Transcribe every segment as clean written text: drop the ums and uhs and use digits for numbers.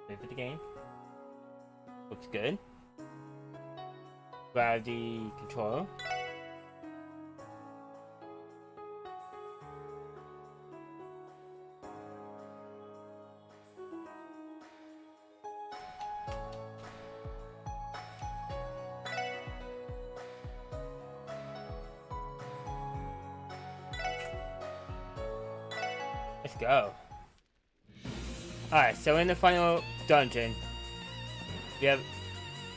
Wait for the game. Looks good. Grab the controller. Let's go. Alright, so in the final dungeon, we have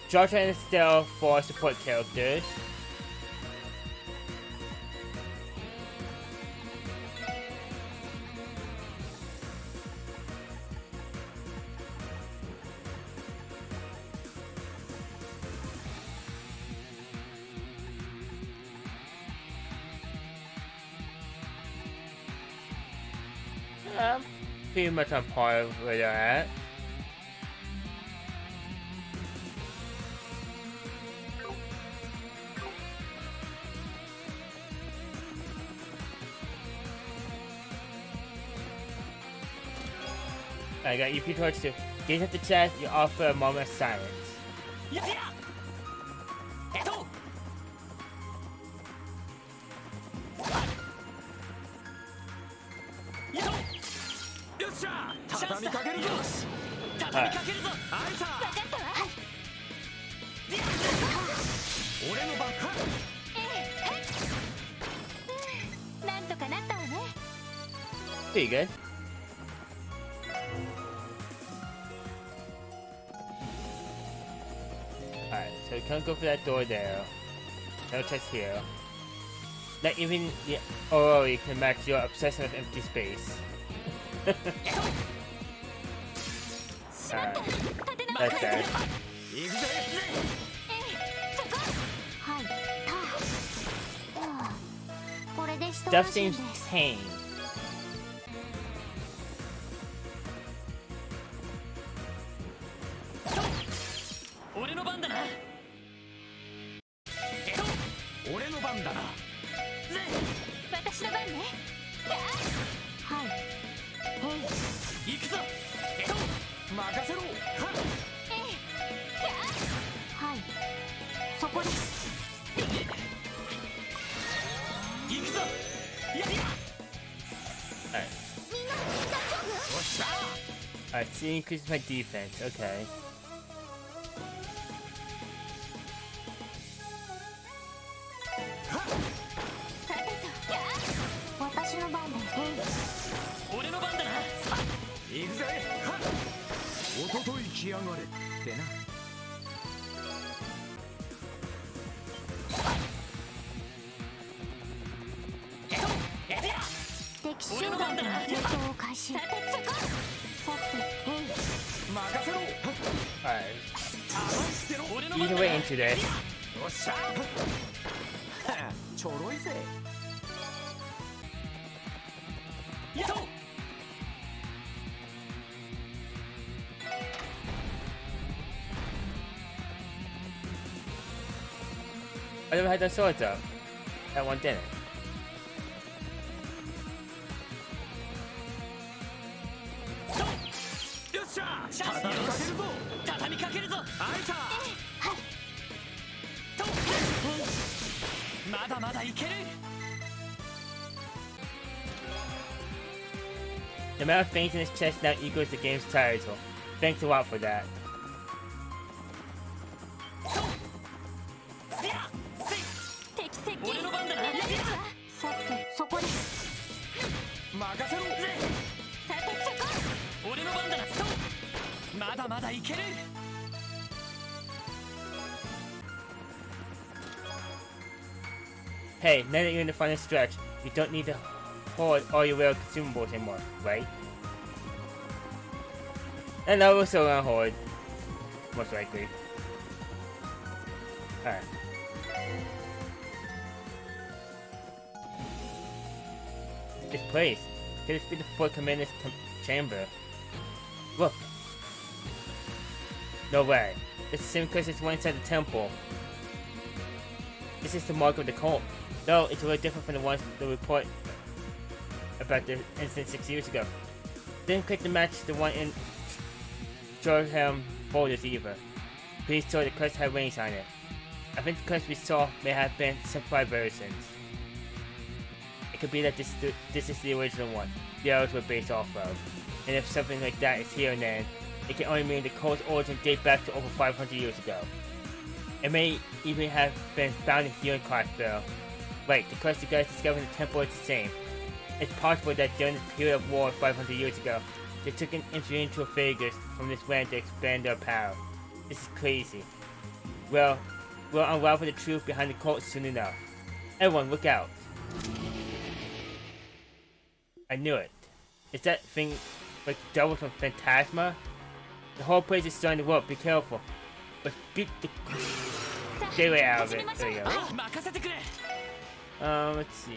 Joshua and Estelle for support characters. Pretty much on par with where they're at. I got EP torch to gaze at the chest, you offer a moment of silence. Yeah. Pretty good. Alright, so we can't go for that door there. No chest here. Not even the you can match your obsession with empty space. That's bad. Stuff seems tame. Alright, see, increases my defense, okay. Alright. Eat away into this. I never had that sword though. That one didn't. The amount of things in his chest now equals the game's title. Thanks a lot for that. Hey, now that you're in the final stretch, you don't need to hoard all your rare consumables anymore, right? And I will still gonna hoard. Most likely. Alright. This place. Could this be the Fort Commander's chamber? Look. No way. It's the same place as one inside the temple. This is the mark of the cult. No, it's really different from the ones that report about the incident 6 years ago. Didn't click to match the one in show him folders either. Please saw the quest had rings on it. I think the quest we saw may have been simplified versions. It could be that this is the original one the others were based off of. And if something like that is here and then, it can only mean the cult's origin date back to over 500 years ago. It may even have been founded here in Clarksville. Right, the quest you guys discovered in the temple is the same. It's possible that during the period of war 500 years ago, they took in influential figures from this land to expand their power. This is crazy. Well, we'll unravel the truth behind the cult soon enough. Everyone, look out. I knew it. Is that thing like the devil from Phantasma? The whole place is starting to work, be careful. But beat the gateway out of it. There you go. Let's see.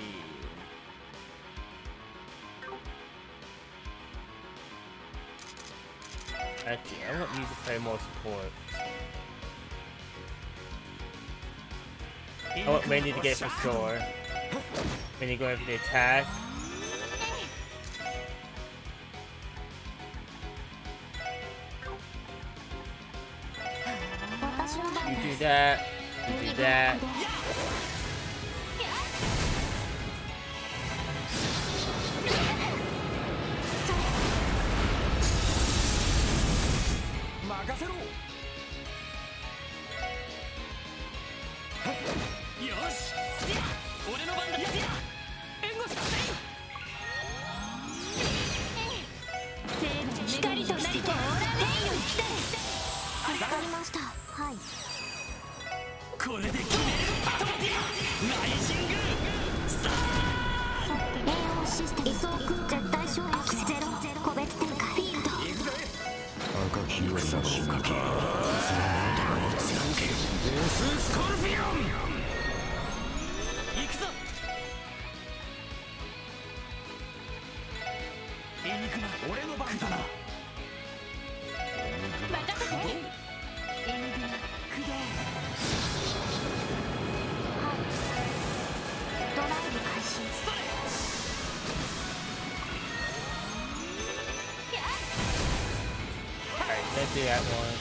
Actually, I want you to play more support. I want Randy to get for sure. When you go in for the attack. You do that. You do that. Let's do that one.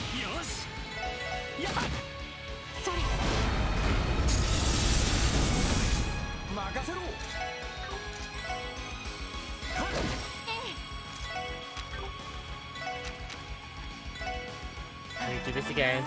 Let me do this again.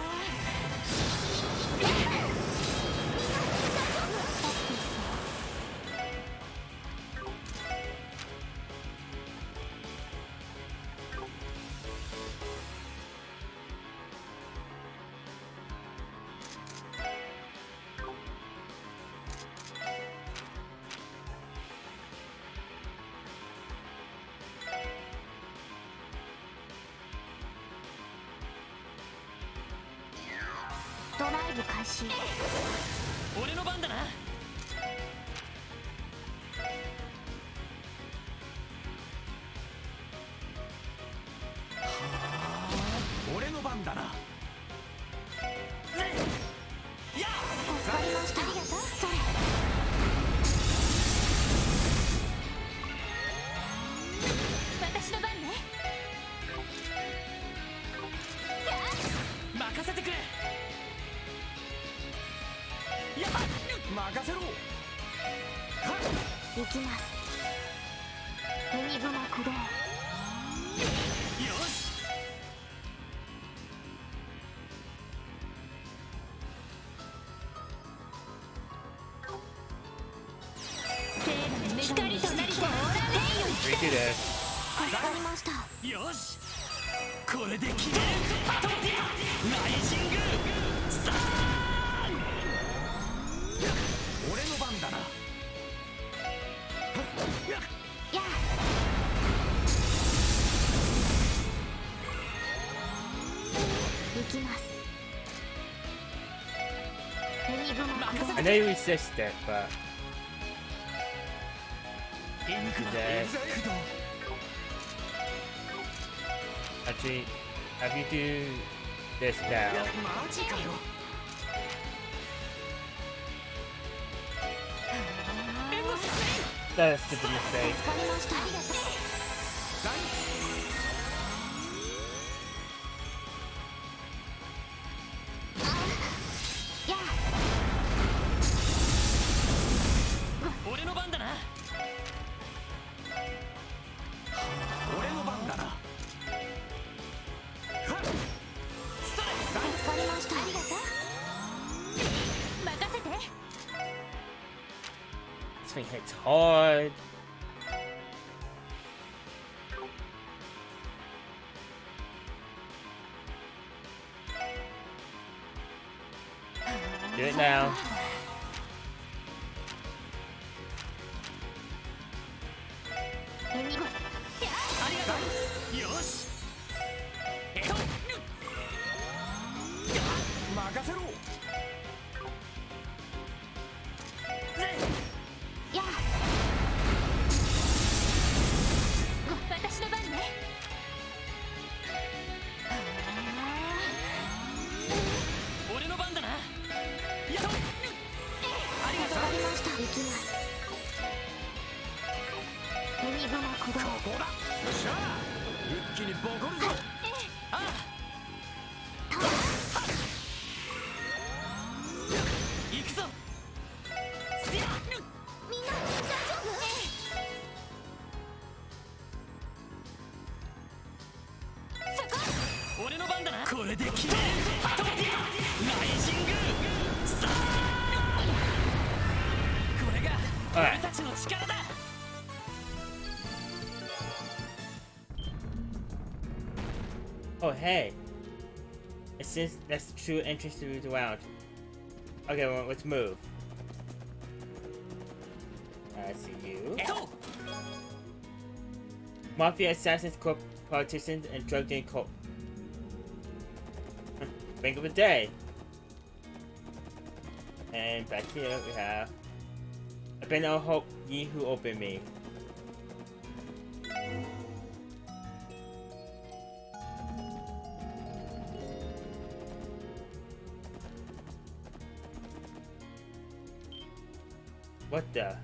Redo this. I know you resist it, but that. Actually, have you do this now? That's a stupid mistake. hits hard. Do it now. Alright. Oh hey. It says that's the true entrance to the round. Okay, well, let's move. I see you. Mafia assassins, corp politicians, and drug dealing cult. Bank of the day. And back here we have Abandon all hope, ye who open me. What the?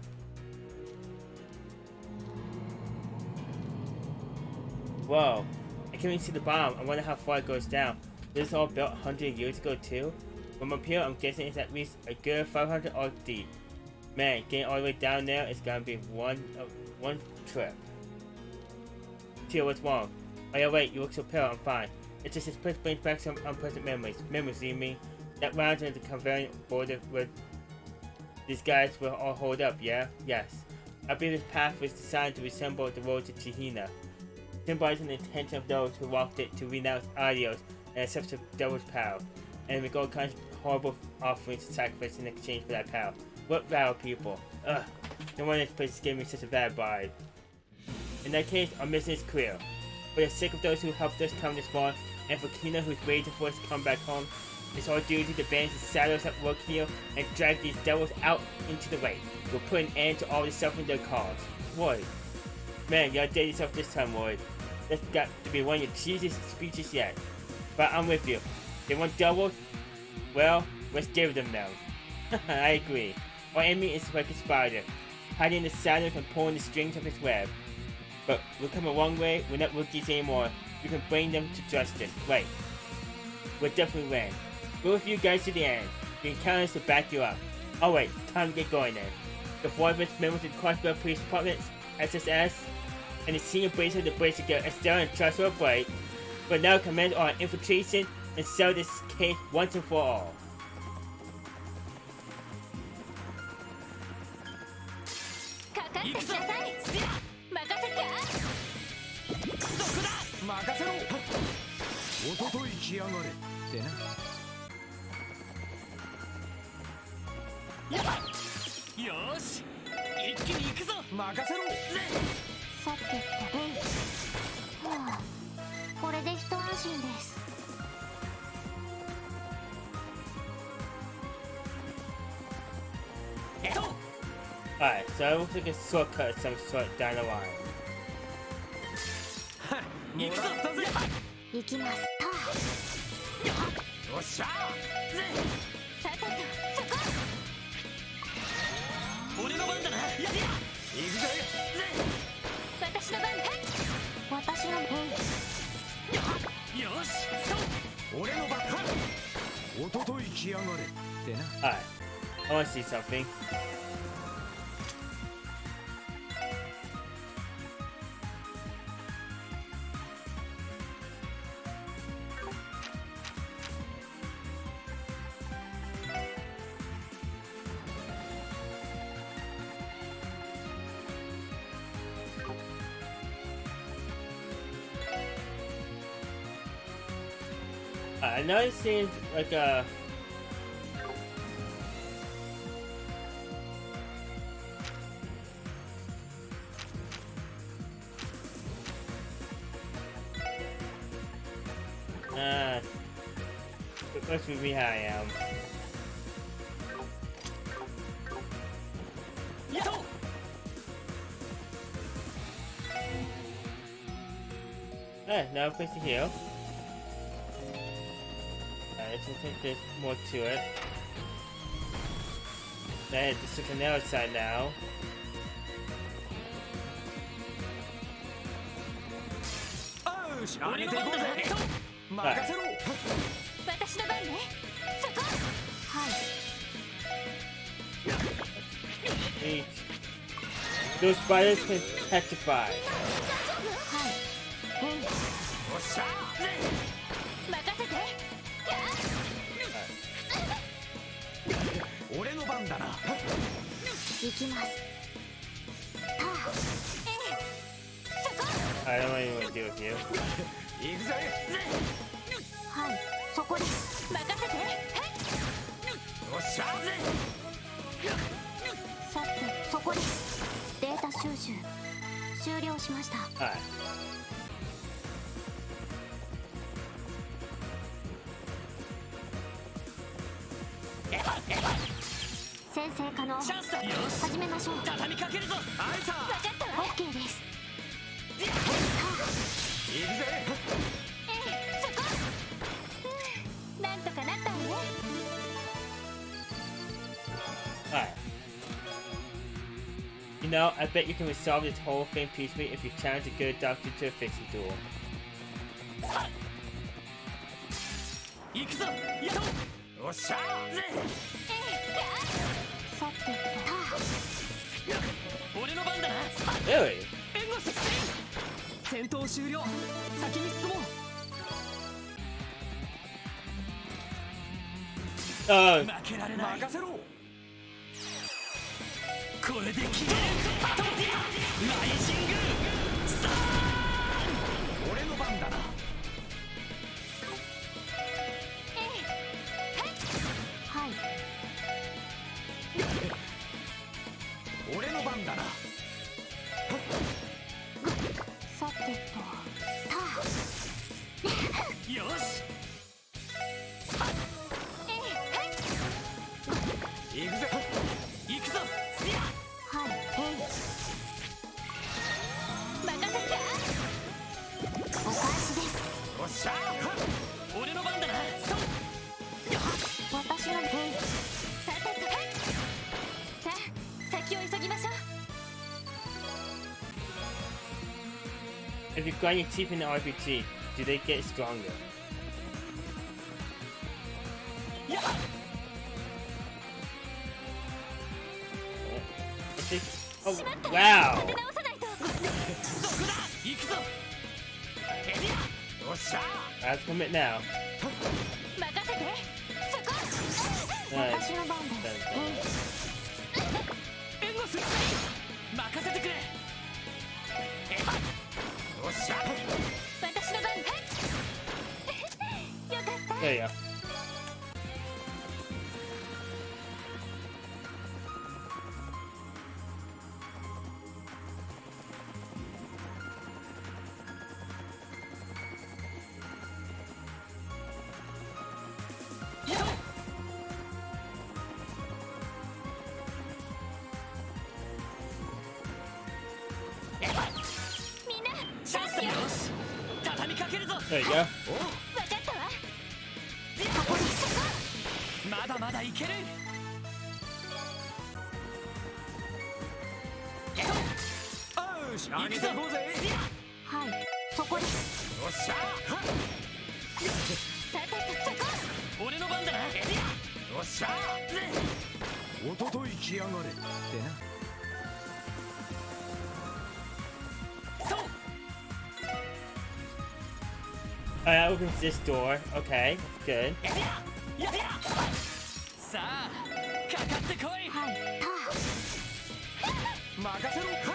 Whoa, I can't even see the bottom. I wonder how far it goes down. This was all built 100 years ago too? From up here, I'm guessing it's at least a good 500 arcs deep. Man, getting all the way down there is gonna be one trip. Tio, what's wrong? Oh yeah, wait, you look so pale. I'm fine. It's just this place brings back some unpleasant memories. Memories, you mean? That round in the convenient border where these guys will all hold up, yeah? Yes. I believe this path was designed to resemble the road to Chihina, symbolizing the intention of those who walked it to renounce Adios and accept the devil's power, and make all kinds of horrible offerings and sacrifice in exchange for that power. What vile people. Ugh. No wonder this place is giving me such a bad vibe. In that case, our mission is clear. For the sake of those who helped us come this far, and for Kina who's waiting for us to come back home, it's our duty to banish the shadows that work here and drag these devils out into the light. We'll put an end to all the suffering they'll cause. Lloyd. Man, you outdid yourself this time, Lloyd. That's got to be one of your cheesiest speeches yet. But I'm with you. They want devils? Well, let's give them those. I agree. Our enemy is like a spider, hiding in the shadows and pulling the strings of his web. But we've come a long way, we're not rookies anymore. We can bring them to justice. Wait. We'll definitely win. We're with you guys to the end. You can count us to back you up. Oh wait, time to get going then. The 4 of us members of the Crossbell Police Department, SSS, and the senior bracer of the Bracer Guild, Estelle and Joshua Bright, will now commence our infiltration and settle this case once and for all. Alright, so it looks like a shortcut of some sort down the line. Alright, I want to see something. I know it seems like a... it must be me how I am. Now a place to heal. I just think there's more to it. Then just look on the other side now. Those spiders can petrify. I don't even want to deal with you. Alright. 先生可能始めましょう。畳みかけるぞ。はいさ。分かったわ。オッケーです。行くぜ。そこ。なんとかなったわね。Alright. You know, I bet you can resolve this whole thing peacefully if you challenge a good doctor to a fixing duel. 行くぞ。よっしゃ。俺の番だな。 Really? 援護して戦闘終了。先に進もう。負けられない。任せろ。これで決める。ライジングさあ俺の番だな。はい。俺の番だな。さてと、よし。行くぜ。行くぞ。はい。任せて。お返しです。おっしゃ。俺の番だな。私の番。さてと。さあ、先を急ぎましょう。 If you grind your teeth in the RPG, do they get stronger? Oh, wow! I have to commit now. There you go. There you go. まだまだいける。よし、行くぞ。はい、そこです。よっしゃ。さてとそこ。俺の番だな。よっしゃ。おととい来やがれってな。そう。Alright, opens this door. Okay, good. さあ、かかってこい。はい、任せろ。そ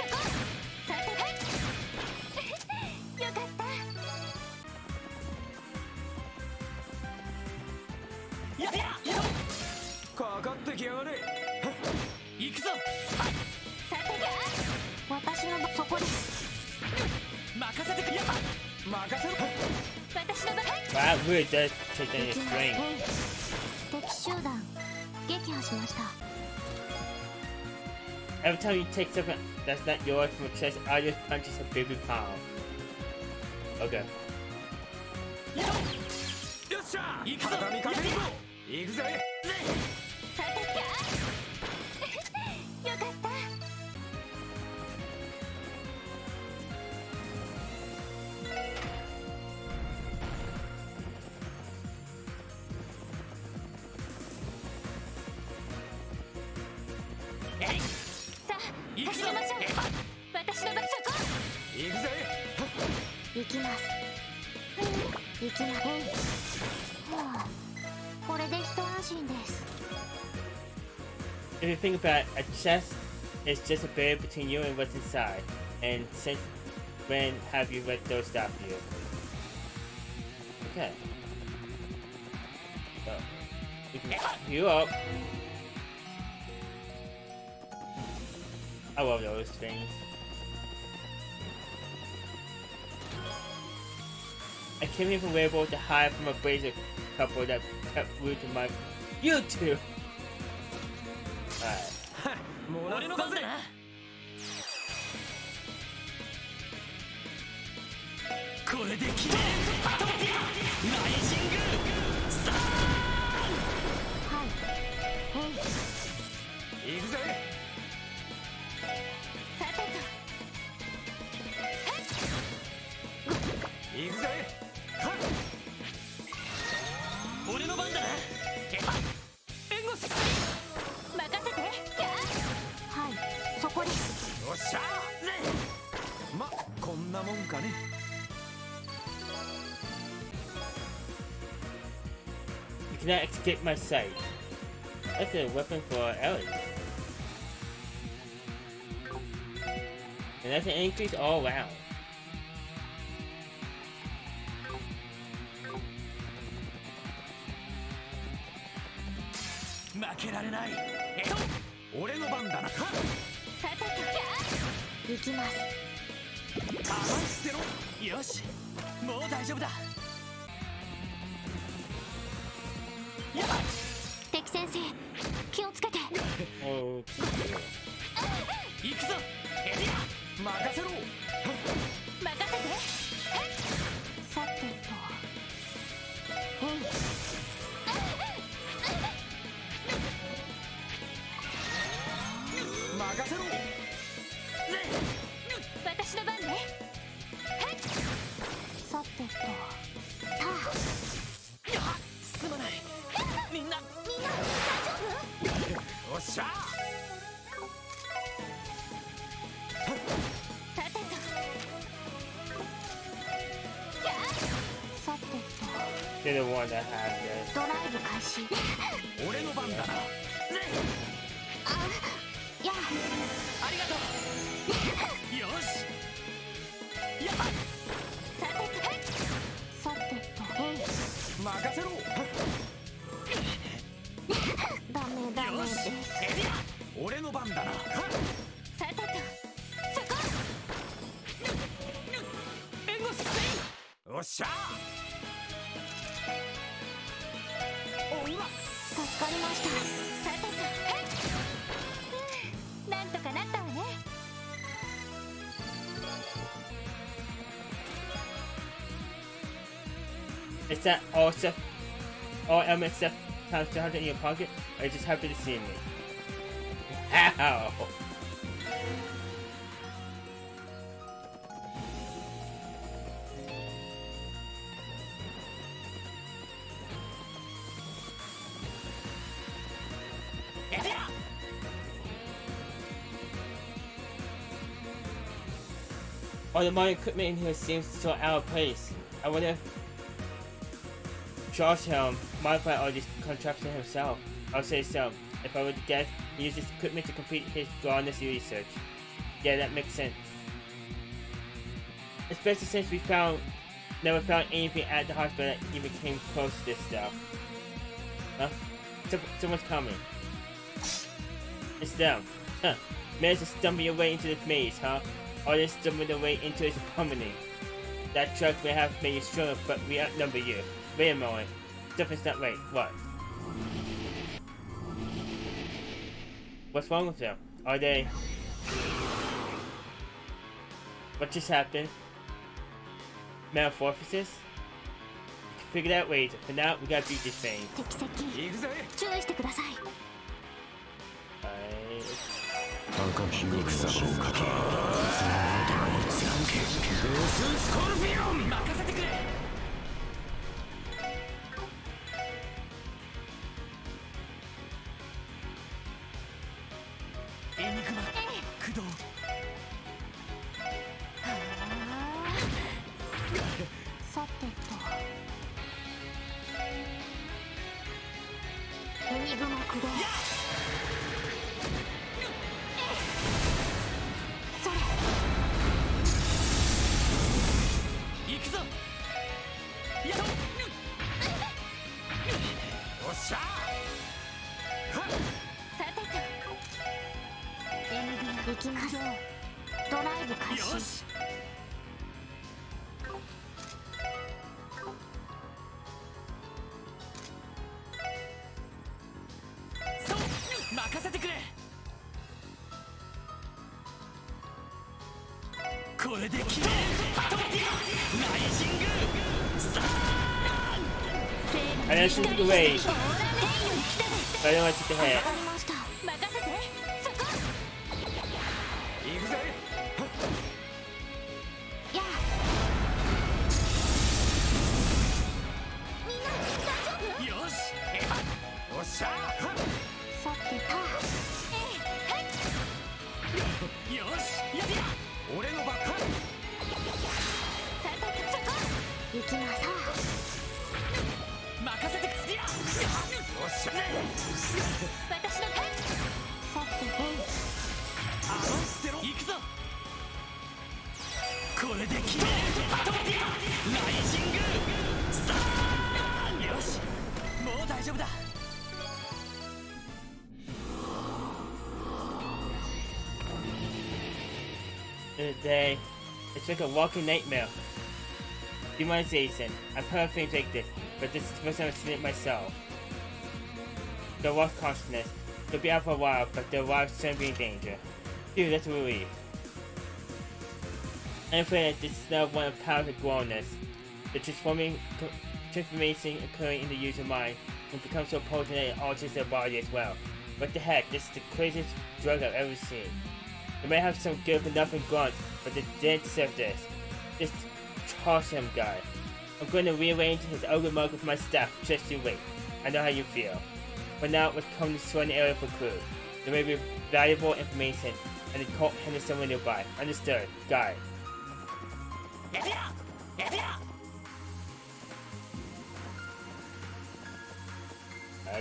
こ。さて、よかった。私のそこです。任せてくれ。任せろ。私の場。Wow, it really does take down your strength. 敵集団撃破しました。Every time you take something that's not yours from a chest, I just punches a baby palm. Okay. よっしゃ行くぞ。畳みかけるぞ。行くぜ。さてか。よかった。さあ、走りましょう。私の場所。行くぜ。行きます。行きまへん。はあ、これで一安心です。If you think about it, a chest is just a barrier between you and what's inside. And since when have you let those stop you? Okay. So, we can heal up. I love those things. I came here from Rainbow to hide from a brazier couple that kept rude to my... You two! Alright. もらったぜ。これで決める。ライジング。さあ。はい。へい。行くぜ。さてと。行くぜ。俺の番だな。援護す。任せて。はい、そこです。よっしゃー。ま、こんなもんかね。You cannot escape my sight. That's a weapon for Ellie. And that's an increase all around. 負けられない。俺の番だな。さてと。行きます。構ってろ。よし、もう大丈夫だ。やばい。敵先生、気をつけて。Oh, 行くぞ。エリア、任せろ。任せて。さてと。へい。任せろ。私の番ね。さてと。さあ。すまない。みんな大丈夫？よっしゃ。さてと。さてと。 they're the one that has this. ドライブ開始。俺の番だな。やあ。ありがとう。よし。やばい。さてと。さてと。へい。任せろ。ダメダメよし。です。エリア、俺の番だな。さてと。そこ。援護せい。よっしゃ。おら。助かりました。さてと。なんとかなったわね。Is that all stuff, all elements stuff times 200 in your pocket? Or are you just happy to see me? Ow! All the modern equipment in here seems so out of place. I wonder if Josh Helm modified all these contraptions himself. I'll say so. If I were to guess, he used this equipment to complete his wellness research. Yeah, that makes sense. Especially since we never found anything at the hospital that even came close to this stuff. Huh? Someone's coming. It's them. Huh. Managed to stumble your way into this maze, huh? or just stumbling away into its pummeling. That truck may have made you stronger, but we outnumber you. Wait a moment. Something's not right. What? What's wrong with them? Are they... What just happened? Metamorphosis? Figure that out later. For now, we gotta beat this thing. 敵接近注意してください。赤きの草をかけ、つなぐだにつなげ、ブーススコルピオン任せてくれ。エニグマ、駆動。さてとエニグマ駆動。それ行くぞ。やっと。おっしゃ。さてとエニグマ行きます。ドライブ開始。よし。任せてくれ。これで決める。トッピアライジングさあ I know she's the way. But I don't want to take the わ head. かりました。任せて。そこ。行くぜ。やあ。みんな大丈夫？よし。おっしゃ。さてとよし。やってや。俺のバック。さてとそこ。行きなさい。任せてくれ。よっしゃ。私のターン。さてと行くぞ。これで決める。トッピアライジングさあよし。もう大丈夫だ。Today, it's like a walking nightmare. Demonization. I've heard things like this, but this is the first time I've seen it myself. The lost consciousness. They'll be out for a while, but their lives shouldn't be in danger. Dude, that's a relief. I'm afraid that this is now one of powers of grown-ness. The transformation occurring in the user's mind can become so potent that it alters their body as well. What the heck, this is the craziest drug I've ever seen. They might have some good for nothing grunt, but they didn't deserve this. This Charleston guy. I'm going to rearrange his ugly mug with my staff, just you wait. I know how you feel. But now let's come to surrounding area for crew. There may be valuable information, and the cult handle somewhere nearby. Understood, guy. It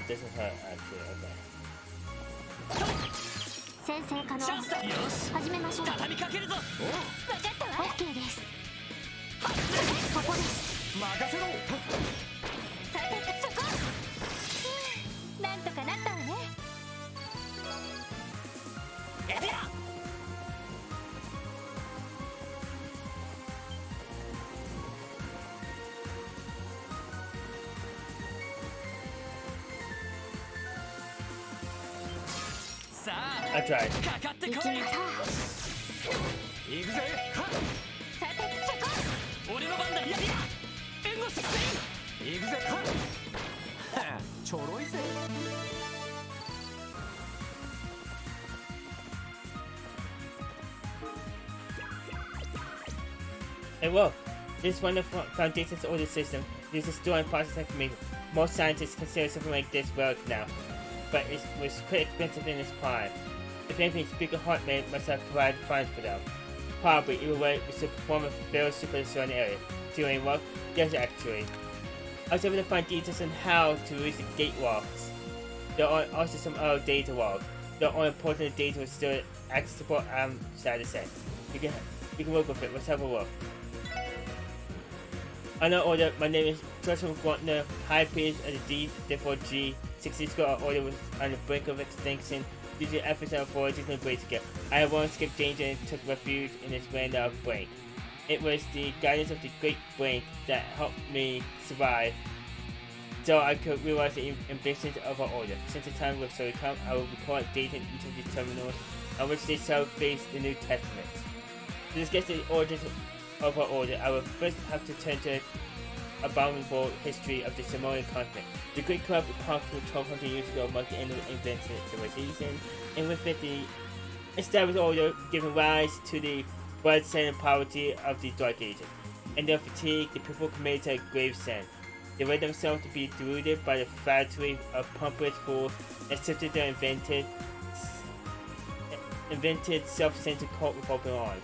doesn't hurt actually, okay. 先生可能。チャンスだ。よし。始めましょう。畳みかけるぞ。わかったわ。オッケーです。そこです。任せろ。さてそこ。なんとかなったわね。さあ I tried. かかってこい。行きなさい。行くぜ。さてそこ。俺の番だ。やりや。援護して行くぜ。ちょろいぜ。Hey, whoa! This is one of the foundations of the system. Uses store and process information. Most scientists consider something like this work now, but it was quite expensive in its prime. If anything, Speaker Heartman must have provided funds for them. Probably, either way, we should perform a fair super the surrounding area. Do any work? Yes, actually. I was able to find details on how to release the gate walks. There are also some other data walks. The only important data was still accessible. I'm sad to say. You can work with it. Let's have a look. Under order, my name is Joshua Gwantner, High Priest of the D4G. 60 square order was on the brink of extinction. due to the efforts of authorities and Brazica, I once escaped danger and took refuge in this random break. It was the guidance of the Great Break that helped me survive, so I could realize the ambitions of our order. Since the time was so come, I will record data in each of these terminals on which they shall face the New Testament. To discuss the origins of our order, I will first have to turn to abominable history of the Samoan continent. The Great Club, approximately 1200 years ago, marked the end of the advanced civilization, and with it the established order giving rise to the bloodshed and poverty of the Dark Ages. In their fatigue, the people committed a grave sin. They led themselves to be deluded by the flattery of pompous fools and accepted their invented self-centered cult with open arms.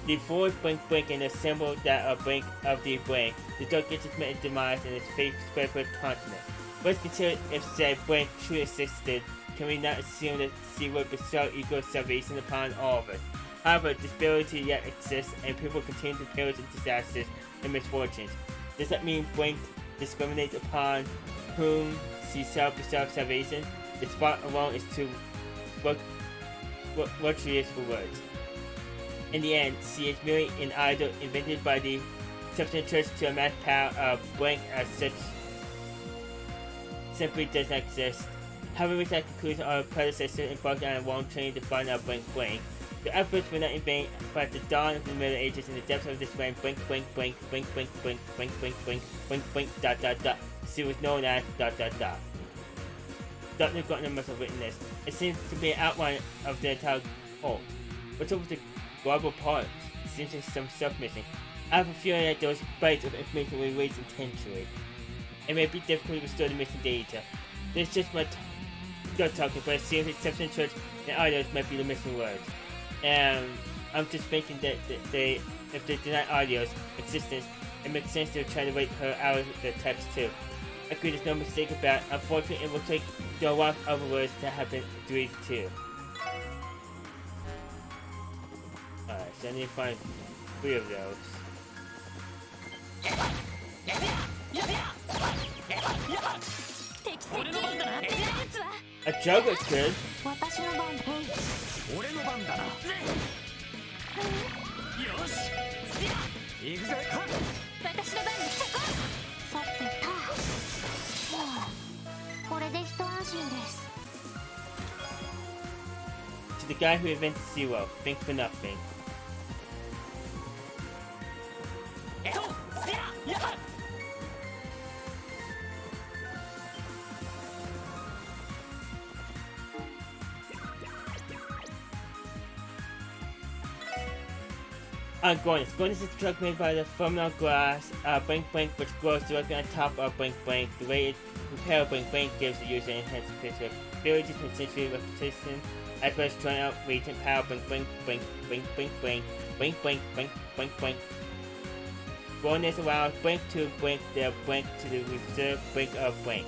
The fourth Blink and the symbol that a blink of the blink, the Dark Ages met a demise and its fate spread for the continent. Let's consider if said blink truly existed, can we not assume that she would bestow equal salvation upon all of us? However, disparity yet exists and people continue to perish in disasters and misfortunes. Does that mean blink discriminates upon whom she shall bestow salvation? The spot alone is too luxurious for words. In the end, she is merely an idol invented by the Substance Church to amass power. Blank as such simply does not exist. Having reached that conclusion, our predecessors embarked on a long journey to find out Blank. The efforts were not in vain, but at the dawn of the Middle Ages, in the depths of this land, Blank, she was known as ... Dr. Gardner must have written this. It seems to be an outline of the entire cult. What's over the global parts? It seems there's some stuff missing. I have a feeling that those bytes of information were erased intentionally. It may be difficult to restore the missing data. There's just my gut talking, but it seems that Substance Church and others might be the missing words. And I'm just thinking that if they deny Audio's existence, it makes sense to try to write her out of the text too. I agree, there's no mistake about it. Unfortunately, it will take a lot of other words to have been deleted too. Alright, so I need to find 3 of those. A jug is good. To the guy who invented Zero, think for nothing. Gornis. Gornis is a drug made by the Phenomenal Glass, Blink, which grows directly on top of Blink. The way it repairs Blink gives the user enhanced physical abilities and sensory repetition, as well as drawing out latent power. Blink. Gornis allows Blink to blink their Blink to the reserve Blink of Blink.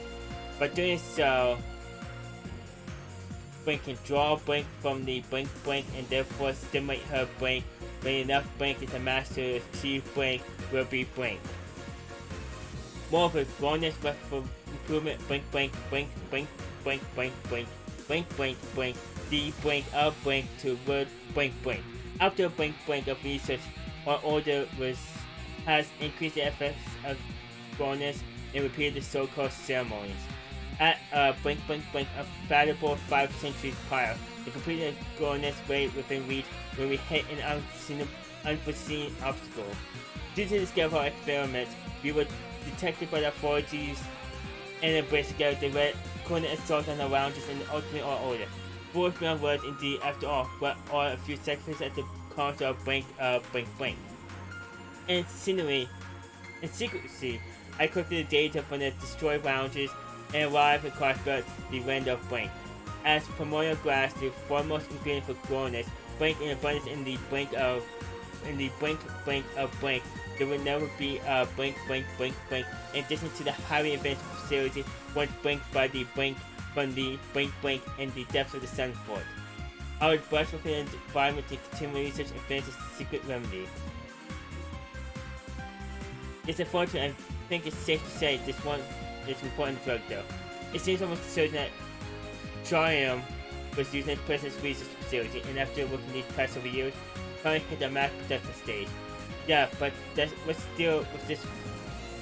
By doing so, Blink can draw Blink from the Blink and therefore stimulate her Blink. When enough Blink is amassed to achieve Blink will be Blink. Moreover, Gornis for improvement Blink, the Blink of Blink to word Blink. After Blink of research, our order has increased the effects of Gornis and repeated the so-called ceremonies. At Blink, a valuable 5 centuries prior, the completed Gornis rate within reach when we hit an unforeseen obstacle. Due to the scale of our experiments, we were detected by the authorities and embraced together the red coordinate assault on the lounges and ultimately our order. 4 beyond words indeed, after all, but are a few seconds at the cost of Blink. In secrecy, I collected the data from the destroyed lounges and arrived across the land of Blink. As Primordial Glass, the foremost ingredient for Gornis, Blink in abundance in the Blink of Blink, there will never be a Blink. In addition to the highly advanced facility once blinked by the Blink from the Blink in the depths of the Sun Fort. I was blessed with an environment to continue research and advance a secret remedy. It's unfortunate, I think it's safe to say this one is an important drug though. It seems almost certain that Trium was using the President's research facility, and after working these past several years, finally hit the mass production stage. Yeah, but that was still with this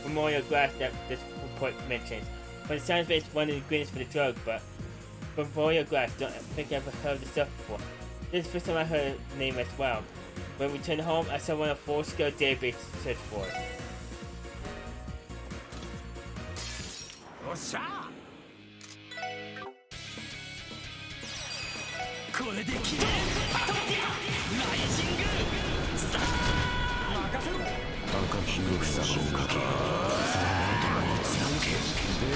memorial glass that this report mentions. When the sounds it's one of the ingredients for the drug, but memorial glass, don't think I've ever heard of the stuff before. This is the first time I heard the name as well. When we returned home, I saw one of a full-scale database to search for it. おっしゃこれで決めパトライジングさあ任せろ赤き草のおかげその元に貫けデ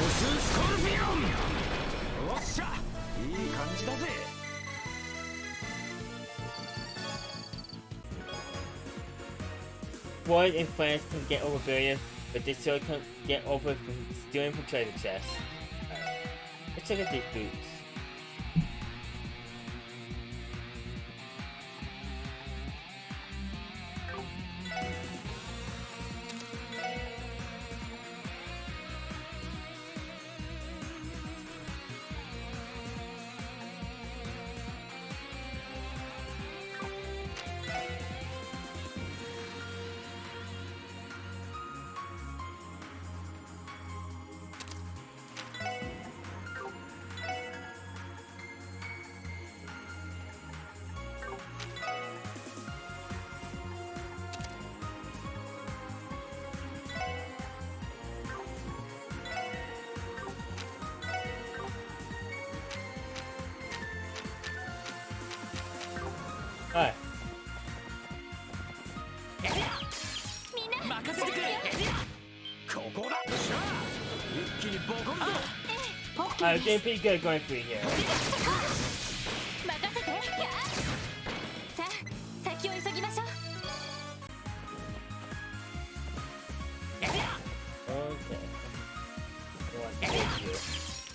ススコルピオンおっしゃいい感じだぜ Boyd and friends can get over barriers, but they still can't get over from stealing from treasure chests. Let's check out these boots. Alright. みんな任せてくれここだよっしゃ一気にボコンぞ I'm doing pretty good going through here. 任せてやさあ先を急ぎましょう Okay. What to do?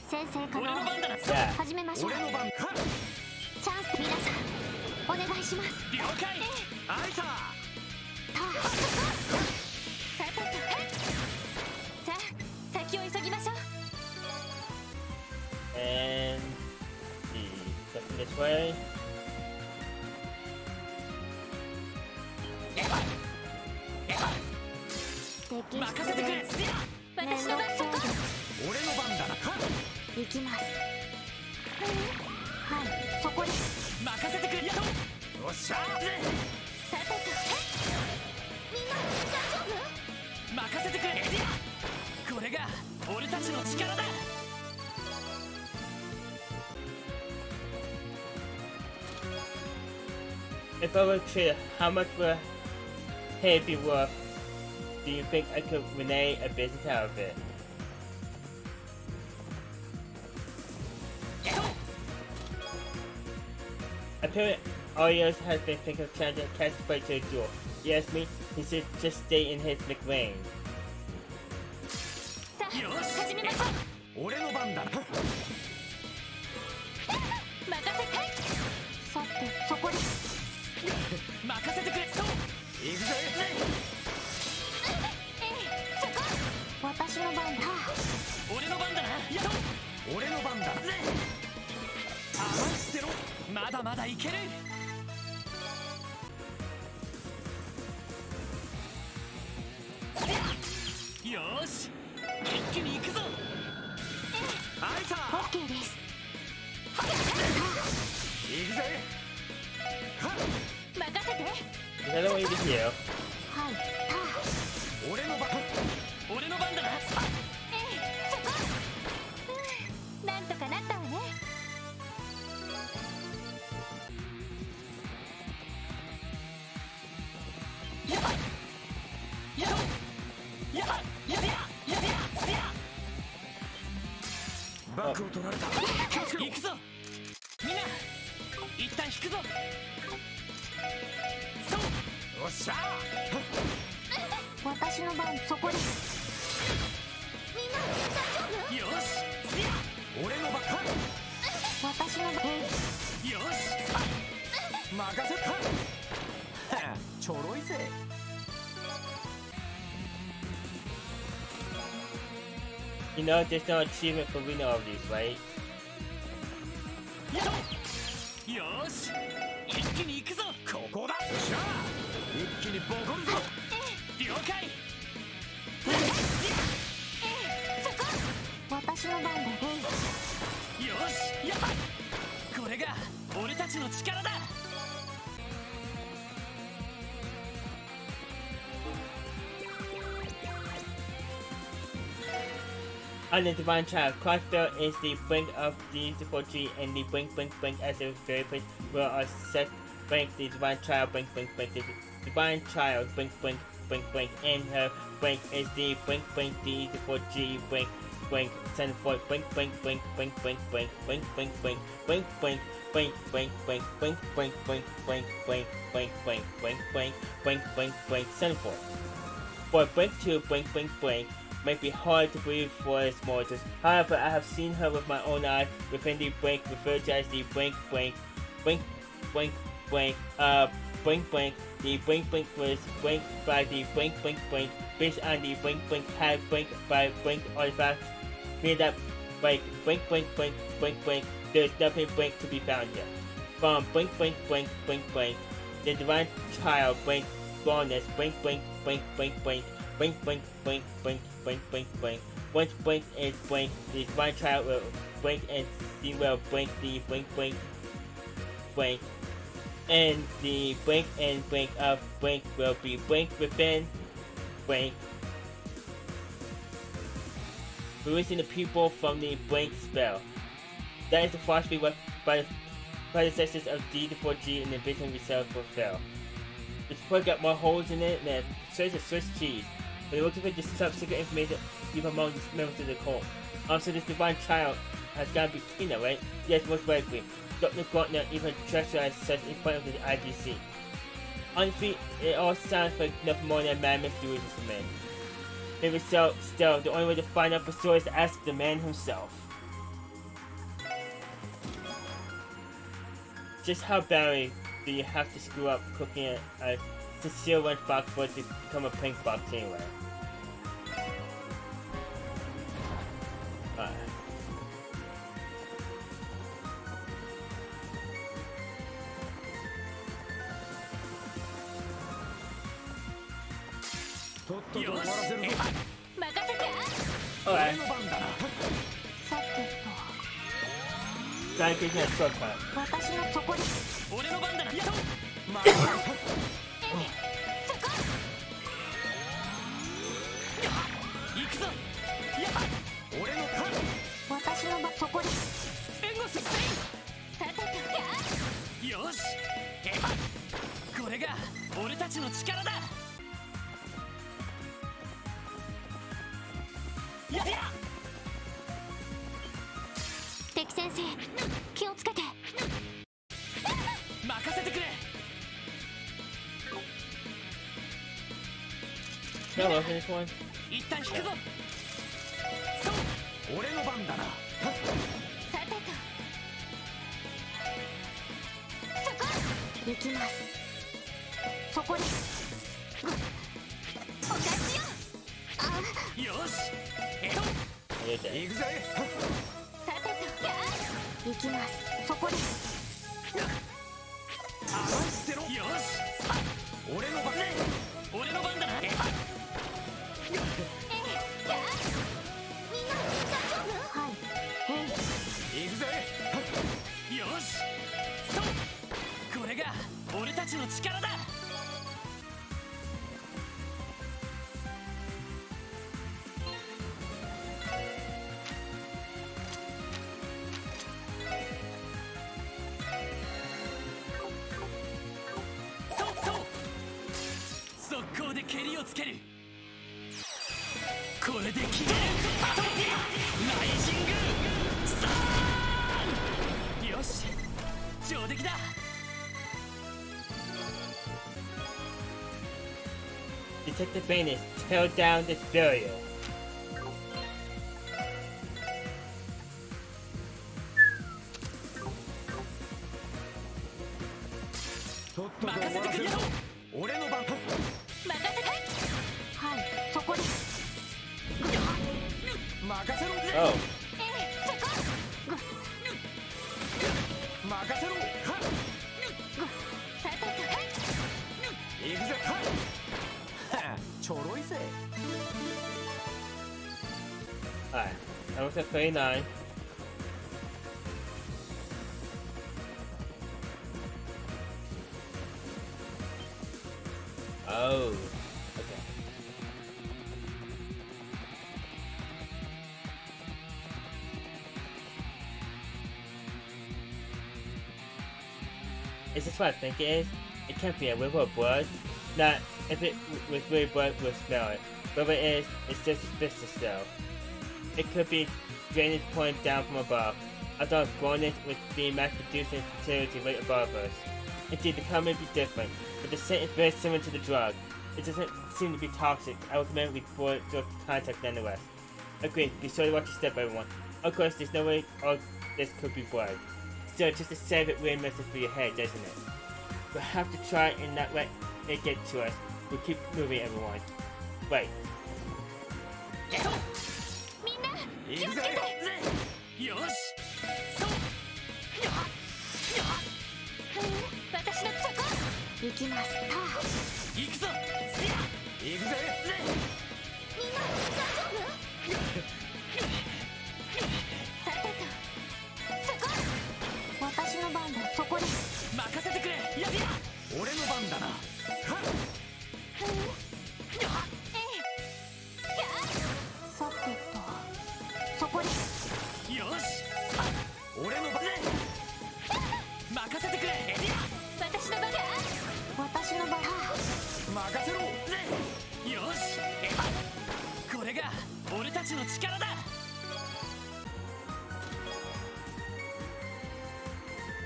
先生か俺のら番だな始めましょう俺の番かチャンス皆さんお願いします了解あいささあ先を急ぎましょう And looking this way. 任せてくれ私の番そう俺の番だな行きますはいそこです任せてくれよっしゃさてとみんな大丈夫任せてくれこれが俺たちの力だ If I were to trade, how much would a head be worth? Do you think I could renege a business out of it? Apparently, Arios has been thinking of trying to catch the fight to a duel. He asked me, he should just stay in his McLean. さあよし始めましょう俺の番だな任せてさてそこです任せてくれそう行くぜそこ私の番だ俺の番だな俺の番だぜ甘いってろまだまだいけるよーし一気に行くぞあいさオッケーです行くぜ任せて Is that what you did here? はい俺の番俺の番だなそこなんとかなったわねやっやっやっやっやっバックを取られた気をつけろ行くぞみんな一旦引くぞそうおっしゃ私の番そこですみんな大丈夫よし俺の番私の番よし任せたちょろいぜ You know, there's no achievement for winning all of these, right? よし一気に行くぞ。ここだ。よっしゃ一気にボコるぞ。了解。そこ私の番だ。よしやばい。これが俺たちの力だ。On the Divine Child, Crossbell is the brink of the 4G and the brink as a very place where are set brink, the Divine Child, brink, the Divine Child, brink, and her brink is the brink, the 4G, brink, send for brink, send for. For brink to brink, might be hard to believe for its mortals. However, I have seen her with my own eyes within the brink, referred to as the brink. The brink was brink by the brink, based on the brink had brink by brink artifacts. Meaning that brink, there's nothing brink to be found here. From brink, the Divine Child brink, rawness, brink. Once brink is brink, the Divine Child will brink and she will brink the brink. And the brink and brink of brink will be brink within brink. Releasing the people from the brink spell. That is the philosophy what by the predecessors of D4G and the vision we sell for fail. This plug got more holes in it than Swiss cheese. But looking for this top secret information even among the members of the cult. So this Divine Child has gotta be Kina, right? Yes, most likely. Dr. Gartner even treasure as such in front of the IGC. Honestly, it all sounds like nothing more than madness doing this to men. Maybe so, still, the only way to find out for sure is to ask the man himself. Just how badly do you have to screw up cooking a sincere lunchbox for it to become a pink box anyway? Alright. Gotta get that shortcut. Can I look at this one? Detective Banis, tear down this barrier. Oh. ちょろいぜ。Alright, I was at 39. Oh, okay. Is this what I think it is? It can't be a river of blood. Not if it was really blood, we'll smell it. Whatever it is, it's just suspicious though. It could be drainage pouring down from above. I thought blindness was being mass-producing facility right above us. Indeed, the color may be different, but the scent is very similar to the drug. It doesn't seem to be toxic. I recommend we boil drug contact nonetheless. Agreed. Be sure to watch your step, everyone. Of course, there's no way all this could be blood. Still, just to save it weird message for your head, doesn't it? We'll have to try and not let it get to us. We'll keep moving, everyone. Right. みんな気をつけて。よし。そう。私のそこ。行きます。行くぞ。行くぜ。みんな大丈夫？さてと。そこ。私の番だ。そこです。任せてくれ。やりや。俺の番だな。さてと。そこです。よし。俺の番。任せてくれ。私の番だ。私の番。任せろ。よし。これが俺たちの力だ。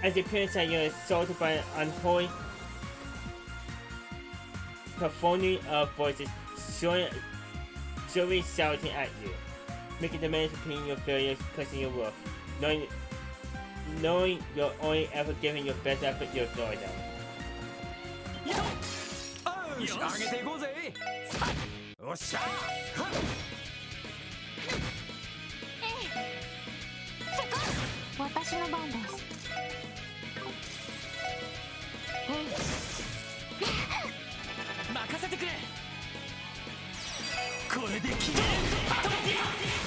As it appears that you're assaulted by an unholy cacophony of voices surely shouting at you, making demands repeating your failures, cursing your worth, knowing you're only ever giving your best effort, you ignore them. よし、上げていこうぜ。おっしゃ。そこ。私の番です。任せてくれ。これで決める。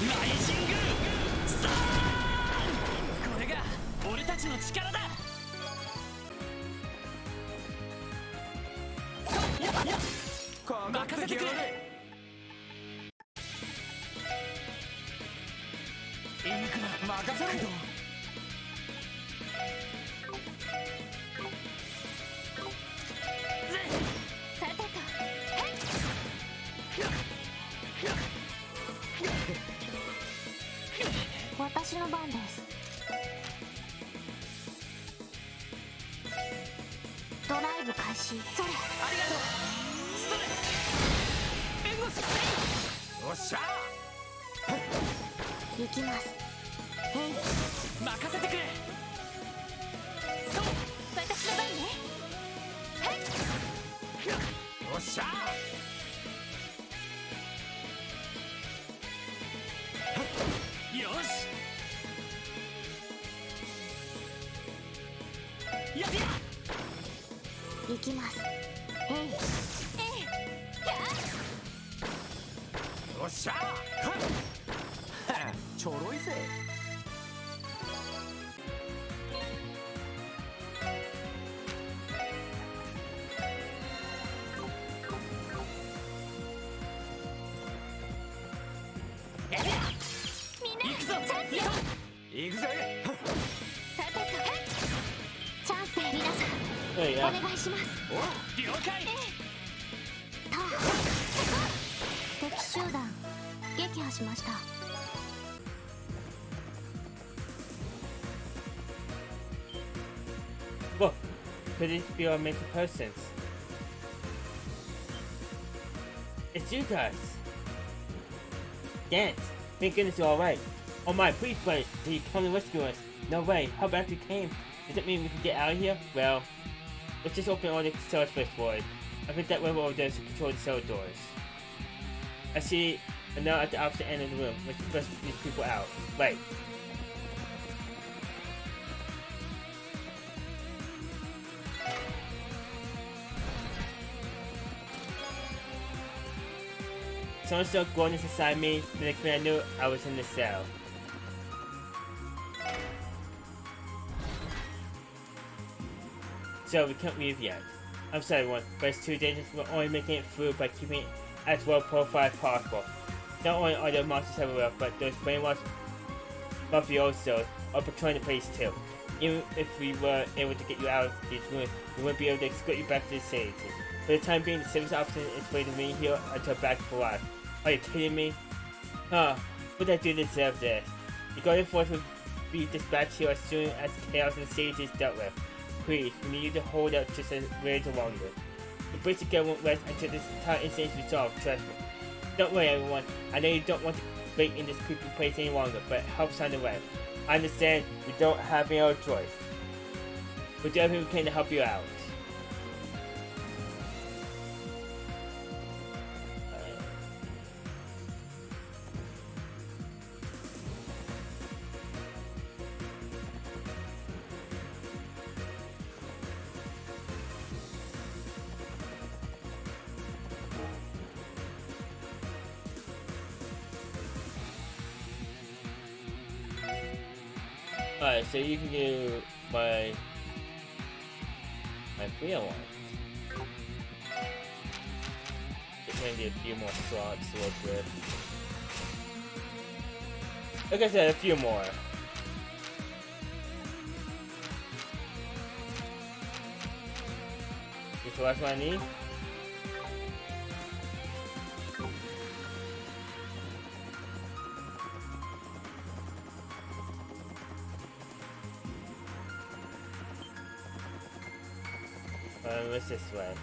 ライジングさあ、これが俺たちの力だ。任せてくれ。インクナ任せろ。さてと。私の番です。ドライブ開始。それ。ありがとう。それ。援護する。おっしゃ。行きます。任せてくれ。そう。私の番ね。おっしゃ。よし。やっや。行きます。おっしゃ。ちょろいぜ。行くぞ。行くぜ。さてと。チャンスで皆さん。Hey, お願いします。了解。敵集団撃破しました。Look, could these be our missing persons? It's you guys! Dance! Thank goodness you're alright. Oh my, please, buddy, did you come to rescue us? No way, how back you came? Does that mean we can get out of here? Well, let's just open all the cells first, boys. I think that lever over there is to control the cell doors. I see now at the opposite end of the room. Let's rescue these people out. Right. Someone saw Gornus inside me, the next minute I knew I was in the cell. So we can't leave yet. I'm sorry everyone, but it's too dangerous. We're only making it through by keeping it as well profiled as possible. Not only are there monsters everywhere, but those brainwashed mafiosos are patrolling the place too. Even if we were able to get you out of these rooms, we wouldn't be able to escort you back to the city. For the time being, the civics officer is waiting to me here until back for life. Are you kidding me? Huh, what did I do to deserve this? The Guardian Force will be dispatched here as soon as chaos in the city is dealt with. Please, we need you to hold out just a little longer. The bridge together won't rest until this entire incident is resolved, trust me. Don't worry everyone, I know you don't want to wait in this creepy place any longer, but help's on the way. I understand we don't have any other choice. We'll do everything we can to help you out. Alright, so you can do my free one. Just maybe a few more slots to work with. Like I said, a few more. Is the last one I need? What's this way?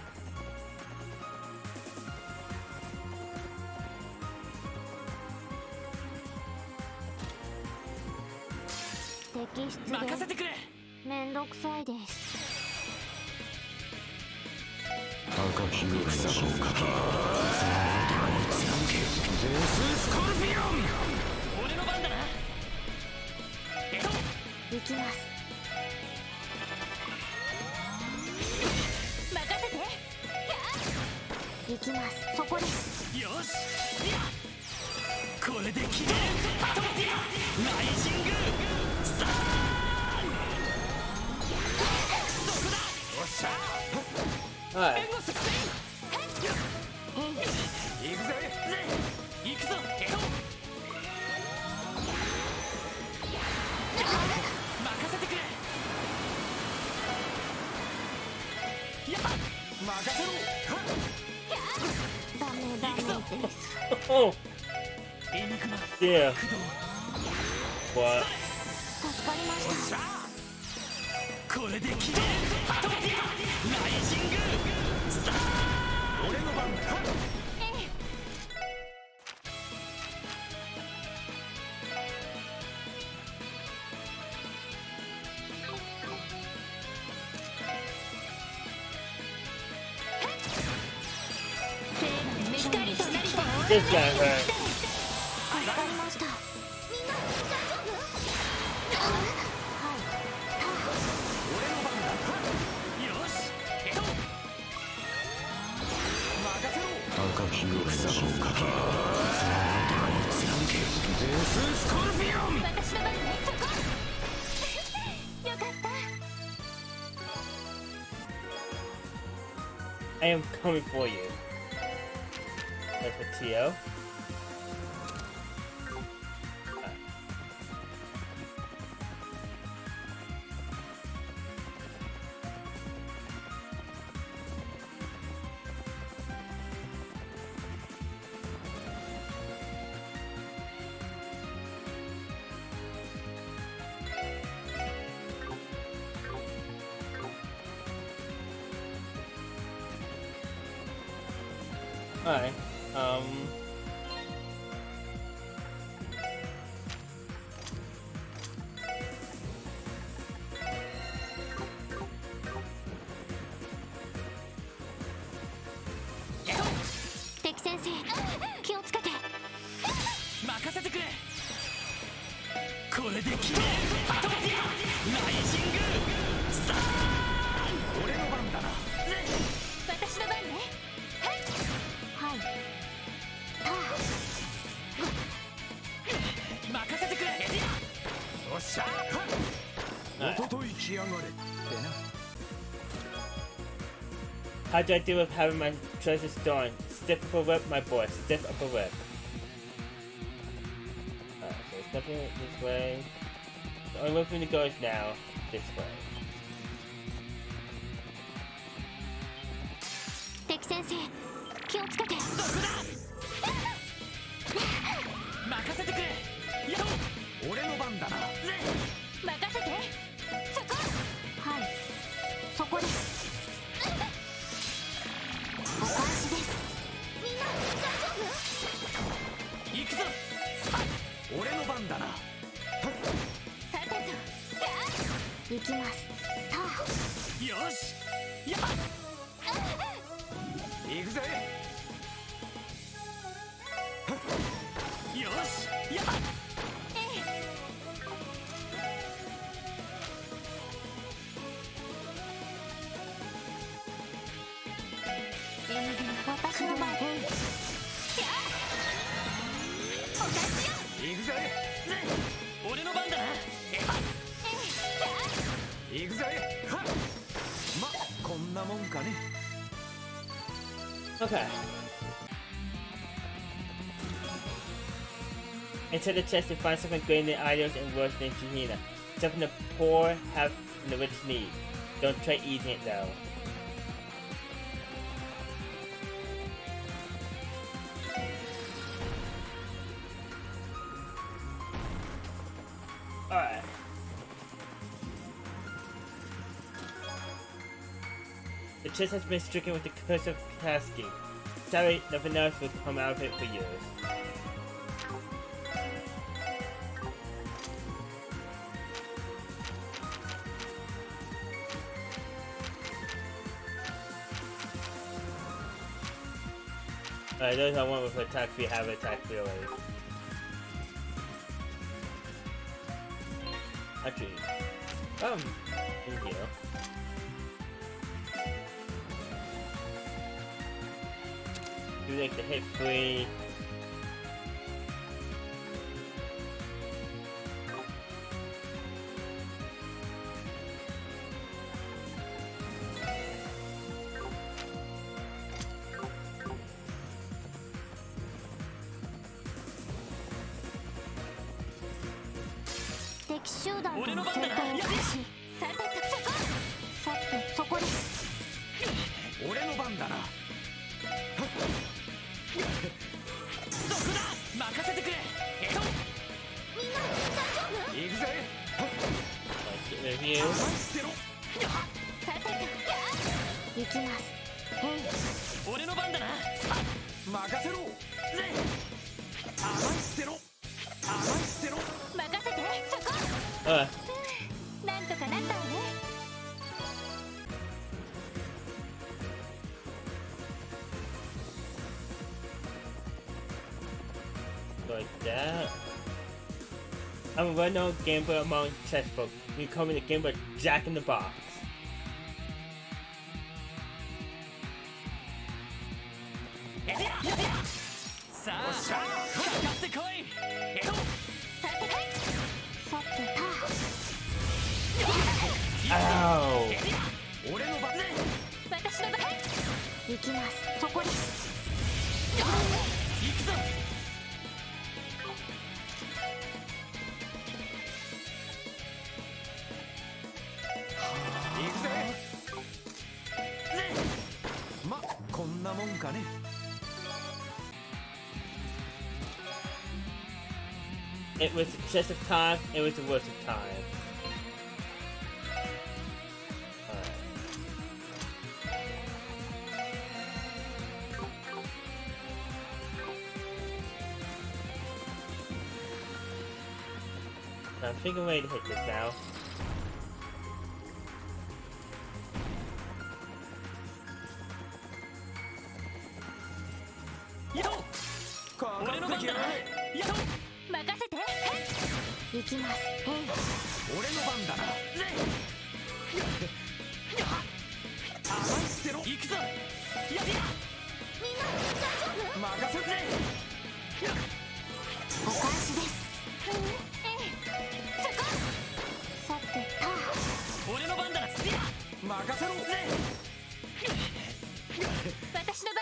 Oh! Yeah. What? This guy hurt. I am coming for you. That's for Tio. Alright,敵先生、気をつけて。任せてくれ。これで決める。アトモティア、ライジング、さあ、俺の番だな。私の番ね。はい。はい。きやがれってな。 How do I deal with having my treasure stolen? Stiff upper lip, my boy. Stiff upper lip. Alright, so it's nothing this way. The only way for me to go is now this way. 敵先生気をつけて。そこだ。任せてくれ。やっ俺の番だな。任せて。そこ。はい、そこです。お返しです。みんな大丈夫？行くぞ。俺の番だな。さてと行きます。よし。やっ行くぜ。よし。やっ私の番。お返しよ。行くぜ。俺の番だな。行くぜ。ま、こんなもんかね。 Okay. Inside the chest, you find something greater than idols and worse than Shahina. Something the poor have and the rich need. Don't try eating it though. Alright. The chest has been stricken with the curse of Kasky. Sorry, nothing else will come out of it for years. Alright, those I want with attack speed have attack speed already. Actually, in here. Do like the hit free.俺の番だな。さてそこです。俺の番だな。そこだ。任せてくれ。みんな大丈夫？行くぜ。 Like review. さてと行きます。俺の番だな。任せろ。甘い捨てろ。甘い捨てろ。任せて。そこ。なんとかなったわね。Like that. I'm a well-known gambler among chess folk. You call me the gambler Jack in the Box. さあ、かかってこい。さてと。Ow! 俺の番。私の番。行きます。そこです。行くぞ。行くぜ。ま、こんなもんかね。 It was the chest of time, it was the worst of time. I'm thinking a way to hit this now.俺の番だな。任せて。行きます。俺の番だな。甘い捨てろ。行くぞ。みんな大丈夫？任せて。お返しです。そこ。さてと。俺の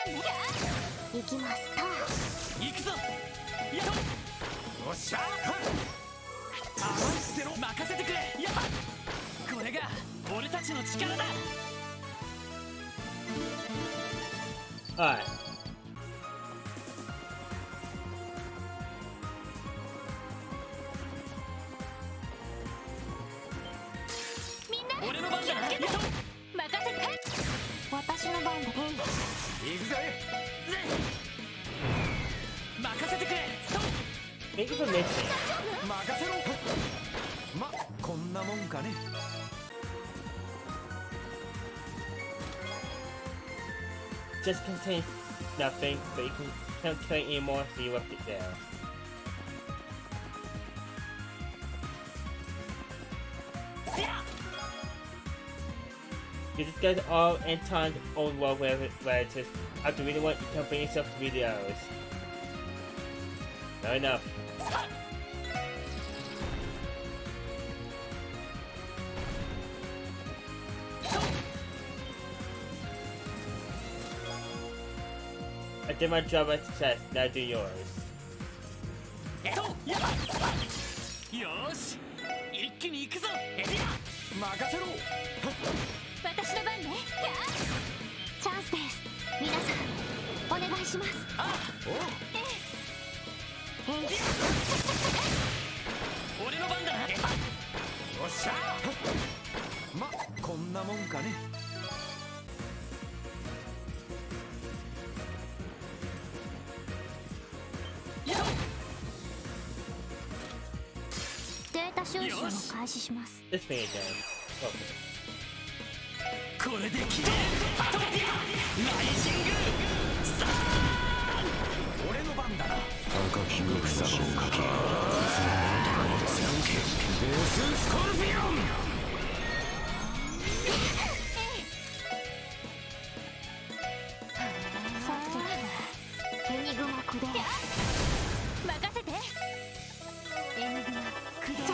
ね。行きます。ターン。行くぞ。やっよっしゃ甘いってろ。任せてくれ。やっこれが俺たちの力だ。Alright. みんな俺の番だ。気をつけて。任せて。私の番だ。行くぜ。任せてくれ。 Thank you for missing. 任せろ。ま、こんなもんかね。Just contains nothing, but you can't play anymore, so you left it there. You discuss all Anton's own world relatives. After reading what, you can bring yourself to read the others. Not enough. I did my job with success, now do yours. よし一気に行くぞ。任せろ。私の番ね。チャンスです。皆さんお願いします。俺の番だ。よっしゃま、こんなもんかね。データ収集を開始します。 This thing again. Okay. これで決める。ライジングさあ俺の番だな。赤きの草をかけ、その男を貫け。デススコルピオン。さてエニグマ駆動。任せて。エニグマ駆動。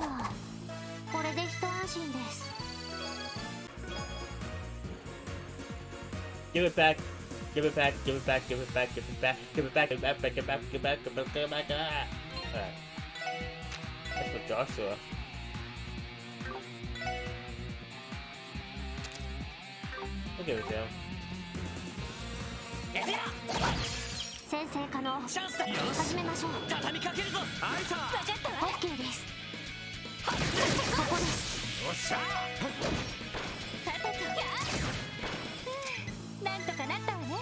はあ、これで一安心です。 Give it back. Give it back. Give it back. Give it back. Give it back. Give it back. Give it back. Give it back. Give it back. Give it back. Give it back. Alright. That's for Joshua. I'll give it to him. 先制可能。チャンスだ。よし始めましょう。畳みかけるぞ。あいさ分かったわ。オッケーです。そこです。よっしゃさてと。なんとかなったわね。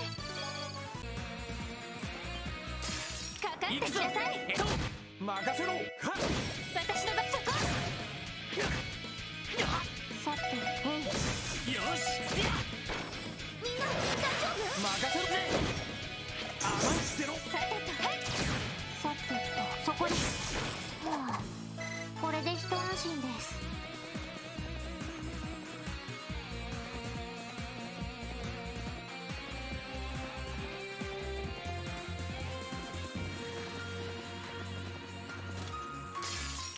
かかって行くぞ。きなさい。任せろ。私の場所。さて、よしみんな大丈夫？任せろぜ。甘いってろ。さてと。さてと、そこです。はあ、これで一安心です。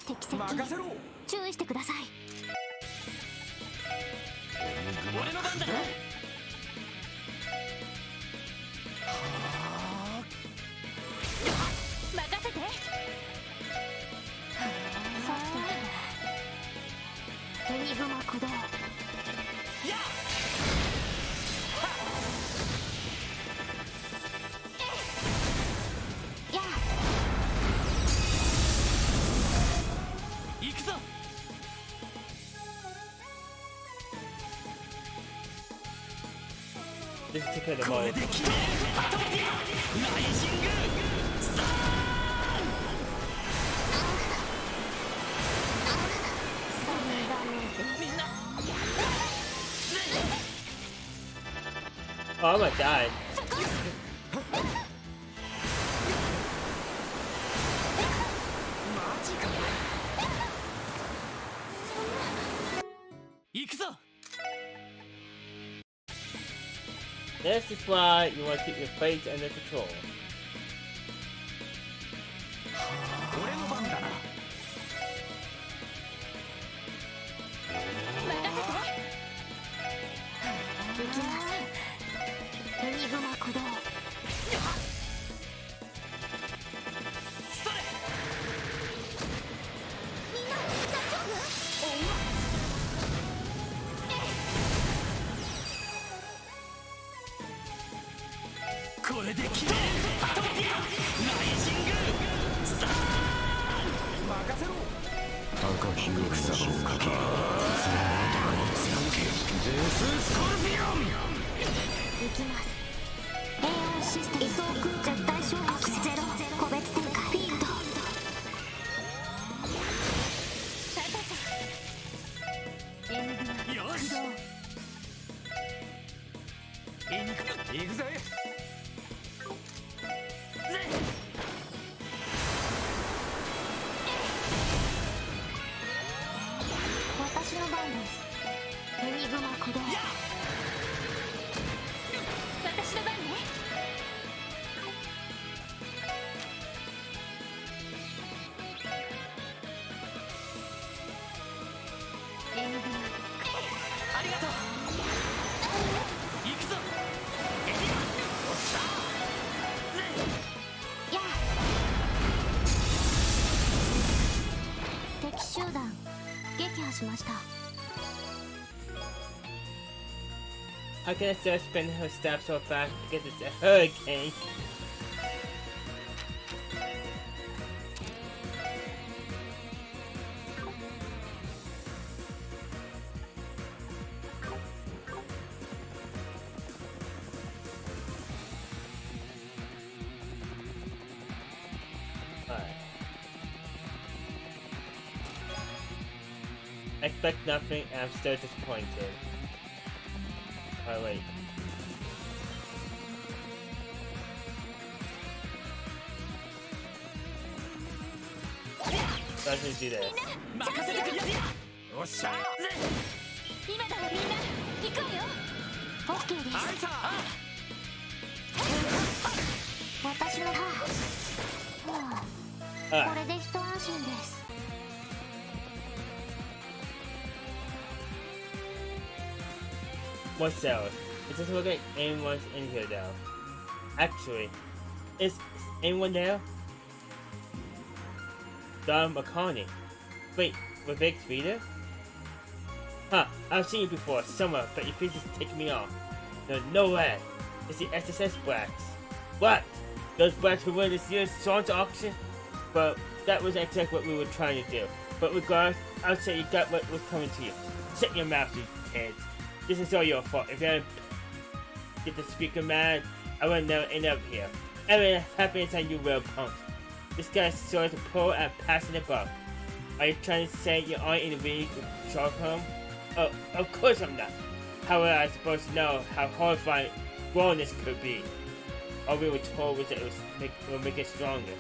敵接近。任せろ。注意してください。俺の番だ。任せて。さて、エニグマ駆動。やあ、行くぞ。 This is to kill them こ all. れで決める。ライジングさあみんな Oh, I'm gonna die. マジか。行くぞ。 This is why you want to keep your fate under control. 俺の番だな。任せて。きます。エニグマ駆動。それ。みんな大丈夫？これで決める。アトピアライジングさあ任せろ。赤きの草のかけ、その頭に貫け。デススコルピオン。行きます。AI システム移送空絶対衝撃ゼロ個別展開フィールド。さたたエニグマよし駆動。エニグマ行くぜ。私の番です。エニグマ駆動。私の番ね。エニグマありがとう。行くぞ。エニグマ。おっしゃやあ敵集団撃破しました。 How can I still spin her staff so fast because it's a hurricane? Alright. I expect nothing and I'm still disappointed. Oh wait. So I can do this. 任せてくれ。おっしゃ今だわみんな行くわよ。 OK です。はいさあ。私のターン。はあ、これで一安心です。 More cells. It doesn't look like anyone's in here though. Actually, is anyone there? Don McCartney. Wait, with Vic's reader? Huh, I've seen you before, somewhere, but your face is taking me off. No way. It's the SSS brats. What? Those brats who won this year's Songs auction? Well, that was exactly what we were trying to do. But regardless, I'll say you got what was coming to you. Shut your mouth, you kids. This is all your fault. If you get the speaker mad, I would never end up here. Everything happens on you real punks. This guy's sort of pro at passing the buck. Are you trying to say you aren't in the league with Sharkholm? Oh, of course I'm not. How was I supposed to know how horrifying grown-ness could be? All we were told was that it would make us stronger.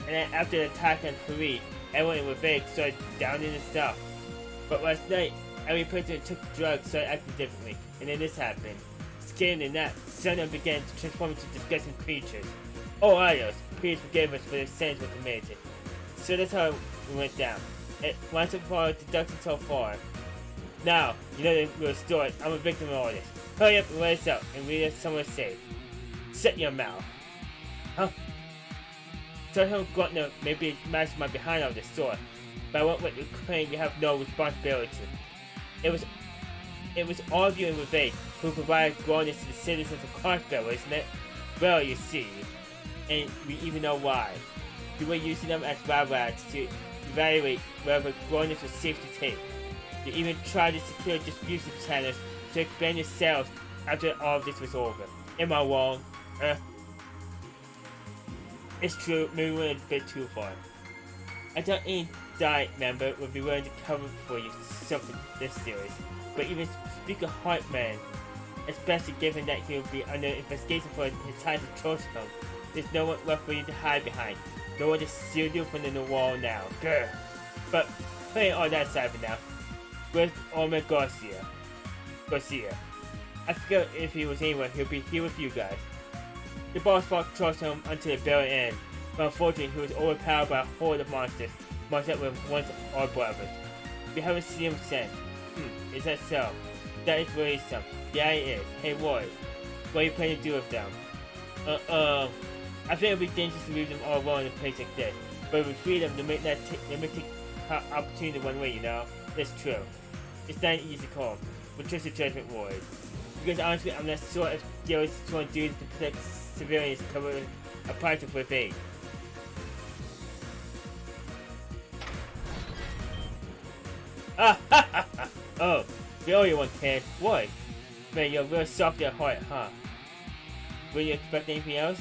And then after the attack on Paris, everyone with Vic started downing the stuff. But last night, every person who took drugs started acting differently, and then this happened. Scared than that, some of them began to transform into disgusting creatures. Oh, adios, please forgive us for the sins we committed. So that's how it went down. And once and for all, deduction so far. Now, you know the real story. I'm a victim of all this. Hurry up and let us out, and lead us somewhere safe. Shut your mouth. Huh? Some Gluttner may be a mastermind behind all this story, but I won't let you claim you have no responsibility. It was all of you in Revenge who provided grown-ness to the citizens of Clarksville, isn't it? Well, you see. And we even know why. You were using them as rats to evaluate whether grown-ness was safe to take. You even tried to secure distribution channels to expand yourselves after all of this was over. Am I wrong? It's true, maybe we went a bit too far. I thought any Diet member would be willing to cover for you something this serious. But even Speaker Hartman, especially given that he will be under investigation for his ties to Trollscom, there's no one left for you to hide behind. No one to shield you from the wall now. Grr. But putting all that aside for now, where's Omar Garcia? I forget if he was anywhere, he'll be here with you guys. The boss fought Trollscom until the very end, but unfortunately he was overpowered by a horde of monsters that were once our brothers. We haven't seen him since. Is that so? That is worrisome. Yeah, it is. Hey, Ward, what are you planning to do with them? I think it would be dangerous to leave them all alone in a place like this. But if we free them, they may take opportunity one way, you know? That's true. It's not an easy call, but trust your judgment, Ward. Because honestly, I'm not sure if Garrett's sworn duty to protect civilians cover a project with aid. Oh, the only one can. What? Man, you're real soft at heart, huh? Will you expect anything else?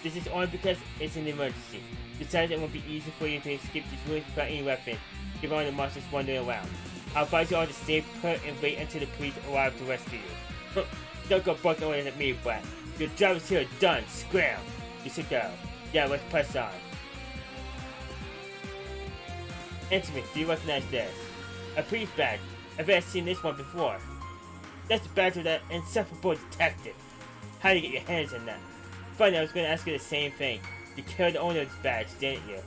This is only because it's an emergency. Besides, it won't be easy for you to escape this room without any weapon, given all the monsters wandering around. I'll advise you all to stay put and wait until the police arrive to rescue you. Don't go bucking away at me, brat. Your job is here, done. Scram. You should go. Yeah, let's press on. Answer me, do you recognize this? A police badge. I've never seen this one before. That's the badge of that insufferable detective. How do you get your hands on that? Funny, I was going to ask you the same thing. You killed the owner of this badge, didn't you?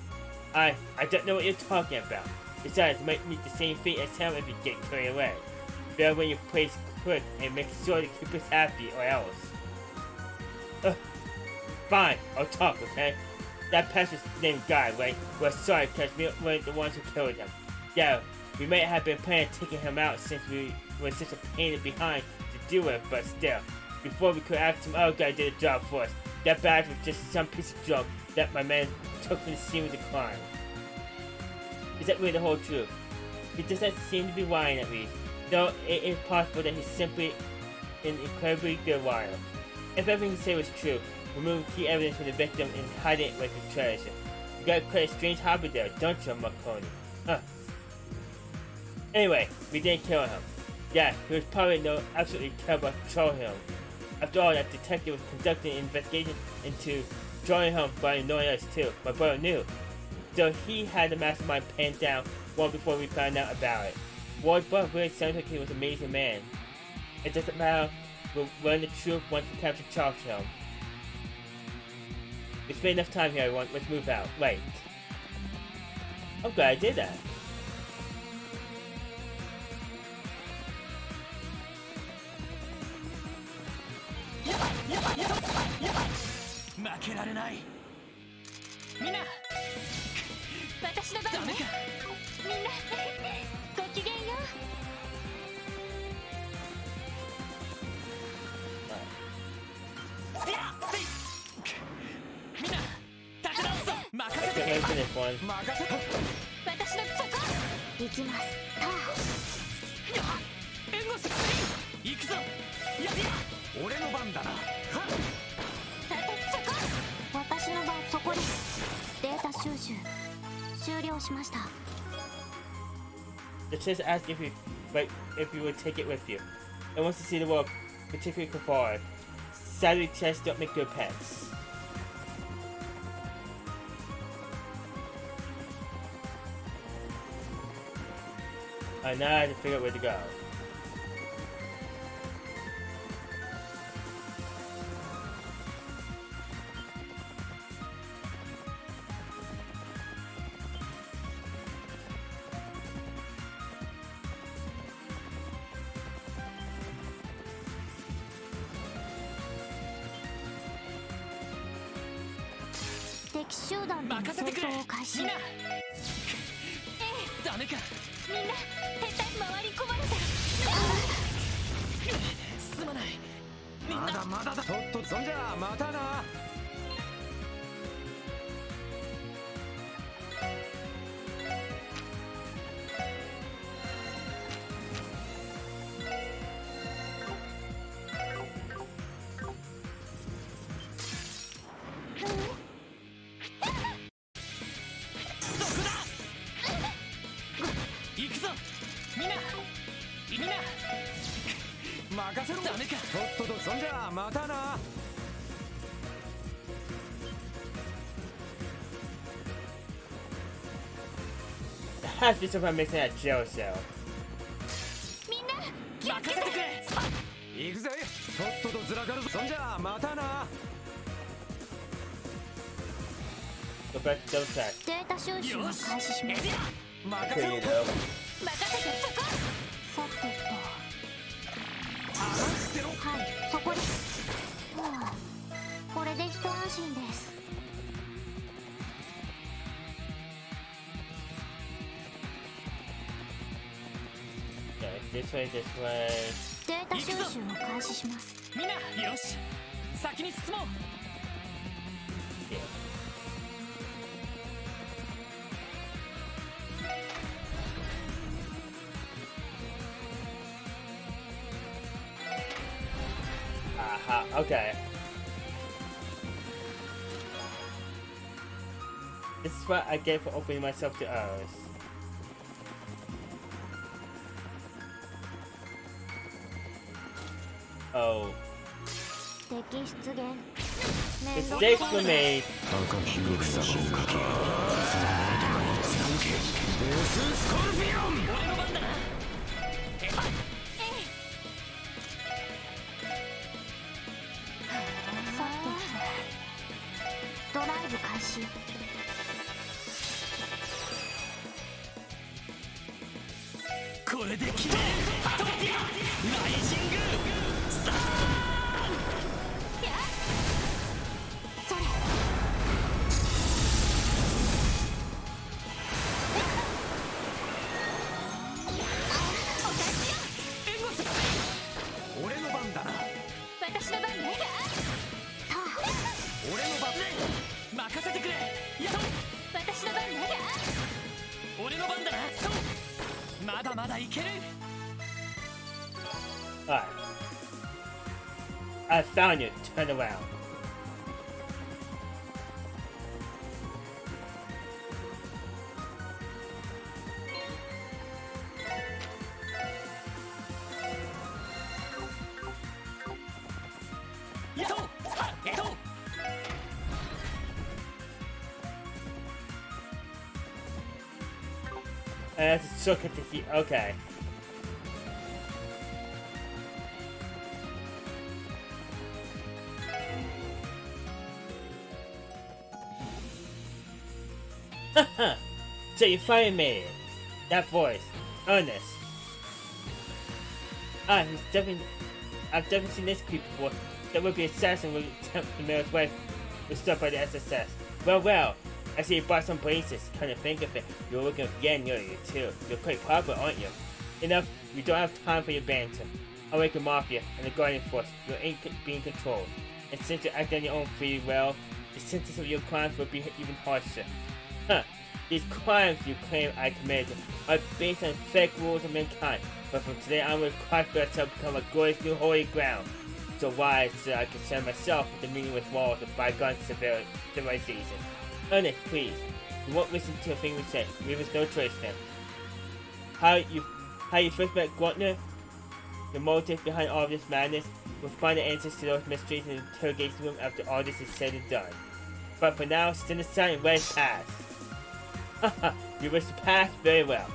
I don't know what you're talking about. Besides, you might meet the same fate as him if you get carried away. Better when you place quick and make sure to keep us happy or else. Fine, I'll talk, okay? That pest was named Guy, right? We're sorry because we weren't the ones who killed him. Yeah, we might have been planning on taking him out since we were such a pain in the behind to do it, but still. Before we could have some other guy do the job for us. That badge was just some piece of junk that my man took from the scene of the crime. Is that really the whole truth? He does not seem to be lying at least, though it is possible that he's simply an incredibly good liar. If everything he said was true, remove key evidence from the victim and hide it like a treasure. You got quite a strange hobby there, don't you, Marconi? Huh. Anyway, we didn't kill him. Yeah, he was probably absolutely terrible to control him. After all, that detective was conducting an investigation into drawing him by annoying us too. My brother knew. So he had the mastermind penned down long before we found out about it. Ward's brother really sounds like he was an amazing man. It doesn't matter, we'll learn the truth once we capture Charles Hill. We spent enough time here, everyone. Let's move out. Right. I'm glad I did that. 負けられない。みんな私の番ね。みんなごきげんよう。みんな立ち直すぞ。任せて。任せて。私のそこ。行きます。援護する。行くぞ。俺の番だな。私の番そこです。データ収集終了しました。 The chest asked if you would take it with you. It wants to see the world, particularly Kafar. Sadly, chests don't make good pets. Now I have to figure out where to go.敵集団との戦争を開始。ダメか。みんな下手に回り込まれた。すまない。まだまだだ。とっとそんじゃまたな。任せろ。ダメか。とっととそんじゃまたな。There has to be someone missing that jail cell. みんな気をつけて。行くぜ。とっととずらかるぞ。そんじゃまたな。Go back to double check. データ収集を開始します。任せろ。任せてそこ。さてと。そこです。これで一安心です。This way, this way. データ収集を開始します。みんなよし、先に進もう。Yeah. Aha, okay. This is what I get for opening myself to others. Oh. Mistakes were made. 赤きの草をかけ、その頭に貫け。デススコルピオン。俺の番だな。ドライブ開始。これで決める。ライジングスター。それ。援護する。俺の番だな。私の番ね。俺の番。任せてくれ。やっ。私の番ね。俺の番だな。そう。まだまだいける。Alright. I found you. Turn around. That's so good to see. Okay. So you finally made it. That voice, Ernest. I've definitely seen this creep before. That would be assassin would attempt the mayor's wife was stopped by the SSS. Well, I see you bought some braces. Kind of think of it, you're looking again near you too. You're quite popular, aren't you? Enough, we don't have time for your banter. I'll wake the Mafia and the Guardian Force. You ain't being controlled. And since you act on your own free will, the sentence of your crimes will be even harsher. Huh. These crimes you claim I committed are based on fake rules of mankind, but from today onward, Christ shall become a glorious new holy ground. So why should I concern myself with the meaningless walls of bygone civilization? Ernest, please, you won't listen to a thing we say. Leave us no choice then. How you first met Gruntner? The motive behind all of this madness? We'll find the answers to those mysteries in the interrogation room after all this is said and done. But for now, stand aside and let it pass. Haha, you wish to pass very well.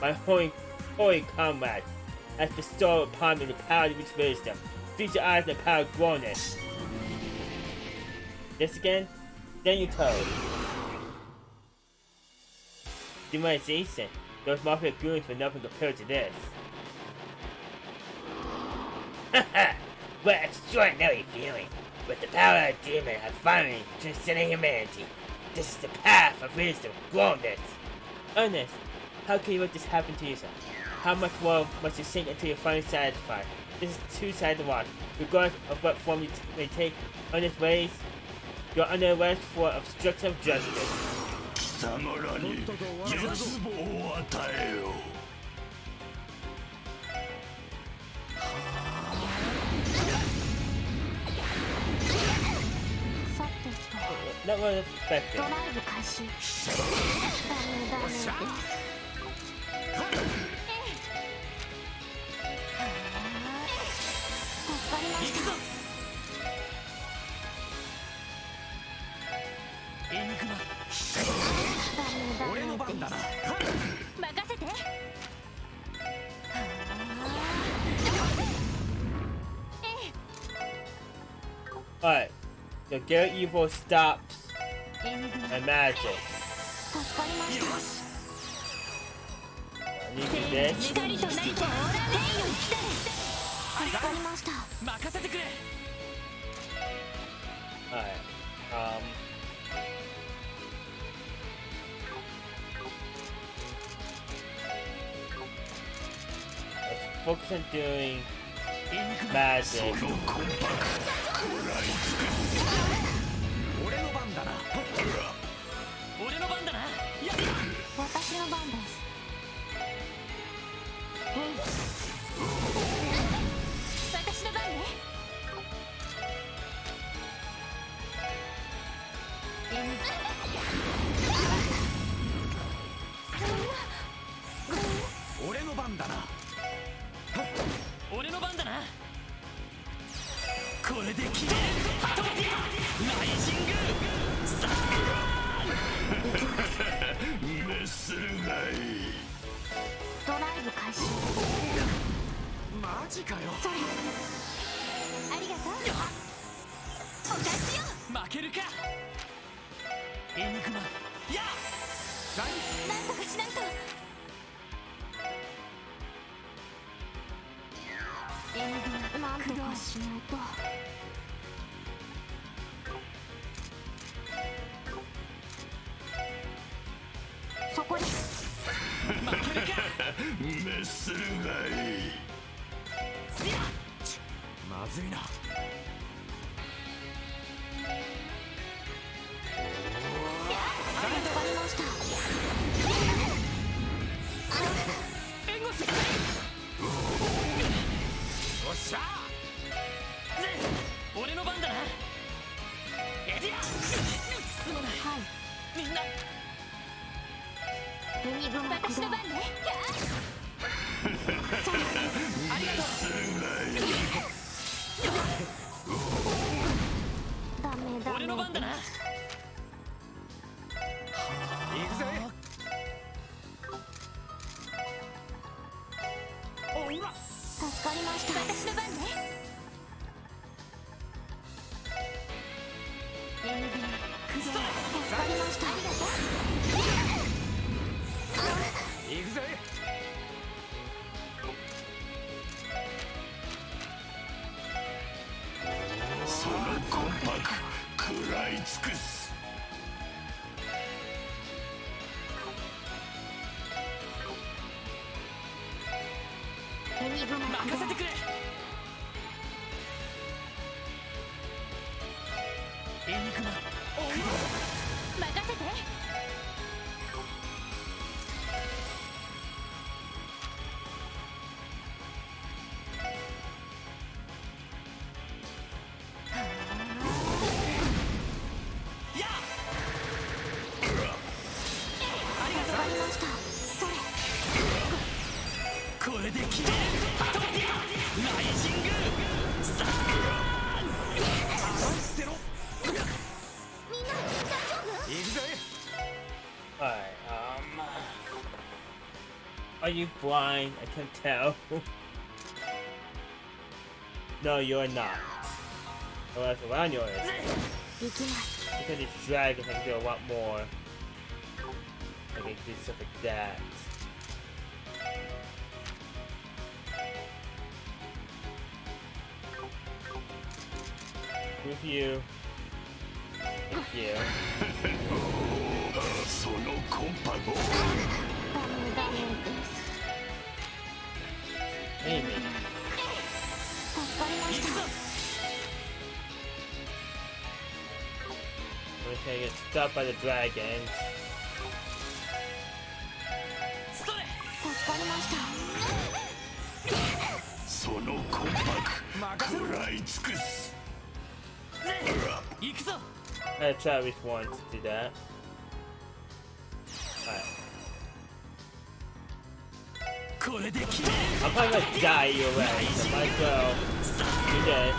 My holy comrade has bestowed upon me the power to reach wisdom. Feast your eyes on the power of grown-ness. This again? Then you told. Demonization. Those Mafia goons were nothing compared to this. Haha! What extraordinary feeling! With the power of a demon have finally transcended humanity. This is the path of wisdom, grown-ness. Ernest, how can you let this happen to yourself? How much more must you sink until you're finally satisfied? This is two sides of watch. Regardless of what form you may take, Ernest ways, you're under arrest for obstruction of justice. 貴様らに絶望を与えよう。That was expected. ドライブ開始。ダメです。助かりました。エニグマ。俺の番だな。任せて。Alright, so Garrett Evil stops my magic. 助かりました。I need to do this. 光とないと天よ来たれ。助かりました。任せてくれ。 Alright. Let's focus on doing エニグマ magic. 俺の番だな。俺の番だな。やっ私の番です。私の番ね。俺の番だな。俺の番だな。これで決める。ハトライジングさあ滅するがいい。ドライブ開始。マジかよ。それありがとう。お返しよ。負けるか。エニグマやナイス。なんとかしないと。エニグマなんとかしないと。そこです。負けるか。滅するがいい。まずいな。助かりました。援護する。よっしゃ俺の番だな。エディアすまない。はい。みんなエニグマ私の番ね。ありがとダメダう。俺のメ番だな。行くぜ。おら。助かりました。私の番ね。エニグマ駆動。助かりました。ありがとう。行くぜ。その魂魄食らい尽くす。エニグマ駆動。任せてくれ。エニグマ任せて。や助かりました。それこれで決める。ハトライジングさあ待ってろ。みんな大丈夫？行くぜ。 Alright. Are you blind? I can tell. No, you're not. Well, that's around yours. 行きます。 Because it's dragon, I can do a lot more. I can do stuff like that. With you. With you. その魂魄ダメダメです。 Amy. 助かりました。 I'm gonna get stopped by the dragons. それ助かりました。その魂魄食らい尽くす。行くぞ。 I'm gonna try at least once to do that. Alright. これで決める。 I'm probably gonna die either way, so might as well do this.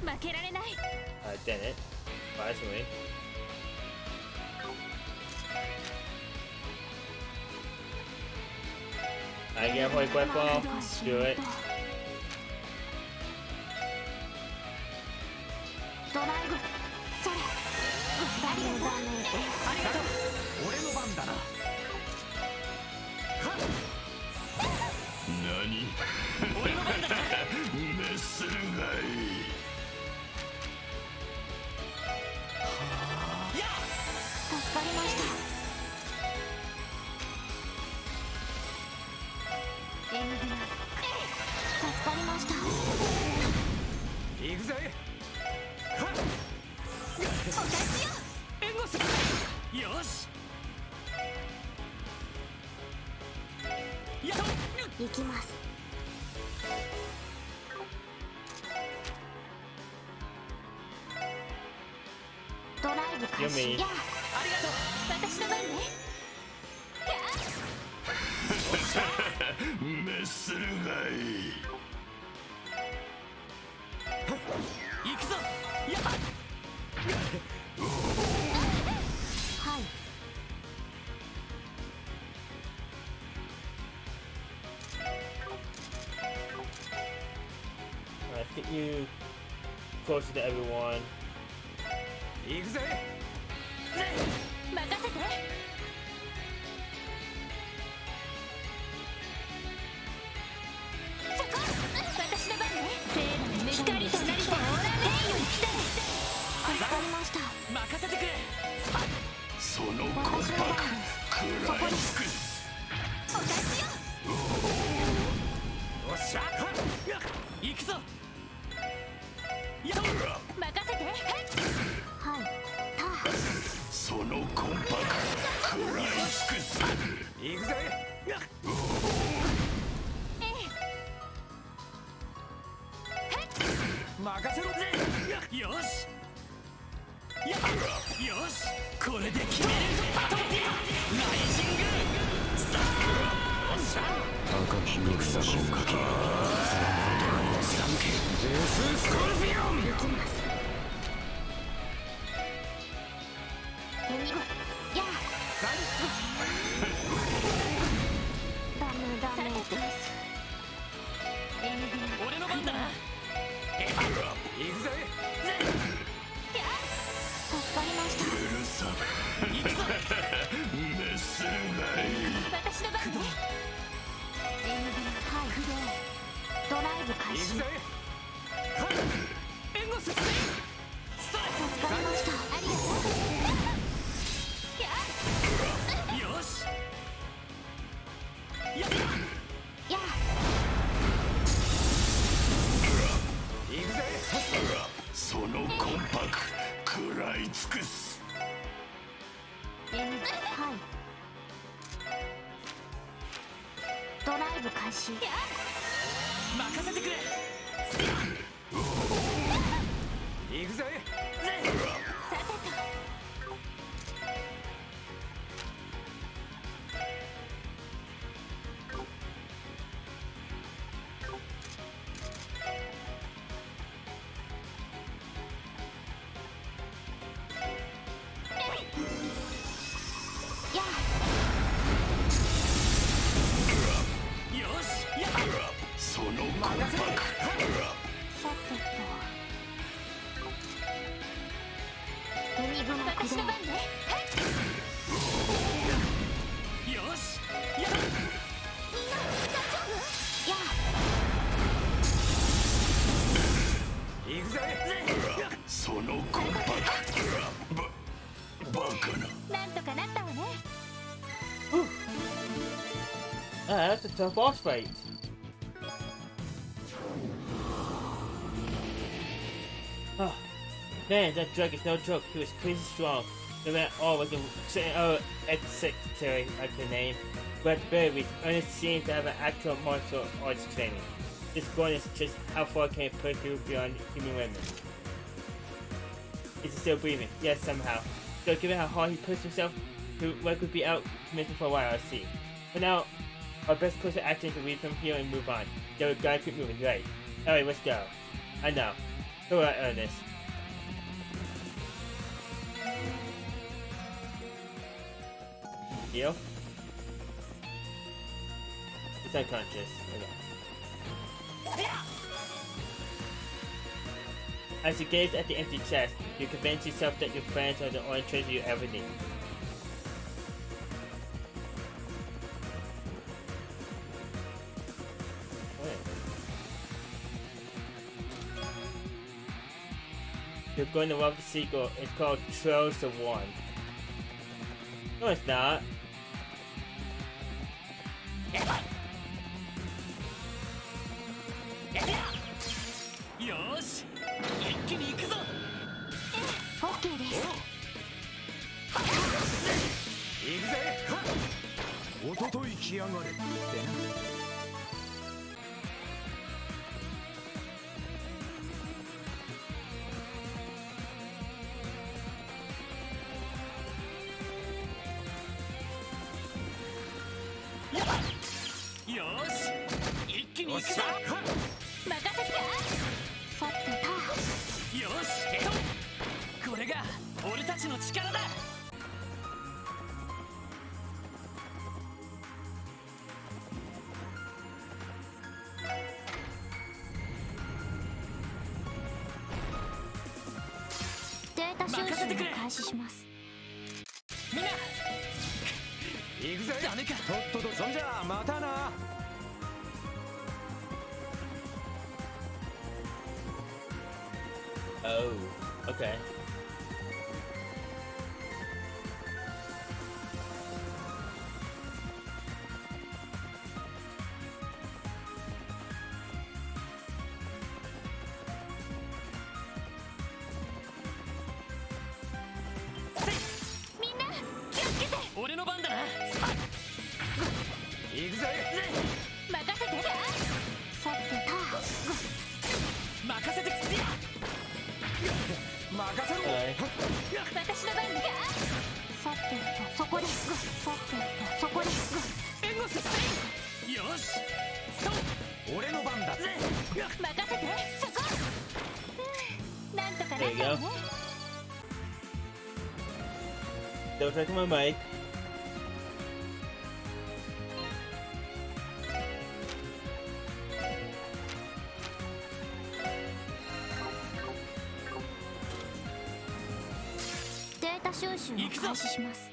負けられない。 Didn't. Surprisingly. I get a point by fall. Do it. ドライブ。それ。ありがとう。ありがとう。俺の番だな。何ました。行くぜ。お返しよ。援護する。よし。やっ行きます。ドライブ開始。読め。やあ、ありがとう。私の番ね。滅するがいい。行くぞ。やっはい。Let's get you closer to everyone. 行くぜ。任せて。そこ、私の番ね。光となりて天よ来て。助かりました。任せてくれ。その魂私の番です。そこ食らいです。尽くす。お返しよ。おっしゃ。行くぞ。やっ任せて。はい。た。その魂魄食らい尽くす。行くぜ。任せろ。よし。やっよし。これで決める。トンティアライジング。さあ。おっしゃ。赤きの草のかけ。その頭に貫け。デススコルピオン。行きます。ユニゴ。やあ。ダメダメです。俺の番だな。行くぜ。助かりました。うるさ行くぞ。滅するがいい。私の番ね。はい。ドライブ開始。行くぜ。援護する。それ。助かりました。ありがとう。よし。やっやあ。行くぜ。その魂魄食らい尽くす。はい。ドライブ開始。任せてくれ。行くぜ。さてと。やあ。よし。やっその魂魄さてと。ユニグの駆動。よし。やっや行くぜ。その魂魄バカな。あ。なんとかなったわね。 Ah, that's a tough boss fight. Oh, man, that drug is no joke. He was crazy strong. No matter all was the ex-secretary of the name, but at the very least, Ernest seemed to have an actual martial arts training. This bonus is just how far can it push you beyond human limits. Is he still breathing? Yes, somehow. So given how hard he pushed himself, what could be out commission for a while, I see. But now, our best course of action is to leave from here and move on. Yeah, we gotta keep moving, right? Alright, let's go. I know. Alright, Ernest. Heal? It's unconscious. Okay. As you gaze at the empty chest, you convince yourself that your friends are the only treasure you ever need. You're going to love the sequel. It's called Trails of One. No, it's not. き上がれってな。よーし一気に行くぞ。任せて。さてと。よーしと、これが俺たちの力だ。データ収集を開始します。みんな行くぜ。ダメか。とっとと、そんじゃまたな。Oh, okay. There you go. Don't touch my mic. Data 収集を開始します。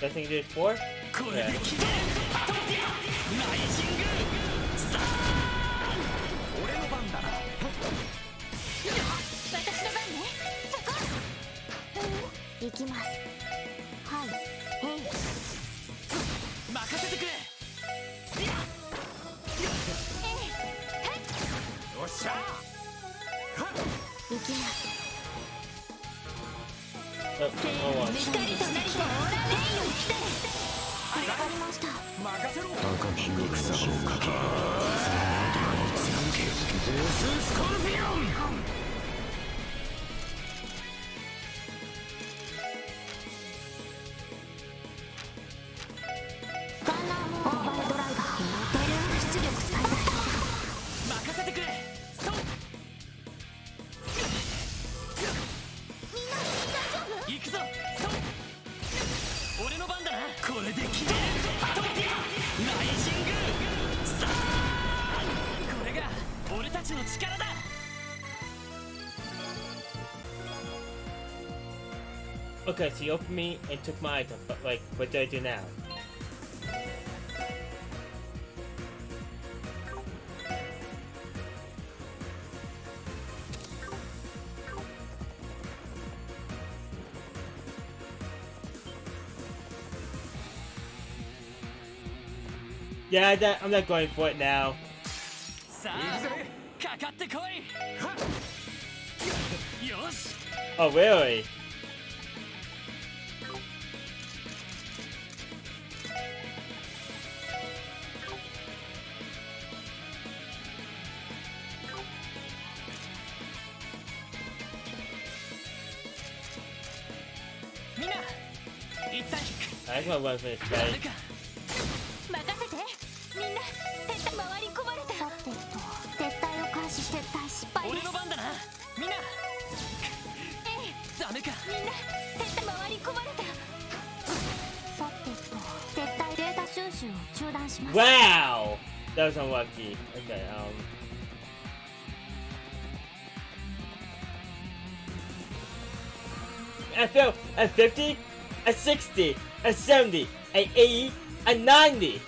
Testing this for? これで決める。ライジングさあ、俺の番だな。私の番ね。そこ。行きます。はい。任せてくれ。よっしゃ。行きます。Oh, hold on. 光となりとオーラレインを来て。わかりました。任せろ。赤きの草をかけ、その頭に貫け。デススコルピオン。ガンナーモーバルドライバー。ベルーナ出力最大。任せてくれ。そう。みんな大丈夫？行くぞ。そう。俺の番だな。これで決める。ライジングさあ、これが俺たちの力だ。Okay, so you opened me and took my item, but like, what do I do now? Yeah, I'm not going for it now. さあ、かかってこい。よし。 Oh, really? みんな一旦 I just want to run for this ダ guy. メか。任せて。みんな回り込まれた。さてと撤退を開始して大失敗です。俺の番だな。みんなダメか。みんな回り込まれた。さてと撤退データ収集を中断します。 Wow! That was unlucky. Okay, I fell at 50, at 60, at 70, at 80, at 90.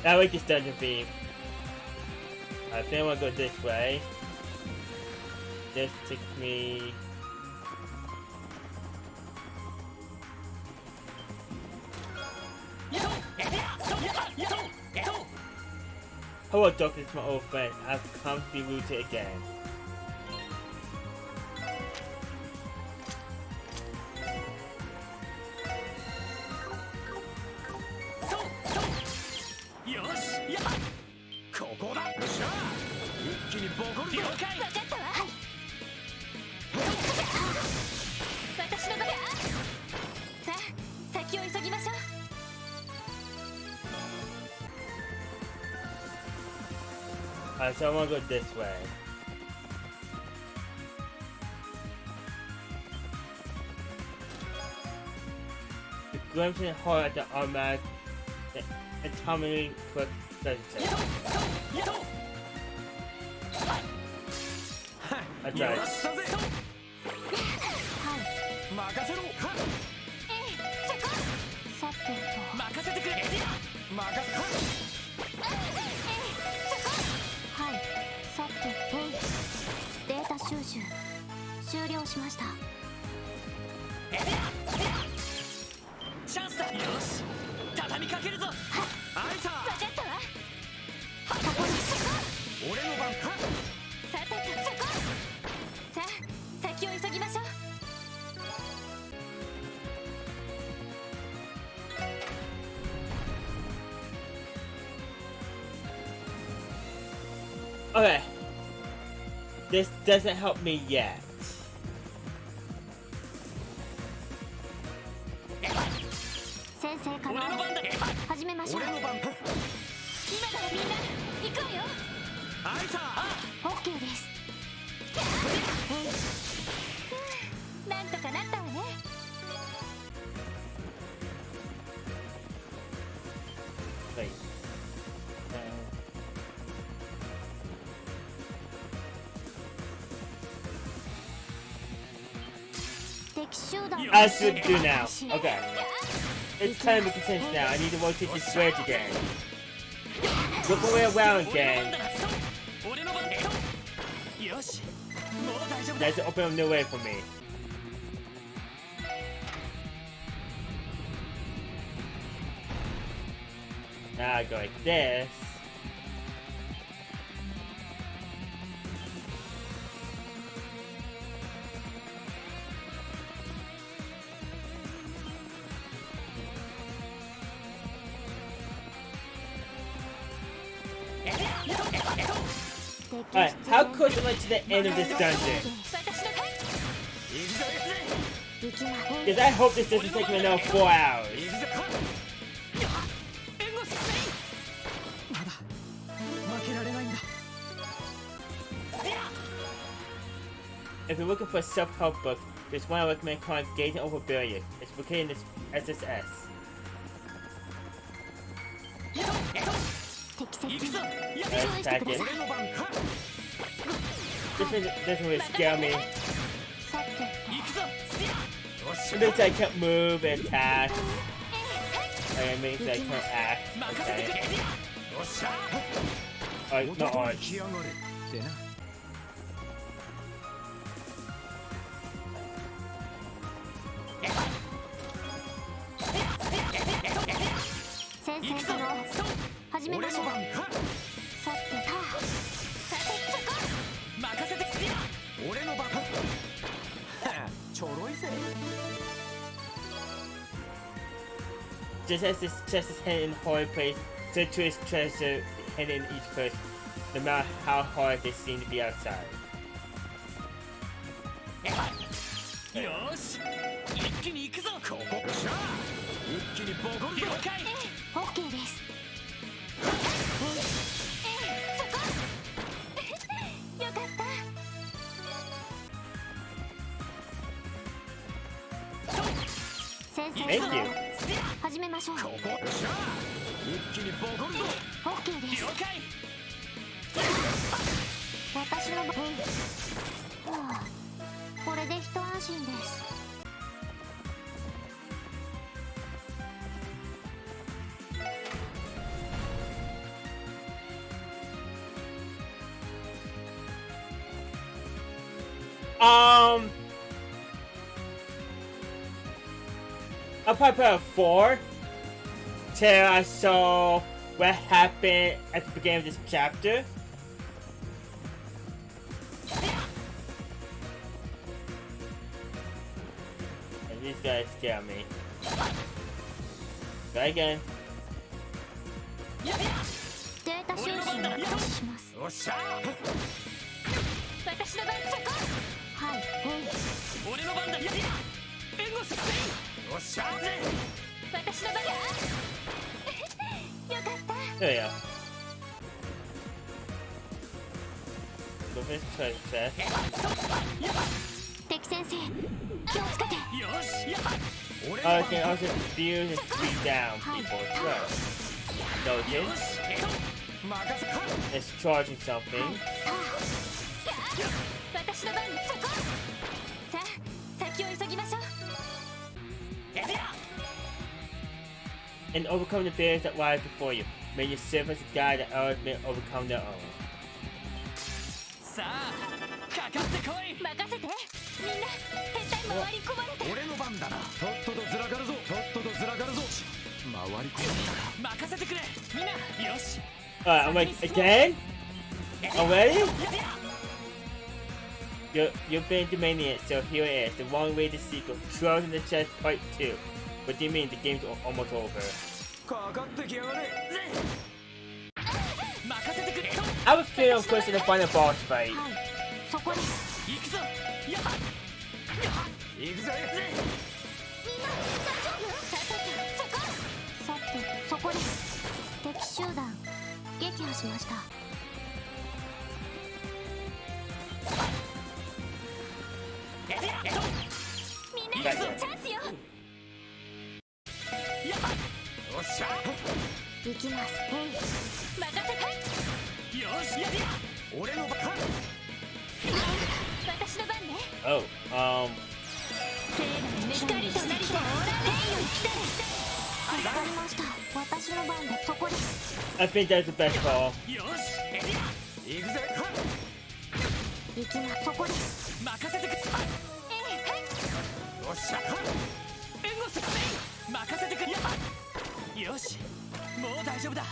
I like this dungeon theme. I think I want to go this way. This takes me. Hello, Doctor, it's my old friend. I've come to be rooted again. Alright, so I wanna go this way. The glimpse in horror at the automatic autonomy quick presentation. That's right. 任せろさてと任せてくれ任せはいさてデータ収集終了しました。チャンスだよし畳みかけるぞアイサー分かったわ。俺の番さてとさあ先を急ぎましょう。Okay. This doesn't help me yet. 先生かな俺の番だ始めましょう。俺の番今からみんな行くわよ。アイサーオッケーです。なんとかなったわね。Wait. I should do now. Okay. It's time to continue now. I need to rotate this bridge again. Look my way around again. 俺の番よしもう大丈夫だ That's to open a new way for me. Now I go like this. Alright, how close am I to the end of this dungeon? 行きま Because I hope this doesn't take me another 4 hours. 援護せいまだ負けられないんだ If you're looking for a self-help book, there's one I recommend called Gazing Over Billions. It's located in this SSS. 適切行くぞ Let's attack it. 俺の番 This one doesn't really scare me. さて行くぞよし It means I can't move and attack. And it means I can't act. 任せてく Okay. れよっしゃ Alright, no arch. 来やがれってな先生かな始めましょう。俺の番さてとさてそこ任せてくれ俺の番ちょろいぜ Just as this chest is hidden in horror place, so too is treasure hidden in each person, no matter how hard they seem to be outside. よーし一気に行くぞここよっしゃ一気にボコン了解オッケーです。そこよかった。先生 Thank you. 始めましょう。ここよっしゃ一気にボコンぞオッケーです了。解私の番。はあ、これで一安心です。I'll probably put a 4 till I saw what happened at the beginning of this chapter. And these guys scare me. Try again. データ収集を開始します。よっしゃ私の番そこ。はい。俺の番だ援護せいよっしゃ私の番だ。よかった。 There we go. with his chest. 敵先生気をつけて。よしや Oh, can also fuse and speed down people as well. Notice, 任せ it's charging something. 私の番です。そこ。さあ先を急ぎましょう。 And overcome the barriers that lie before you. May you serve as a guide that others may overcome their own. さあかかってこい。任せて。みんな兵隊回り込まれて。俺の番だな。とっととずらかるぞ。とっととずらかるぞ。回り込んだか。任せてくれみんな。よし Alright, I'm like, again? Already? You've been the maniac, so here it is. The wrong way to sequel. Trolls in the Chest Part 2. What do you mean? The game's almost over. かかってきやがれ。任せてくれ。 I was feeling I'm close to the final boss fight. はいそこです。行くぞやっ行くぜ。みんな大丈夫？さてそこです。敵集団撃破しました。みんなチャンスよ。よっしゃ。行きます。任せて。よしやりや俺の番。私の番ね。 Oh, 光となりてオーラレイより来てる。わかりました。私の番でそこです。 I think that's the best call. よし行くぜ。行きます。そこです。任せてくれ。よっしゃ。援護する任せてくれ。よしもう大丈夫だ。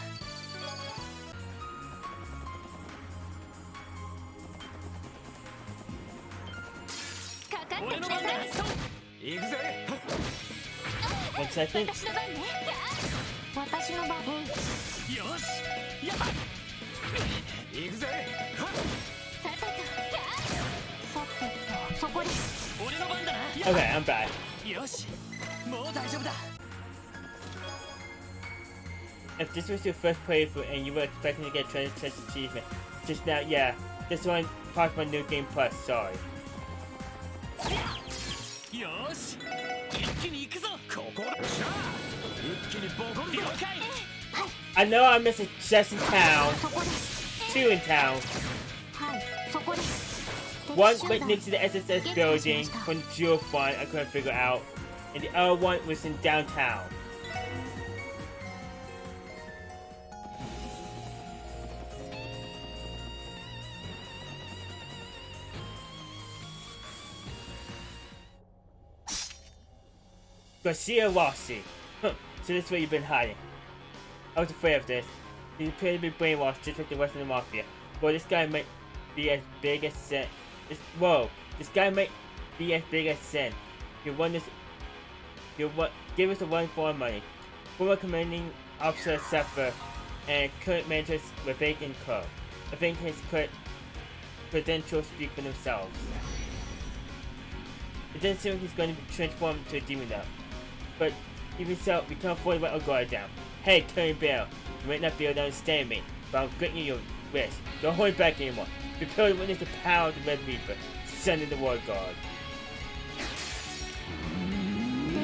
かかって俺のきなさい。行番だ。くぜ。 1 second. 私の番ね。私の番。よしや行くぜ。さてとそこです。俺の番だな。 Okay, I'm back. よしもう大丈夫だ。 If this was your first playthrough and you were expecting to get Treasure Chest achievement just now, yeah, this one part of my new game plus, sorry. よし一気に行くぞ。ここだ。よっしゃ。一気にボコるぞ。了解 I know I missed a chest in town, そこです。 two in town, はいそこです。 one 敵集 right 団 next to the SSS building from the Jewel Fund I couldn't figure out, and the other one was in downtown. Garcia Rossi. Huh, so this is where you've been hiding. I was afraid of this. You appear to be brainwashed just like the rest of the Mafia. Well, this guy might be as big as Sin. This guy might be as big as Sin. Give us a run for our money. Former commanding officer Sepher and current managers Rebecca and Co. I think his credentials speak for themselves. It doesn't seem like he's going to be transformed into a demon now. But even so, we can't afford to let our guard down. Hey, Tony Bell, you might not be able to understand me, but I'm gritting your wrist. Don't hold back anymore. Prepare to witness the power of the Red Reaper, son of the War God.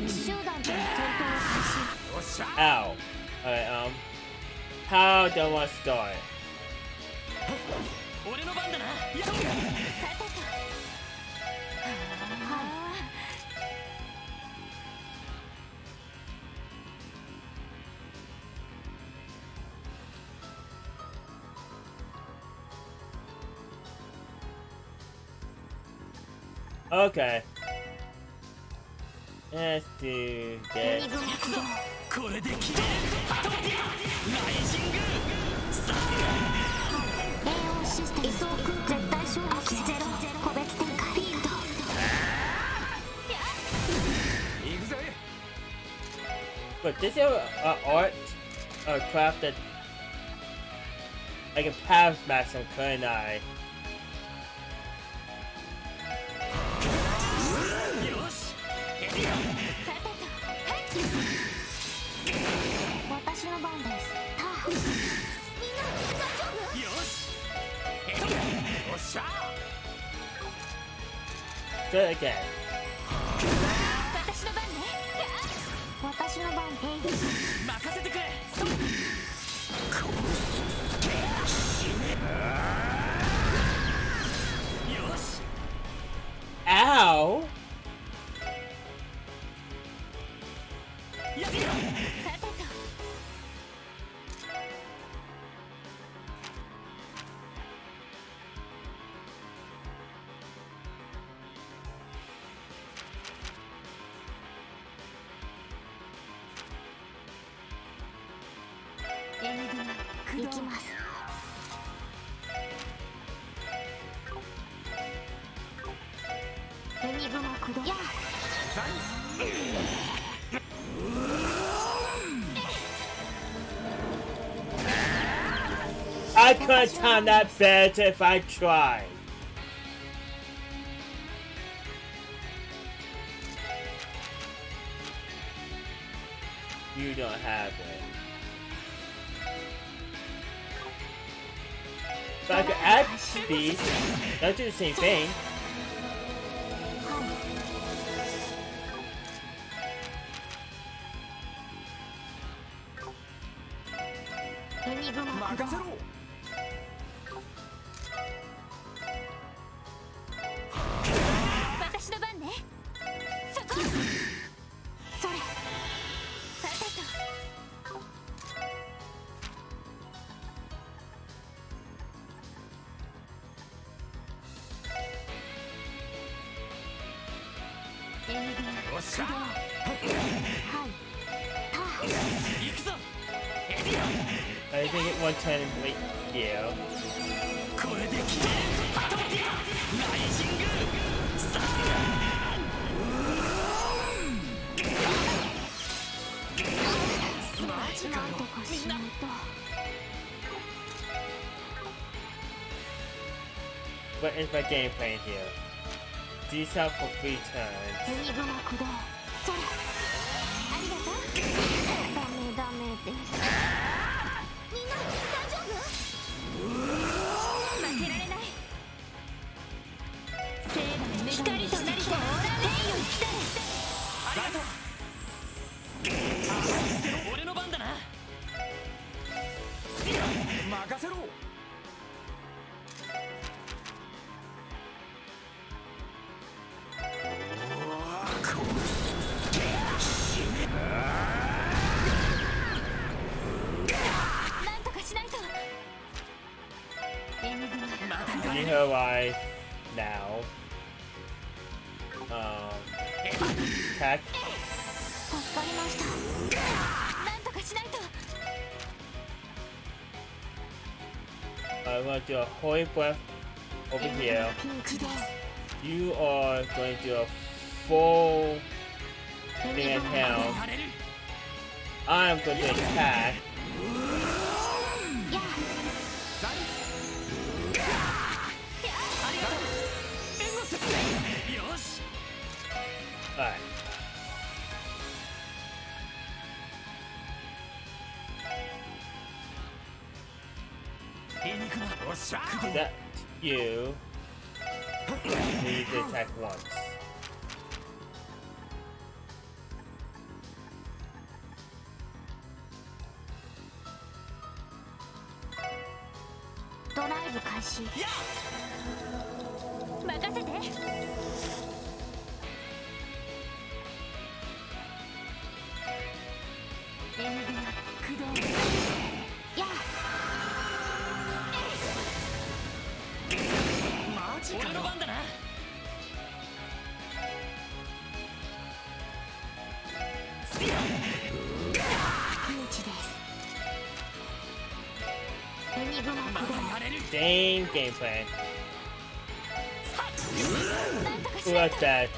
敵集団との戦闘を開始。よっしゃ。 Ow. Alright, how do I want to start? 俺の番だな。さてと。Okay. Let's do 鬼 this. 雲起動。これで決める。ライジングさあ AO システム。絶対衝撃ゼロ。個別展開。フィールド。行くぜ。 But this is art or craft that I can pass match on Kunai. よしさてと。私の番です。みんな大丈夫？よしよっししゃ Do it again. 私の番ね。私の番ヘイディ。任せてくれ。よし Ow! やってみろ。さてと。エニグマ行きます。エニグマ駆動。やあ。I could time that better if I tried. You don't have it. But I could add speed. Don't do the same thing. エニグマ駆動。任せろ。私の番ね。そこ。それ。さてと。エニグマよっしゃ。はいた行くぞ。エディ I think it one turn wait yeah. これで決める。アトモティアライジングさあなんとかしないと。 What is my game plan here? These out for 3 turns. エニグマ駆動。それ。ありがとう。ダメダメです。みんな大丈夫？負けられない。聖なる光となりて、天より来たれ。ありがとう。俺の番だな。任せろ。なんとかしないと。エニグマ。 You know why now. Attack. 助かりました。なんとかしないと。 I want to do a holy breath over here. ピンチです。 You are going to do a full エ thing ニ at グマ hell. やれる。 I'm going to attack. やありがとう。援護する。よし。 Alright. エニグマ。おっしゃ。 That you need to attack once. ドライブ開始。や任せて。エニグマ駆動。やマジか。俺の番だな。ピンチです。エニグマま駆動。だやれる。 Same game plan. なんとかし Who ない got と。 that?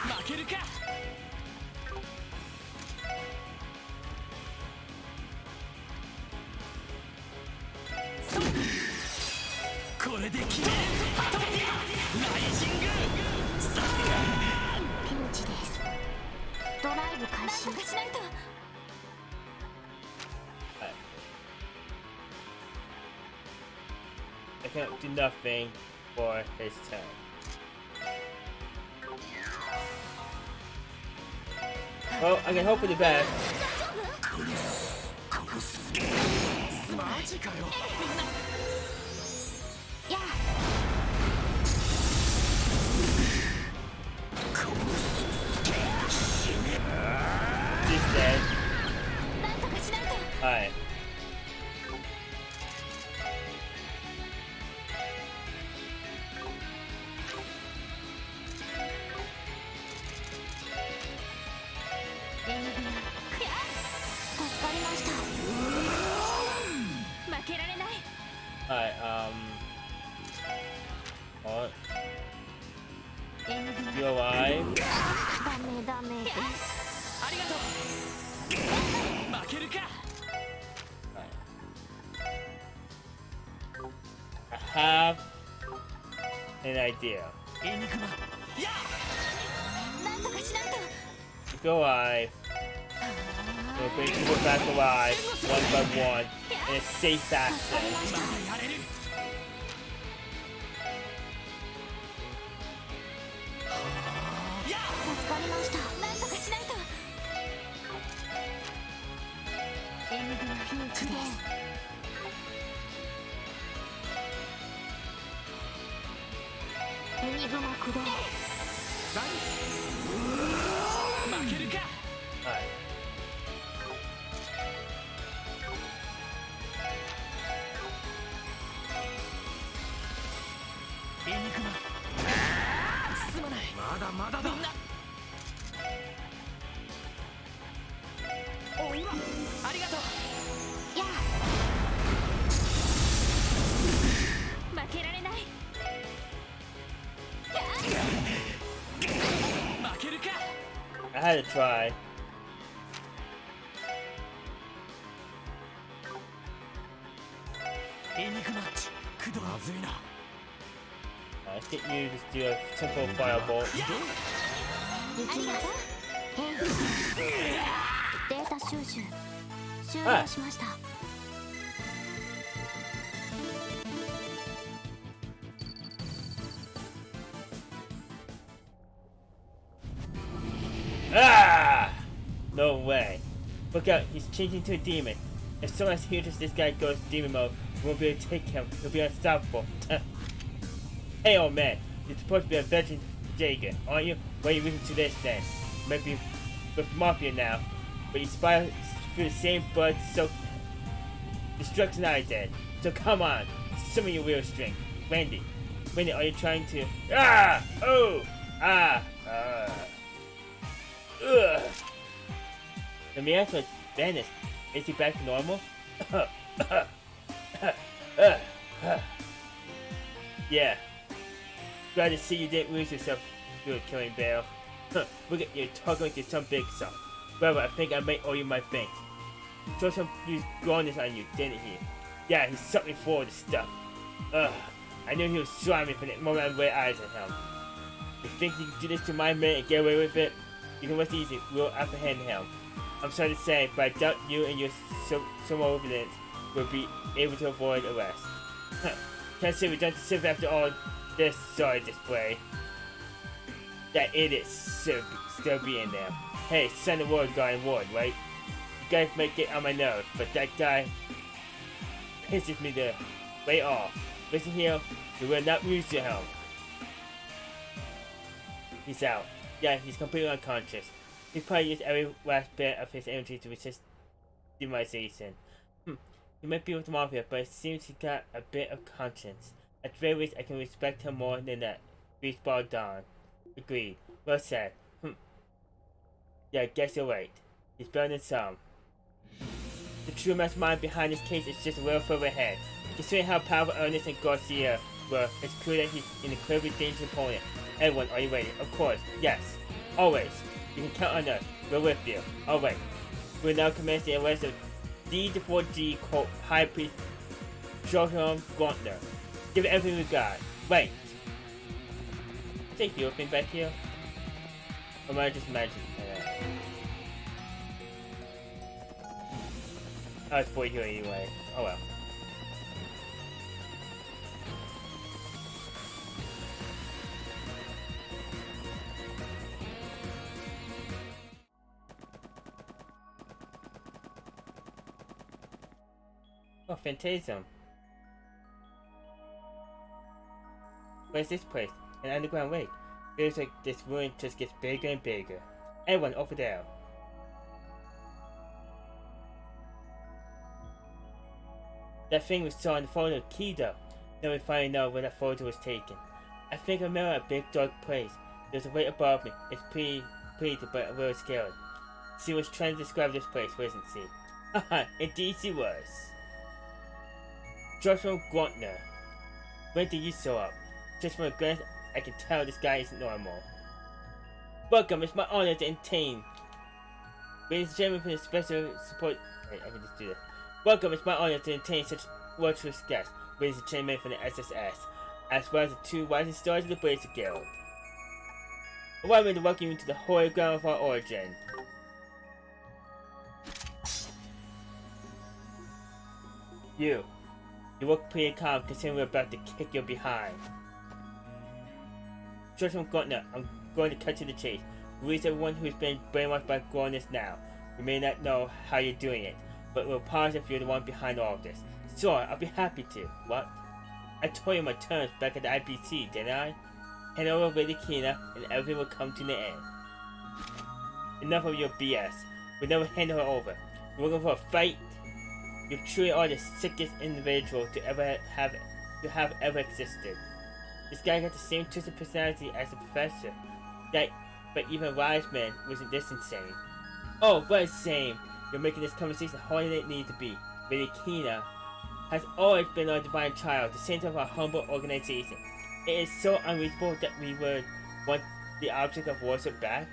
負けるか。これで決める。アトモティアライジングとかしないと。 I can't do nothing for his turn. Well, I can hope for the best. マジかよ。やあ She's dead. なんとかしないと。 Alright. Alright, what? You alive? ダメダメです。ありがとう。負けるか。 I have an idea. エニグマ。やなんとかしないと。 If you're alive, we'll bring people back alive, one by one, in a safe fashion. まだやれる。や助かりました。なんとかしないと。エニグマピンチです。エニグマ駆動。負けるか。 Alright. エニグマ。すまない。まだまだだ。おいわ。ありがとう。やあ負けられない。負けるか。 I had to try. エニグマッチ。駆動まずいな。 Let's get you to do a simple fireball. ありがとう。データ収集終了しました。 Ah! No way. Look out, he's changing to a demon. As soon as he hears this guy goes demon mode, we won't be able to take him. He'll be unstoppable. Hey, old man. You're supposed to be a veteran Jaeger, aren't you? Why are you listening to this then? You might be with Mafia now, but you spy through the same blood so destruction I did. So come on, summon your real strength. Randy, are you trying to... Ah! Oh! Ah! Ugh! The man was vanished. Is he back to normal? Yeah. Glad to see you didn't lose yourself through a killing Bale. Look at you talking like you're some big son. Well, I think I might owe you my thanks. Show some rawness on you, didn't he? Yeah, he sucked me full of the stuff. Ugh. I knew he was slimy from the moment I laid eyes on him. You think you can do this to my man and get away with it? You can rest easy, we'll apprehend him. I'm sorry to say, but I doubt you and your subordinates will be able to avoid arrest. Can't say we don't deserve after all this sorry display. That idiot should still be in there. Hey, son of Ward guy in Ward, right? You guys might get on my nerves, but that guy pisses me the way off. Listen here, you will not lose to him. He's out. Yeah, he's completely unconscious. He's probably used every last bit of his energy to resist demonization. He might be with the Mafia, but it seems he got a bit of conscience. At the very least, I can respect him more than that. Baseball Don. Agreed. Well said. Yeah, I guess you're right. He's better than some. The true mastermind behind this case is just a little further ahead. Considering how powerful Ernest and Garcia were, it's clear that he's an incredibly dangerous opponent. Everyone, are you ready? Of course. Yes. Always. You can count on us. We're with you. Alright. We'll now commence the arrest of D4G called High Priest Joachim Gauntner. Give it everything we got. Right. Is there a heal thing back here? Or am I just imagining that? I was 40 here anyway. Oh well. Oh, Phantasm. Where's this place? An underground lake. Feels like this ruin just gets bigger and bigger. Everyone over there. That thing we saw in the photo of Kido. Then we finally know where that photo was taken. I think I remember a big dark place. There's a way above me. It's pretty but a little scary. She was trying to describe this place, wasn't she? Haha, indeed she was. Joshua Gruntner. When did you show up? Just from a glance, I can tell this guy isn't normal. Welcome, it's my honor to entertain. Ladies and gentlemen, for the special support. Wait, I can just do this. Welcome, it's my honor to entertain such virtuous guests, ladies and gentlemen from the SSS, as well as the two rising stars of the Blazer Guild. Allow me to welcome you to the holy ground of our origin. You look pretty calm considering we're about to kick your behind. Joshua Gruntner, I'm going to cut to the chase. Release everyone who's been brainwashed by Gornus now. We may not know how you're doing it, but we'll pause if you're the one behind all of this. Sure, I'll be happy to. What? I told you my terms back at the IPC, didn't I? Hand over Lady Kina and everything will come to an end. Enough of your BS. We'll never hand her over. You're looking for a fight? You truly are the sickest individual to have ever existed. This guy got the same twisted personality as the professor. But even wise man wasn't this insane. Oh, what a shame! You're making this conversation harder than it needs to be. Lady Kina has always been our divine child, the center of our humble organization. It is so unreasonable that we would want the object of worship back.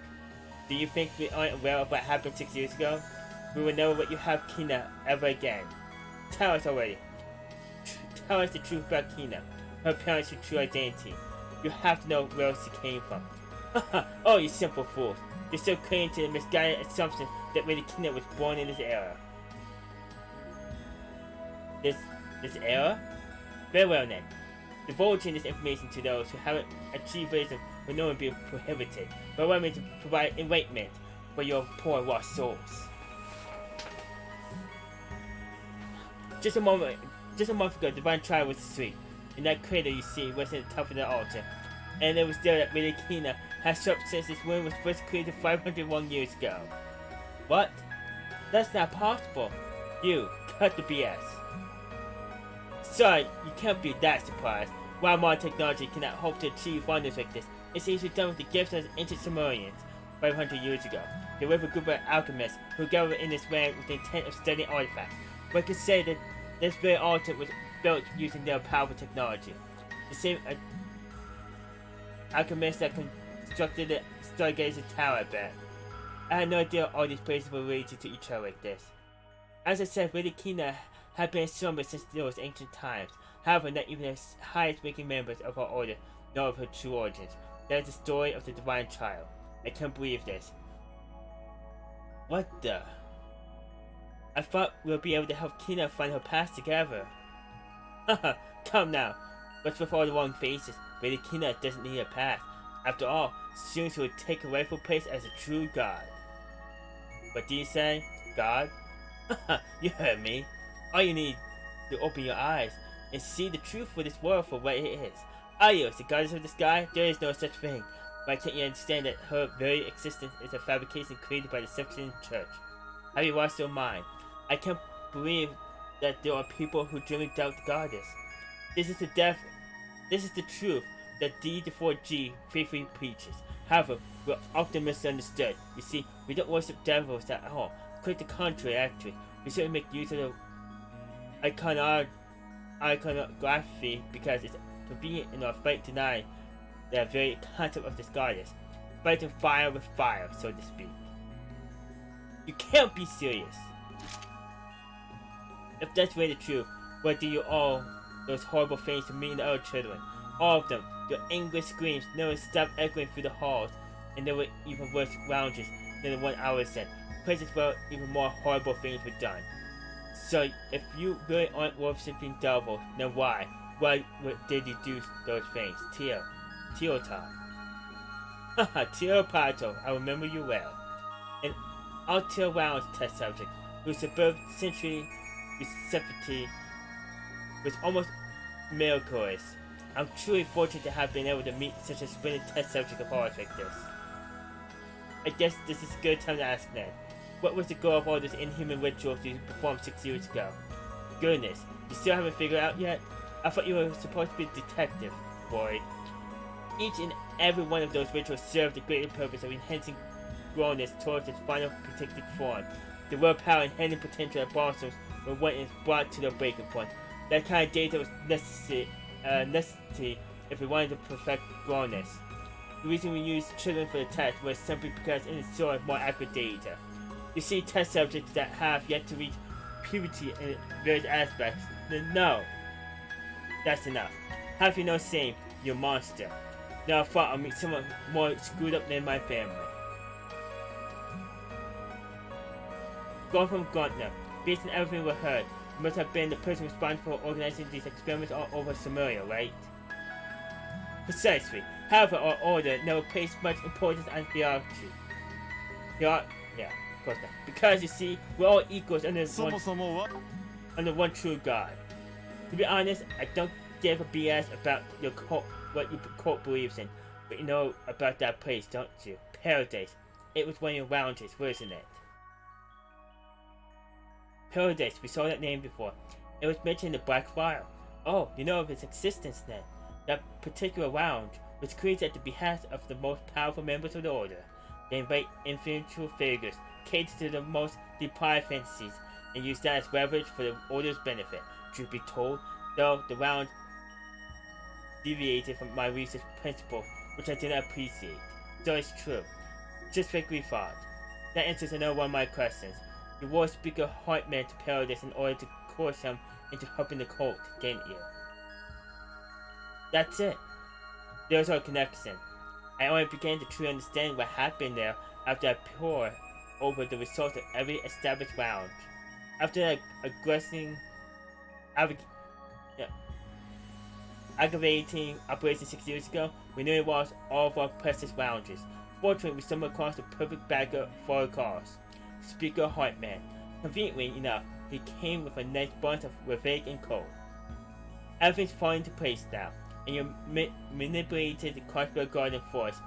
Do you think we aren't aware of what happened 6 years ago? We will never let you have Kina ever again. Tell us already. Tell us the truth about Kina, her parents' true identity. You have to know where she came from. Oh, you simple fools. You're so clinging to the misguided assumption that Lady Kina was born in this era. This era? Very well then. Divulging this information to those who haven't achieved wisdom will no one be prohibited, but allow me to provide enlightenment for your poor lost souls. Just a month ago, Divine Trial was asleep. In that crater you see wasn't the top of the altar, and it was there that Lady Kina has slept since this room was first created 501 years ago. What? That's not possible. You, cut the BS. Sorry, you can't be that surprised. While modern technology cannot hope to achieve wonders like this, it's easily done with the gifts of the ancient Sumerians 500 years ago. They were a group of alchemists who gathered in this land with the intent of studying artifacts. One could say that this very altar was built using their powerful technology. The same alchemists that constructed the Stargazer Tower, I bet. I had no idea all these places were related to each other like this. As I said, Lady Kina had been a slumber since those ancient times. However, not even the highest ranking members of our order know of her true origins. That is the story of the Divine Child. I can't believe this. What the? I thought we'll be able to help Kina find her past together. Haha, come now. What's with all the wrong faces? Lady Kina doesn't need a past. After all, soon she will take her rightful place as a true god. What do you say? God? Haha, you heard me. All you need to open your eyes and see the truth for this world for what it is. Ayos, the goddess of the sky, there is no such thing. Why can't you understand that her very existence is a fabrication created by the Septuagint Church? Have you lost your mind? I can't believe that there are people who genuinely doubt the goddess. This is the truth that D4G faithfully preaches. However, we're often misunderstood. You see, we don't worship devils at all. Quite the contrary, actually. We certainly make use of the iconography because it's convenient in our fight to deny the very concept of this goddess. Fighting fire with fire, so to speak. You can't be serious! If that's really the truth, what do you all those horrible things to me and the other children? All of them, your English screams never stopped echoing through the halls, and there were even worse lounges than the one I was in. Places where even more horrible things were done. So, if you really aren't worth something double, then why? Why did you do those things? Teotar. Haha, Teo Pato, I remember you well. An Altair Rounds test subject whose above century receptivity was almost miraculous. I'm truly fortunate to have been able to meet such a splendid test subject of ours like this. I guess this is a good time to ask then. What was the goal of all those inhuman rituals you performed 6 years ago? Goodness, you still haven't figured out yet? I thought you were supposed to be a detective, boy. Each and every one of those rituals served the greater purpose of enhancing growness towards its final protected form. The willpower and hidden potential that blossoms when it is brought to their breaking point. That kind of data was necessity if we wanted to perfect growness. The reason we used children for the test was simply because it ensured more accurate data. You see test subjects that have yet to reach puberty in various aspects, then no. That's enough. Have you no shame, you monster. Now I thought I'd meet someone more screwed up than my family. Going from Gauntner, based on everything we heard, you must have been the person responsible for organizing these experiments all over Samaria, right? Precisely. However, our order never placed much importance on hierarchy. Yeah, of course not. Because you see, we're all equals under one true God. To be honest, I don't give a BS about your cult, what your cult believes in, but you know about that place, don't you? Paradise. It was one of your lounges, wasn't it? Paradise, we saw that name before. It was mentioned in the Black File. Oh, you know of its existence then. That particular lounge was created at the behest of the most powerful members of the Order. They invite influential figures, cater to the most deprived fantasies, and use that as leverage for the Order's benefit. Truth be told, though, the lounge deviated from my research principle, which I did not appreciate. So it's true. Just like we thought. That answers another one of my questions. You wore Speaker Hartman to Paradise in order to coerce him into helping the cult, didn't you? That's it. There's our connection. I only began to truly understand what happened there after I pored over the results of every established lounge. After that aggravating operation 6 years ago, we nearly lost all of our precious lounges. Fortunately, we stumbled across the perfect backup for our cause. Speaker Hartman. Conveniently enough, he came with a nice bunch of Ravik and Co. Everything's falling into place now, and you manipulated the Crossbow Guardian Force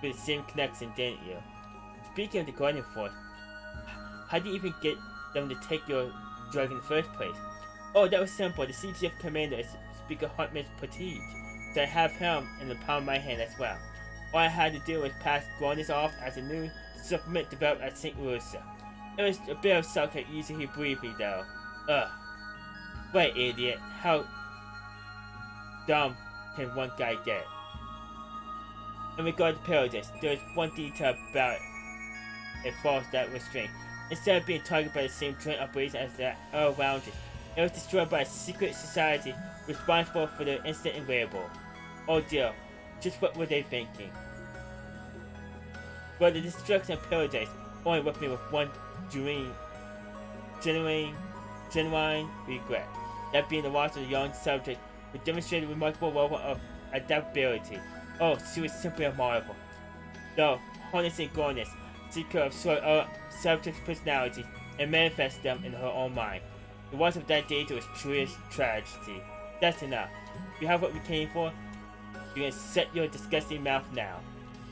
with the same connection, didn't you? Speaking of the Guardian Force, how did you even get them to take your drug in the first place? Oh, that was simple. The CGF commander is Speaker Hartman's protege, so I have him in the palm of my hand as well. All I had to do was pass Guardians off as a new supplement developed at St. Lucia. It was a bit of sarcasm using he briefly though. Ugh. Wait, idiot. How dumb can one guy get? In regard to Paradise, there is one detail about it falls that restraint. Instead of being targeted by the same joint operation as the other lounges, it was destroyed by a secret society responsible for the instant and variable. Oh dear, just what were they thinking? Well, the destruction of Paradise only left me with one genuine regret. That being the loss of the young subject who demonstrated a remarkable level of adaptability. Oh, she was simply a marvel. Though, wholeness and goodness, she could have sought our subject's personalities and manifest them in her own mind. The loss of that data was truly a tragedy. That's enough. You have what we came for? You can shut your disgusting mouth now.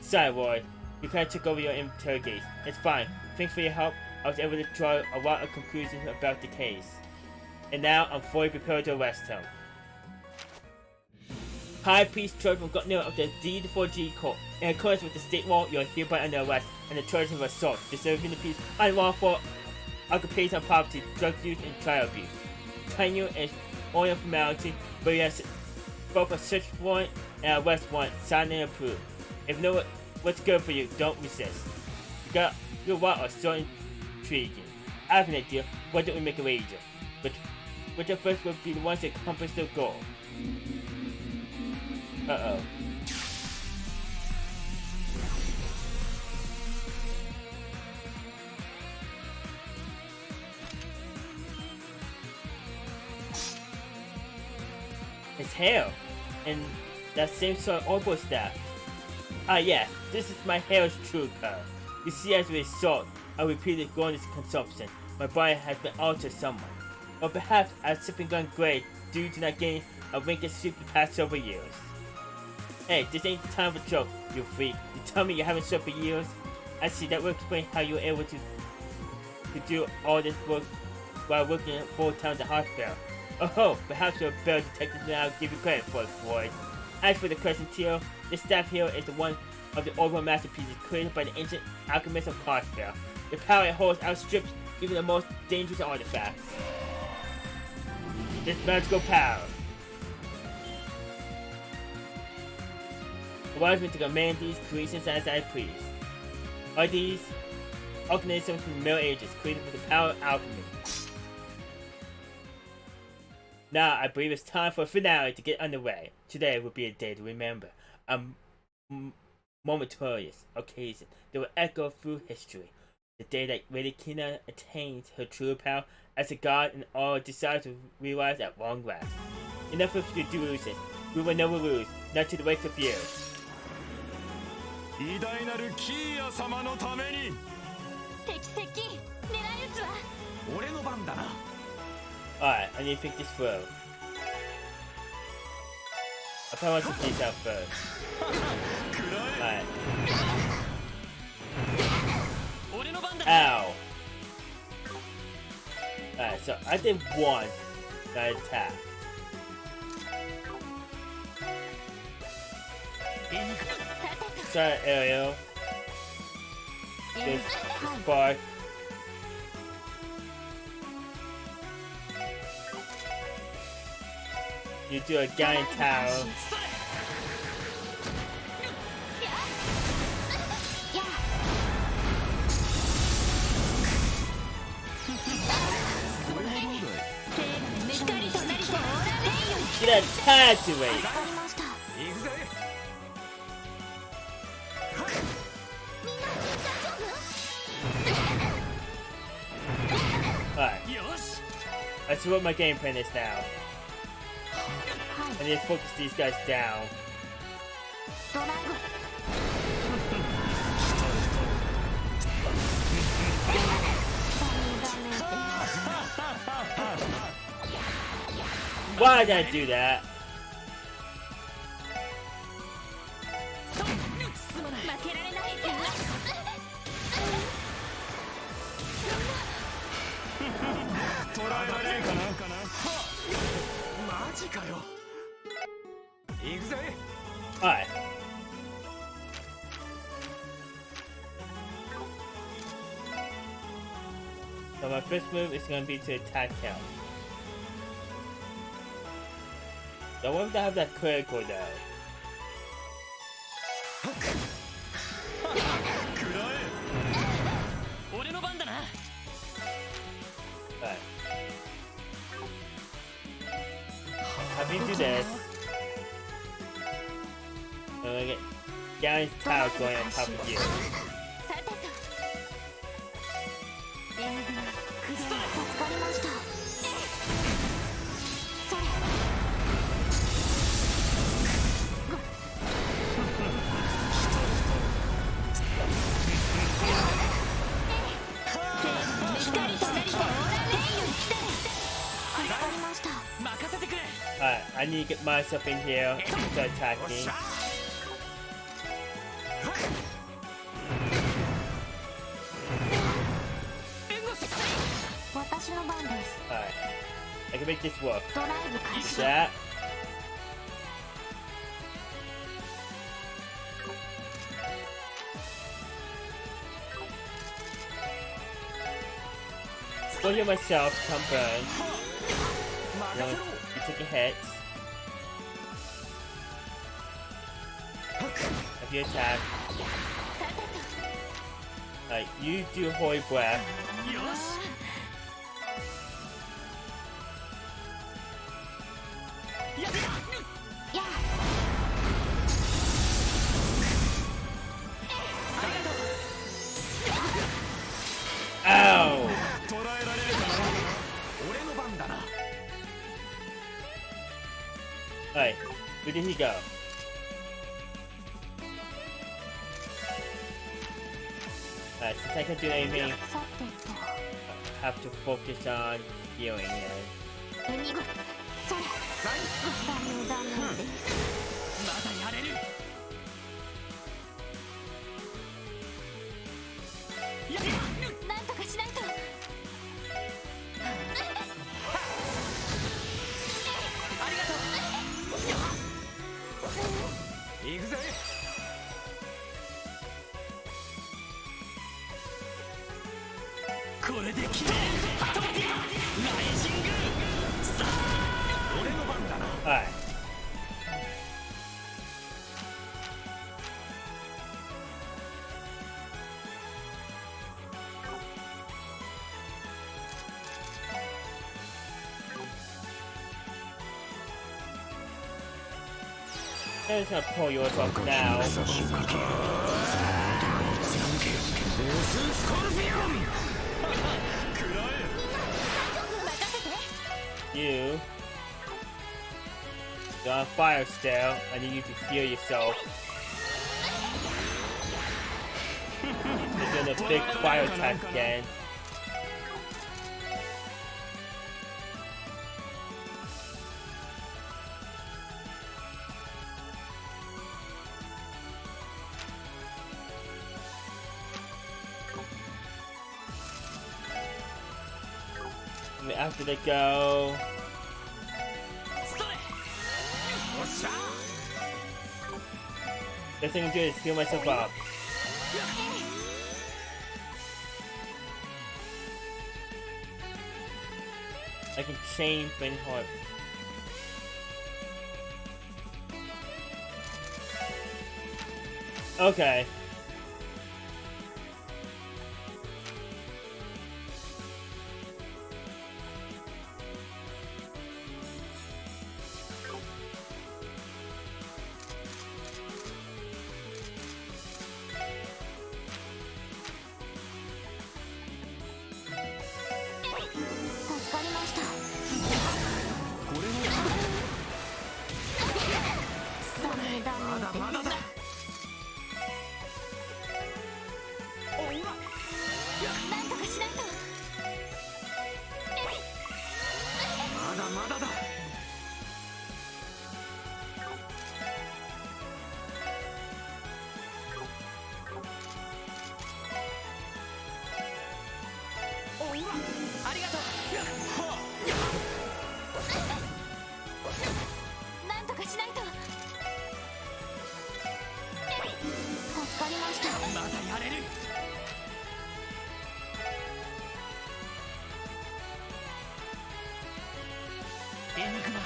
Sorry, Roy. We kinda took over your interrogation. It's fine. Thanks for your help. I was able to draw a lot of conclusions about the case. And now I'm fully prepared to arrest him. High Priest charged with Gauntner of the D4G cult. In accordance with the state law, you are hereby under arrest and the charge of assault, disturbing the peace, unlawful occupation of property, drug use, and child abuse. Tenure is only a formality, but you have both a search warrant and arrest warrant signed and approved. If you know what's good for you, don't resist. Your what are so intriguing. I have an idea. Why don't we make a wager? Which of us will be the ones that accomplish their goal? Uh-oh. his hair, and that same sort of orbital staff. Ah yes, this is my hair's true color. You see, as a result of repeated growing consumption, my body has been altered somewhat. Or perhaps I've simply gone gray due to not getting a wrinkled suit the past several years. Hey, this ain't the time for joke, you freak. You tell me you haven't slept for years? I see, that will explain how you were able to do all this work while working full-time at the hospital. Oh, perhaps you're a better detective than I'll give you credit for, boy. As for the crescent teal, this staff here is the one of the orbital masterpieces created by the ancient alchemists of Carspell. The power it holds outstrips even the most dangerous artifacts. This magical power allows me to command these creations as I please. Are these organisms from the Middle Ages created with the power of alchemy? Now I believe it's time for a finale to get underway. Today will be a day to remember, a momentous occasion that will echo through history. The day that Lady Kina attains her true power as a god and all desire to realize at long last. Enough of your delusions. We will never lose, not to the wakes of you. 偉大なるキーヤ様のために敵接近狙い撃つわ俺の番だな Alright, I need to think this through. I probably want to take this out first. Alright. Ow! Alright, so I did one that attack. Sorry, Ariel. This spark. You do a giant tower. Get attached to it. Alright. Let's see what my game plan is now. I need to focus these guys down. Why did I do that? Alright. So my first move is going to be to attack him. So I want to have that critical though. Alright. Have me do this. I'm gonna get Gallon's tower going on top of you. Alright, I need to get myself in here to attack me. Alright, I can make this work. That. Go heal myself, come burn. You take your hits. Have your attack. Alright, you do Holy Breath. Ow! Alright, where did he go? Alright, since I can't do anything, さてと I have to focus on healing then. エニグそれダメダメですまだやれる。なんとかしないとありがとう。行くぜ。これで決める。トッピアライジング。さあ俺の番だな。 Alright. I'm just gonna pull yours off now. 草の動きその男に貫けデススコルピオン You. You're on fire still. I need you to heal yourself. You're doing a big fire attack again. And after they go, それ。おっしゃ。 the thing I can do is heal myself up. I can chain Flame Heart. Okay.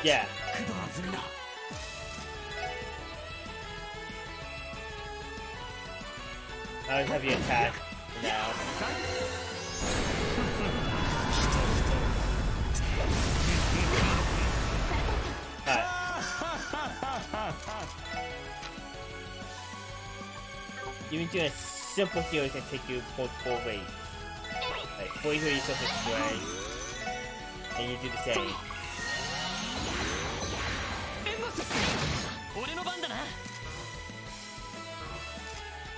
Yeah. I'll have you attack now. Alright. Even doing a simple heal can take you multiple ways. Like, before you heal yourself this way, and you do the same. 俺の番だな。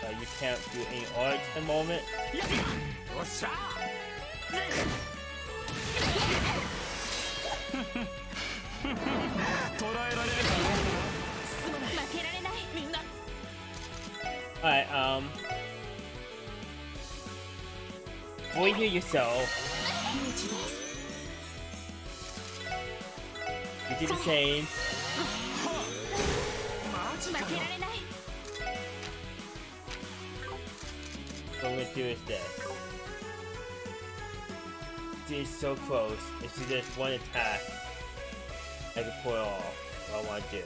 You can't do any art at the moment. おっしゃ。捕らえられるかね。負けられないみんな。 Alright, before you heal yourself, you do the same. 負けられない。 What I'm gonna do is this. She's so close. If she does one attack, I can pull it off. What I want to do.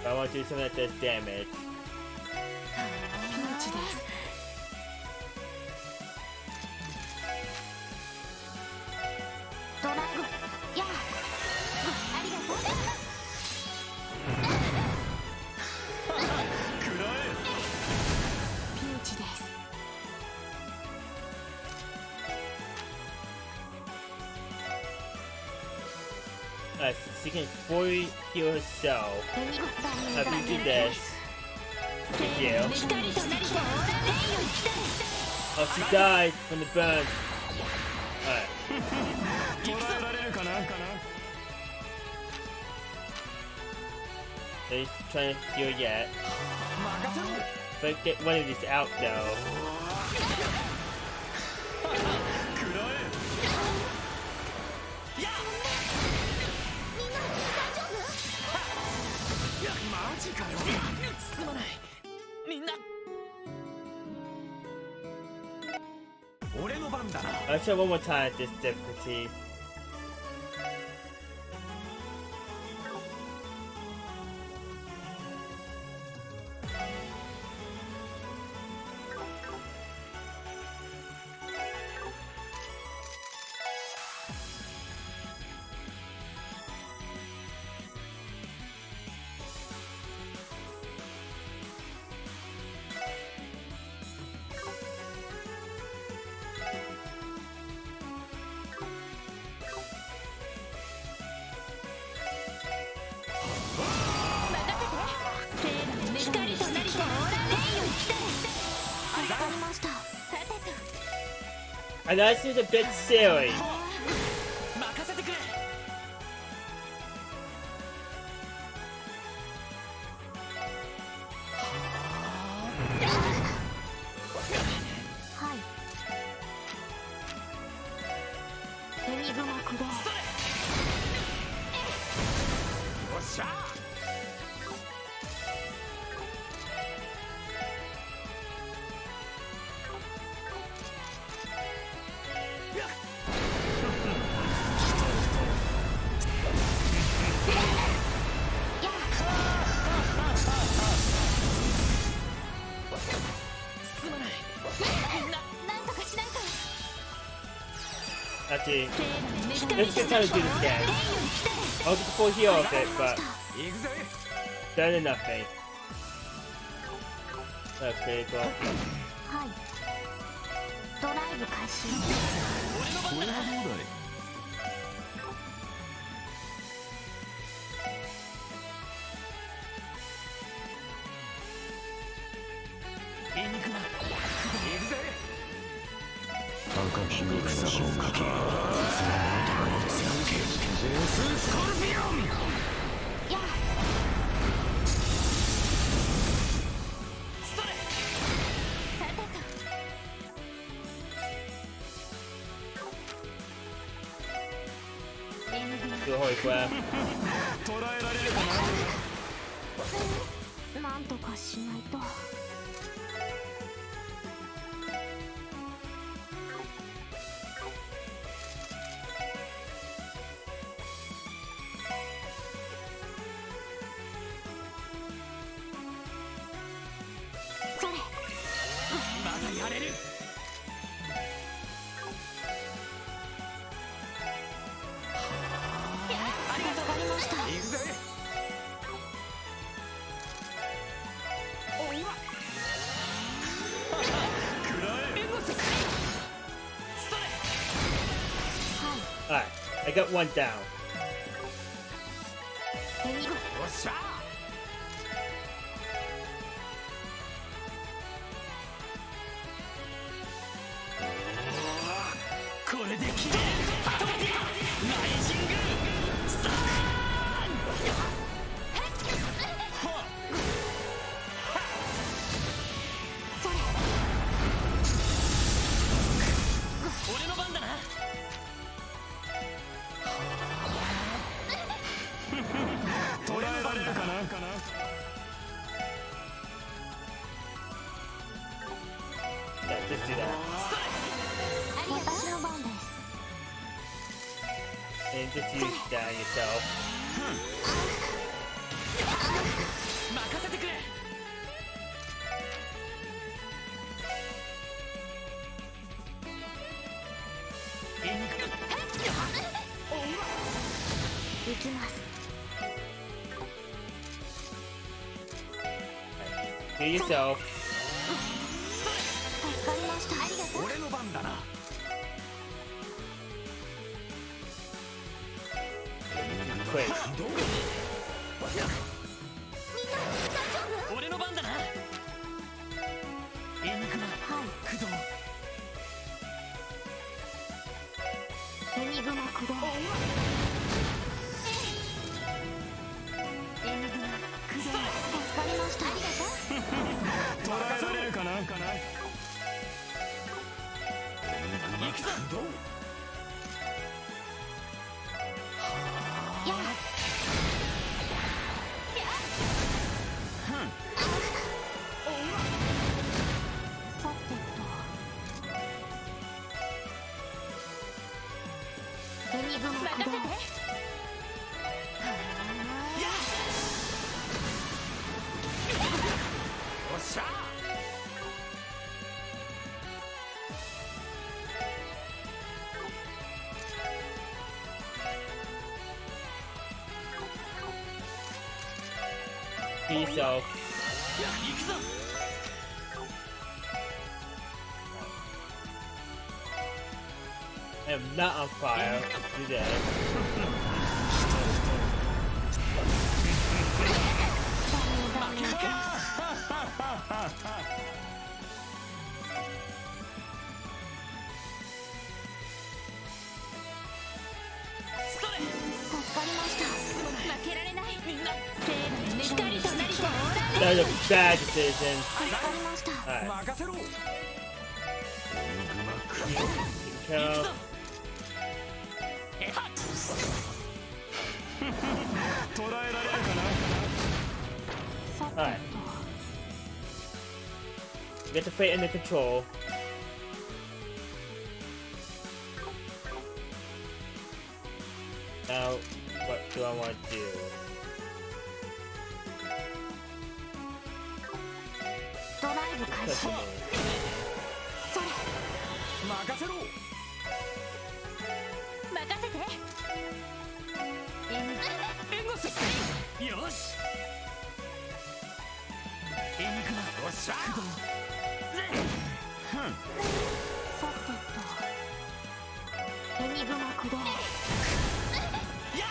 But I want to do something that does damage. ピンチです。ドラグやありがとう。ピンチです。She can fully heal herself. エニグダ Have you do this? Thank you. 光となりて天よ来たれ Oh, she died from the burn. Alright. 捉えられるかな They're trying to heal yet. 任せろ If I get one of these out though. 食らえみんな大丈夫いやマジかよすまないみんな俺の番だな I'll try one more time at this difficulty. I know this is a bit silly. 任せてくれはいエニグマくれよっしゃすまないみんななんとかしないと Actually, let's just try to do this again. I'll get the full heal of it, but 行くぜ better than nothing. Okay, well. はいドライブ開始これはどうだいエニグマ行くぜ赤きの草をかけつながるに貫けデススコルピオンやそれさてとエニグマ Do a holy grab. 捉えられるかななんとかしないとそれまだやれるありがとうございました行くぜ食らえ援護するそれはい Alright, I got one down. エニグよっしゃこれで決めるアトモティアライジングサーそれ俺の番だな捉えられるかな Yeah, just do that. 私の番です And just use that on yourself. 任せてくれエニグ行きます Do yourself. 助かりましたありがとう俺の番だな 「quick. 俺の番だな。エニグマ、駆動。エニグマ駆動。エニグマ駆動。助かりました。ありがとう。捉えられるかな。行くぞ。やあ。さてと。エニグマ駆動。おっしゃ。 Peace out. 行くぞ。 I am not on fire today. それ。助かりました。負けられない。みんな。光となりとオーラ That was a bad decision. 助かりました。Alright. 任せろ。 Kill. 捉えられるかな。さて Alright. Get the fate under control. Now, what do I want to do? ドライブ開始。 Push me. それ。任せろ。任せて。エニグマ。援護せ。よし。エニグマ、おっしゃ。駆動。さてと。エニグマ駆動。やあ。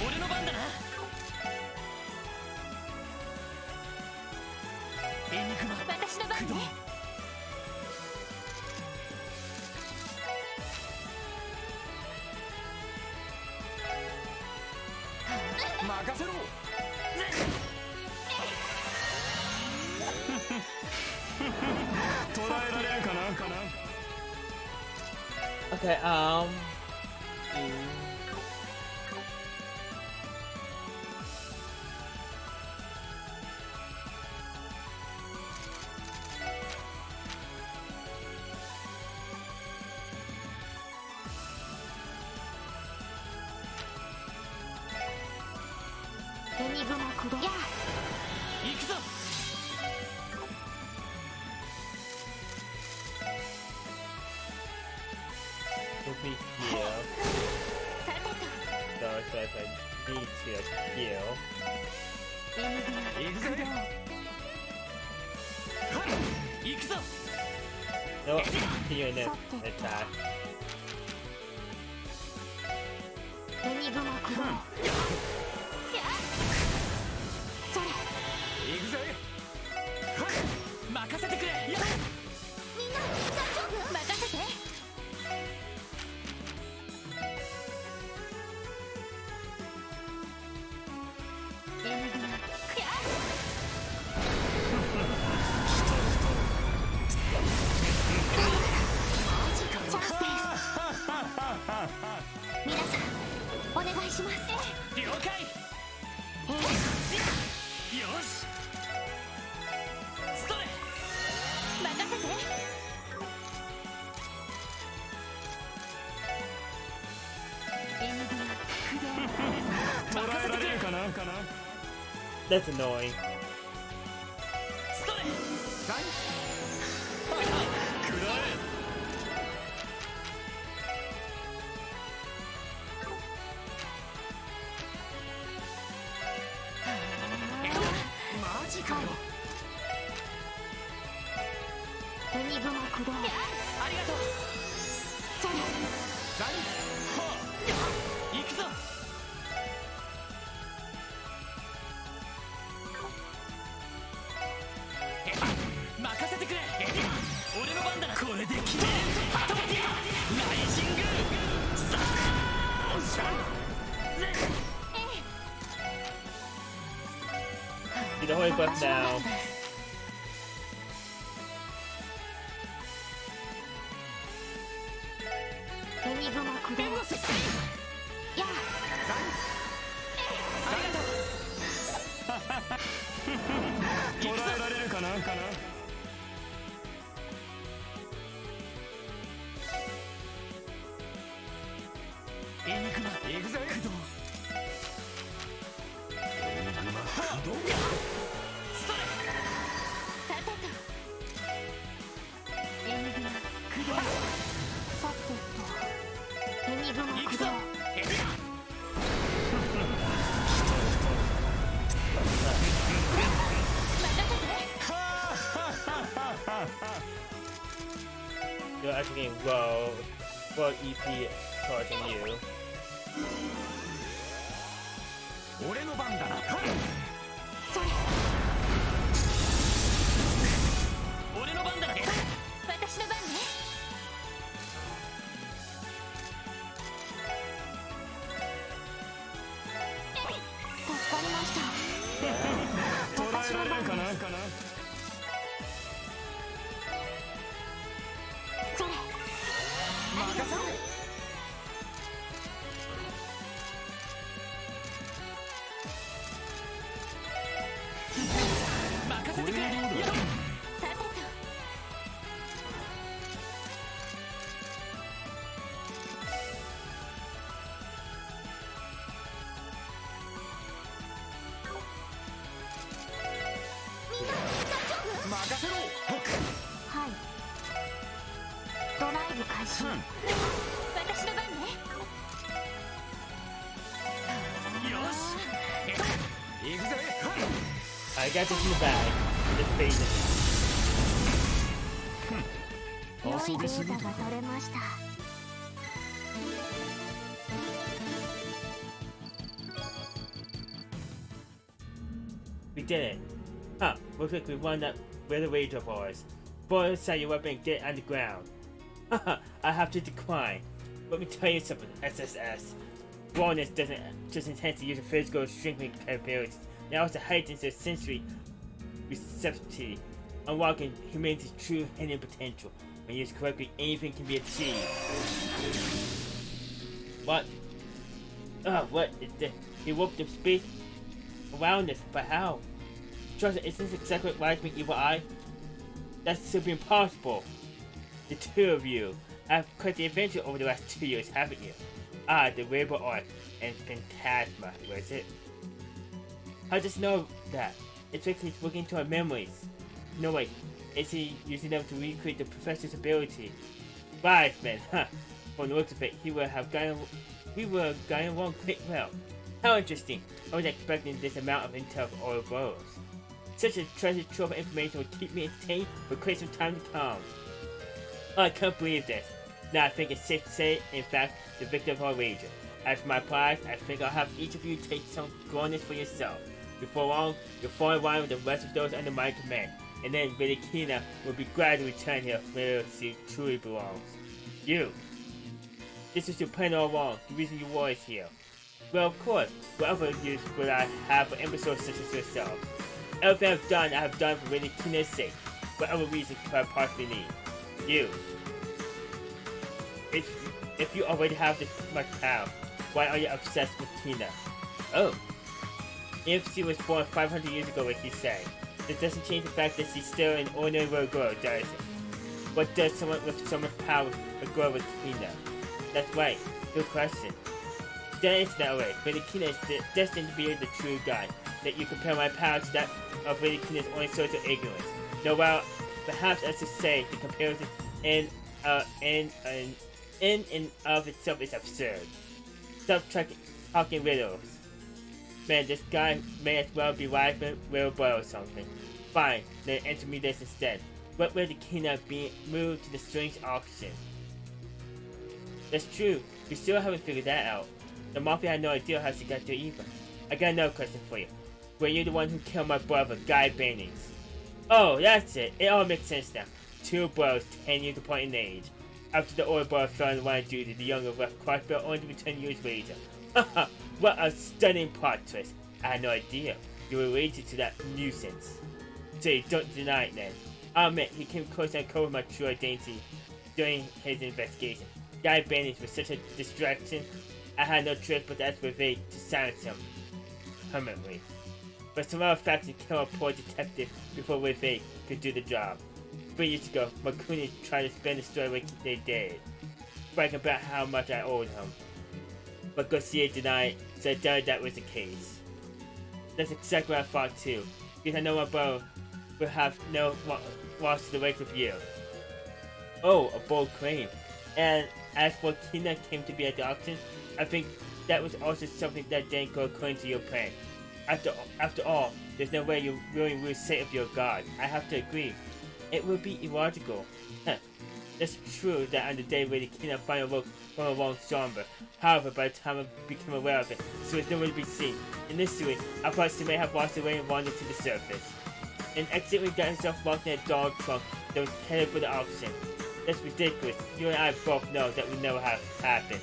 俺の番だな。エニグマ、私の番駆動。ね。任せろ。捉えられるかな。 Okay,エニグマ駆動。やあ。行くぞ。 let me heal. さてと。 So if I need to heal. エニグマ行くぜ。駆動。行くぞ。 No, continue an attack. エニグマ駆動。やあ。それ。行くぜ。任せてくれ。みんな大丈夫？任せて。エニグマ。やあ。チャンスです。皆さんお願いします。了解。よし。それ。任せて。エニグマ駆動。捉えられるかな。 That's annoying. それ。食らえ。マジかよ。エニグマ駆動。ありがとう。それ。ザニ行くぞ。the holy buff now. エニグマ駆動や捉えられるかなエニグマ行くぜ駆動さてとエニグマ駆動さてとエニグマ駆動You're actually getting low EP charging you. 俺の番だなそれ俺の番だな私の番ね助かりました捉えられるかなそれ任せろ任せてくれさてと任せろはいドライブ開始私の番ねよし行くぜ I got this in the bag. Just face it. 良いデータが取れました We did it. Huh, looks like we won that little rage of ours. Boy, inside your weapon and get on the ground. Haha, I have to decline. Let me tell you something, SSS. Rawness doesn't just intend to use a physical strengthening capabilities. It also heightens their sensory receptivity, unlocking humanity's true hidden potential. When used correctly, anything can be achieved. What? What is this? He woke the space around us, but how? Trust me, is this exactly what lies me evil eye? That's simply impossible. The two of you have quite the adventure over the last 2 years, haven't you? Ah, the Rainbow Arc and Phantasma, was it? How does he know that? It's like he's looking into our memories. No wait, is he using them to recreate the professor's ability? Right, man, huh? From the looks of it, we would have gotten along quite well. How interesting. I was expecting this amount of intel of Ouroboros. Such a treasure trove of information will keep me entertained for quite some time to come. Oh, I can't believe this. Now I think it's safe to say, in fact, the victor of our wager. As for my prize, I think I'll have each of you take some glorious for yourself. Before long, you'll fall in line with the rest of those under my command, and then Lady Kina will be glad to return here where she truly belongs. You! This is your plan all along, the reason you were here. Well, of course, what other use would I have for episodes such as yourself? Everything I have done for Lady Kina's sake. What other reason could I possibly need? You. If you already have this much power, why are you obsessed with Kina? Oh. If she was born 500 years ago, like you say, it doesn't change the fact that she's still an ordinary little girl, does it? What does someone with so much power with a girl with Kina? That's right, good question. Then it's that way. Lady Kina is destined to be the true god. That you compare my power to that of Lady Kina's only source of ignorance. No, well, perhaps as to say, the comparison in and of itself is absurd. Stop talking riddles. Man, this guy may as well be Wiseman, little boy or something. Fine, then answer me this instead. What will the Kina be moved to the strange auction? That's true, we still haven't figured that out. The Mafia had no idea how she got there either. I got another question for you. Were you the one who killed my brother, Guy Bannings? Oh, that's it. It all makes sense now. Two brothers, 10 years apart in age. After the older brother fell in the line of duty, the younger left Crossbell only to return years later. Haha, what a stunning plot twist. I had no idea. you were related to that nuisance. So you don't deny it then. I'll admit, he came close to uncovering my true identity during his investigation. Guy Bandage was such a distraction, I had no choice but to ask for Vade to silence him permanently. But some other facts killed a poor detective before Vade could do the job. 3 years ago, Makuni tried to spend the story like they did, bragging about how much I owed him. But Garcia denied, so I doubted that was the case. That's exactly what I thought too, because I know my brother will have no loss to the likes of you. Oh, a bold claim. And as for Kina came to be at the auction, I think that was also something that didn't go according to your plan. After all, there's no way you really lose sight of your god. I have to agree. It would be illogical. It's true that on the day where the Kina finally woke from a long slumber. However, by the time I became aware of it, so it's nowhere to be seen. Initially, I thought she may have washed away and wandered to the surface, and accidentally got herself locked in a dog trunk that was headed for the auction. That's ridiculous. You and I both know that we know how it happened.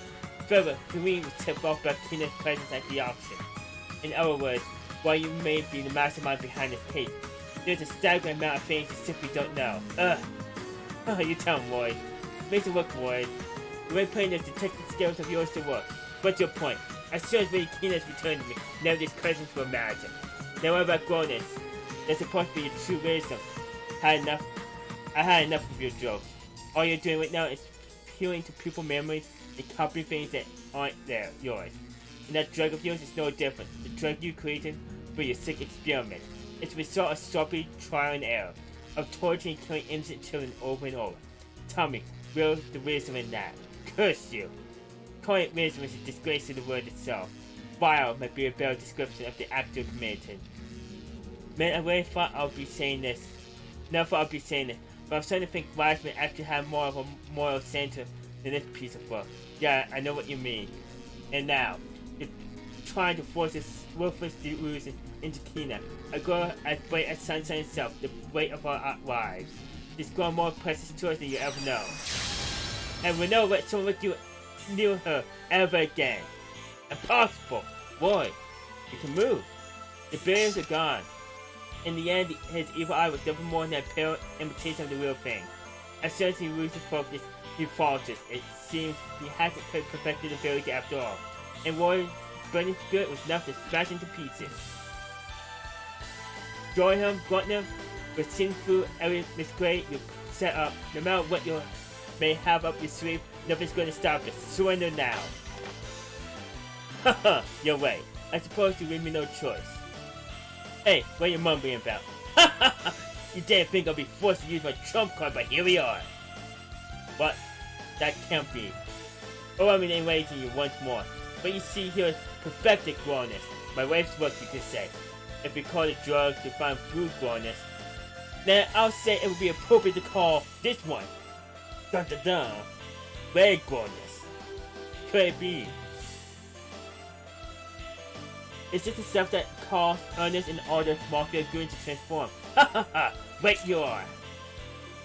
Further, Kareem was tipped off by Kina's presence at the auction. In other words, while you may be the mastermind behind this case, there's a staggering amount of things you simply don't know. Oh, you tell him, Lloyd. Makes it work, Lloyd. You ain't putting those detective skills of yours to work. What's your point? As soon as Lady Kina's returned to me, never these questions were imagined. Now what about grown-ups? They're supposed to be your true wisdom. I had enough of your jokes. All you're doing right now is peeling to people memories and copying things that aren't yours. And that drug of yours is no different. The drug you created for your sick experiment. It's a result of sloppy trial and error, of torturing and killing innocent children over and over. Tell me, where's the wisdom in that? Curse you! Calling it wisdom is a disgrace to the word itself. Vile might be a better description of the act you committed. Man, I really thought I would be saying this. Never thought I'd be saying it, but I'm starting to think Wiseman actually had more of a moral center than this piece of work. Yeah, I know what you mean. And now, you're trying to force this worthless delusion into Kina, a girl as bright as sunshine itself, the weight of our lives. This girl more precious to us than you ever know. And we'll never let someone like you near her ever again. Impossible! Boy, you can move. The barriers are gone. In the end, his evil eye was nothing more than a pale imitation of the real thing. As soon as he loses focus, he falters. It seems he hasn't perfected the ability after all. And Roy's burning spirit was enough to smash into pieces. Join him, grunt him, with seeing through every misgrade you set up. No matter what you may have up your sleeve, nothing's going to stop us. Surrender now. Haha, you're right. I suppose you leave me no choice. Hey, what are you mumbling about? Haha, you didn't think I'll be forced to use my trump card, but here we are. What? That can't be. Oh, I'm enraging you once more. But you see here is perfected rawness. My wife's work, you could say. If we call it drugs to find food rawness, then I'll say it would be appropriate to call this one dun dun dun red rawness. Could it be? Is this the stuff that calls earnest in order for Mafia Goon to transform? Ha ha ha! Right you are!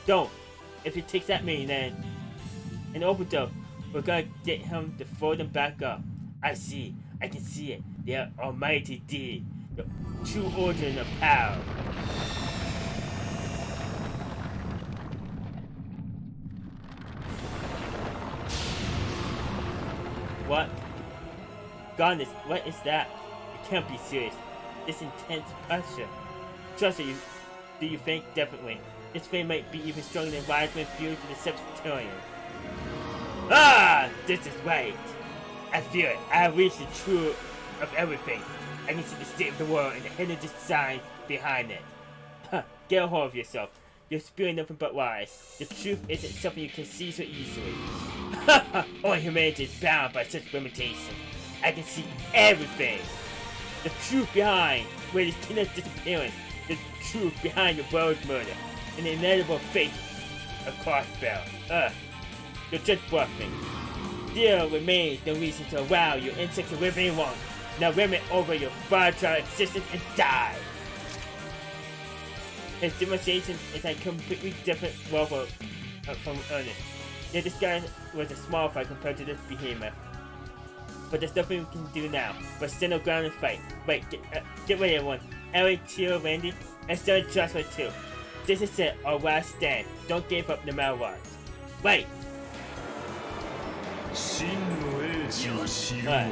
Don't! If he takes at me, then an overdose, we're gonna get him to fold them back up. I see. I can see it. The almighty deed. The true origin of power. What? Goodness, what is that? You can't be serious. This intense pressure. Trust you. Do you think? Definitely. This flame might be even stronger than Wiseman's fuse to the Septuagint. Ah! This is right. I feel it. I have reached the truth of everything. I can see the state of the world and the hidden design behind it. Huh, get a hold of yourself. You're spewing nothing but lies. The truth isn't something you can see so easily. All humanity is bound by such limitations. I can see everything. The truth behind where this Kina's disappearance, the truth behind your brother's murder, and the inevitable fate of Crossbell. You're just bluffing. There remains no reason to allow your insects to live any longer. Now remit over your fragile existence and die. His demonstration is a completely different level from Ernest. Yet this guy was a small fight compared to this behemoth. But there's nothing we can do now but stand our ground and fight. Wait, get ready everyone. Eric, Tio, Randy, and Sir Joshua too. This is it, our last stand. Don't give up no matter what. Wait! 真の英知を知るがいい。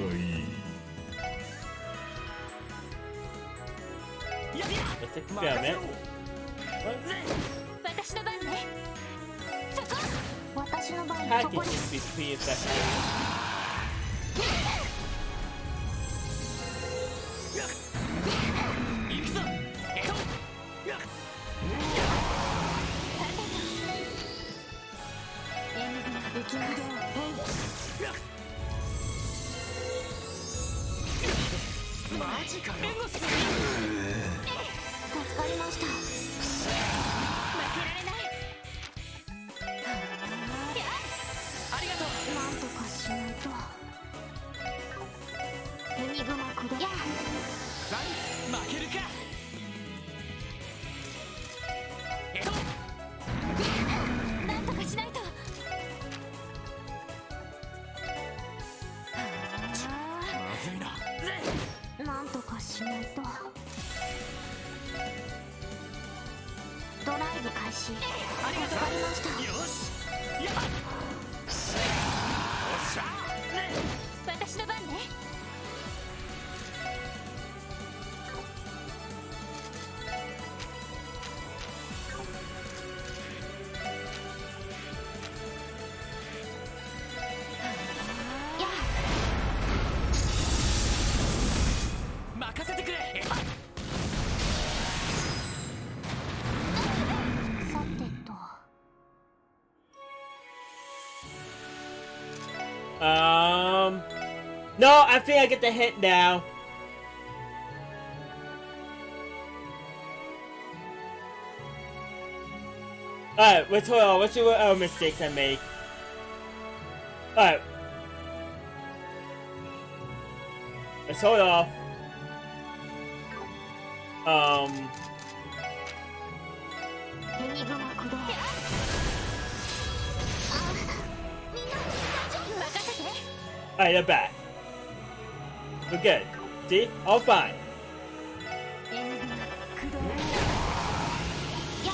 Let's experiment. 私の番ね。そこ。私の番。 How そ can こに。 this be pretty effective? 行くぞ。行きます。マジかよ。援護する。助かりました。負けられない。ありがとう。なんとかしないと。エニグマくど。やあ。負けるか。なんとかしないと。まずいな。なんとかしないと。ドライブ開始。ありがとう。助かりました。よし。やっ。おっしゃ。私の番ね。や任せてくれ。あ、さてと。No, I think I get the hint now. Alright, let's hold on. Let's see what other mistakes I make. Alright. Let's hold off. エニグマくど。あ、みんな大丈夫。任せて。 Alright, they're back. We're good. See? All fine. エニグマくど。や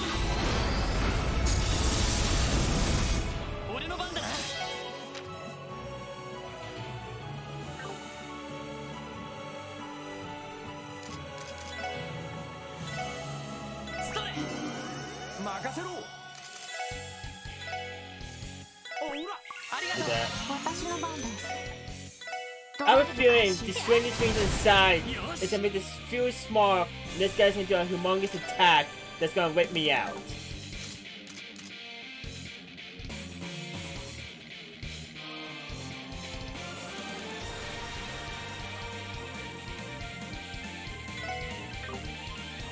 俺の番だな。それ。任せろ。おら。ありがと Do う。 that. 私の番です。 I was feeling the strange things inside is to make this feel small and this guy's gonna do a humongous attack that's gonna rip me out.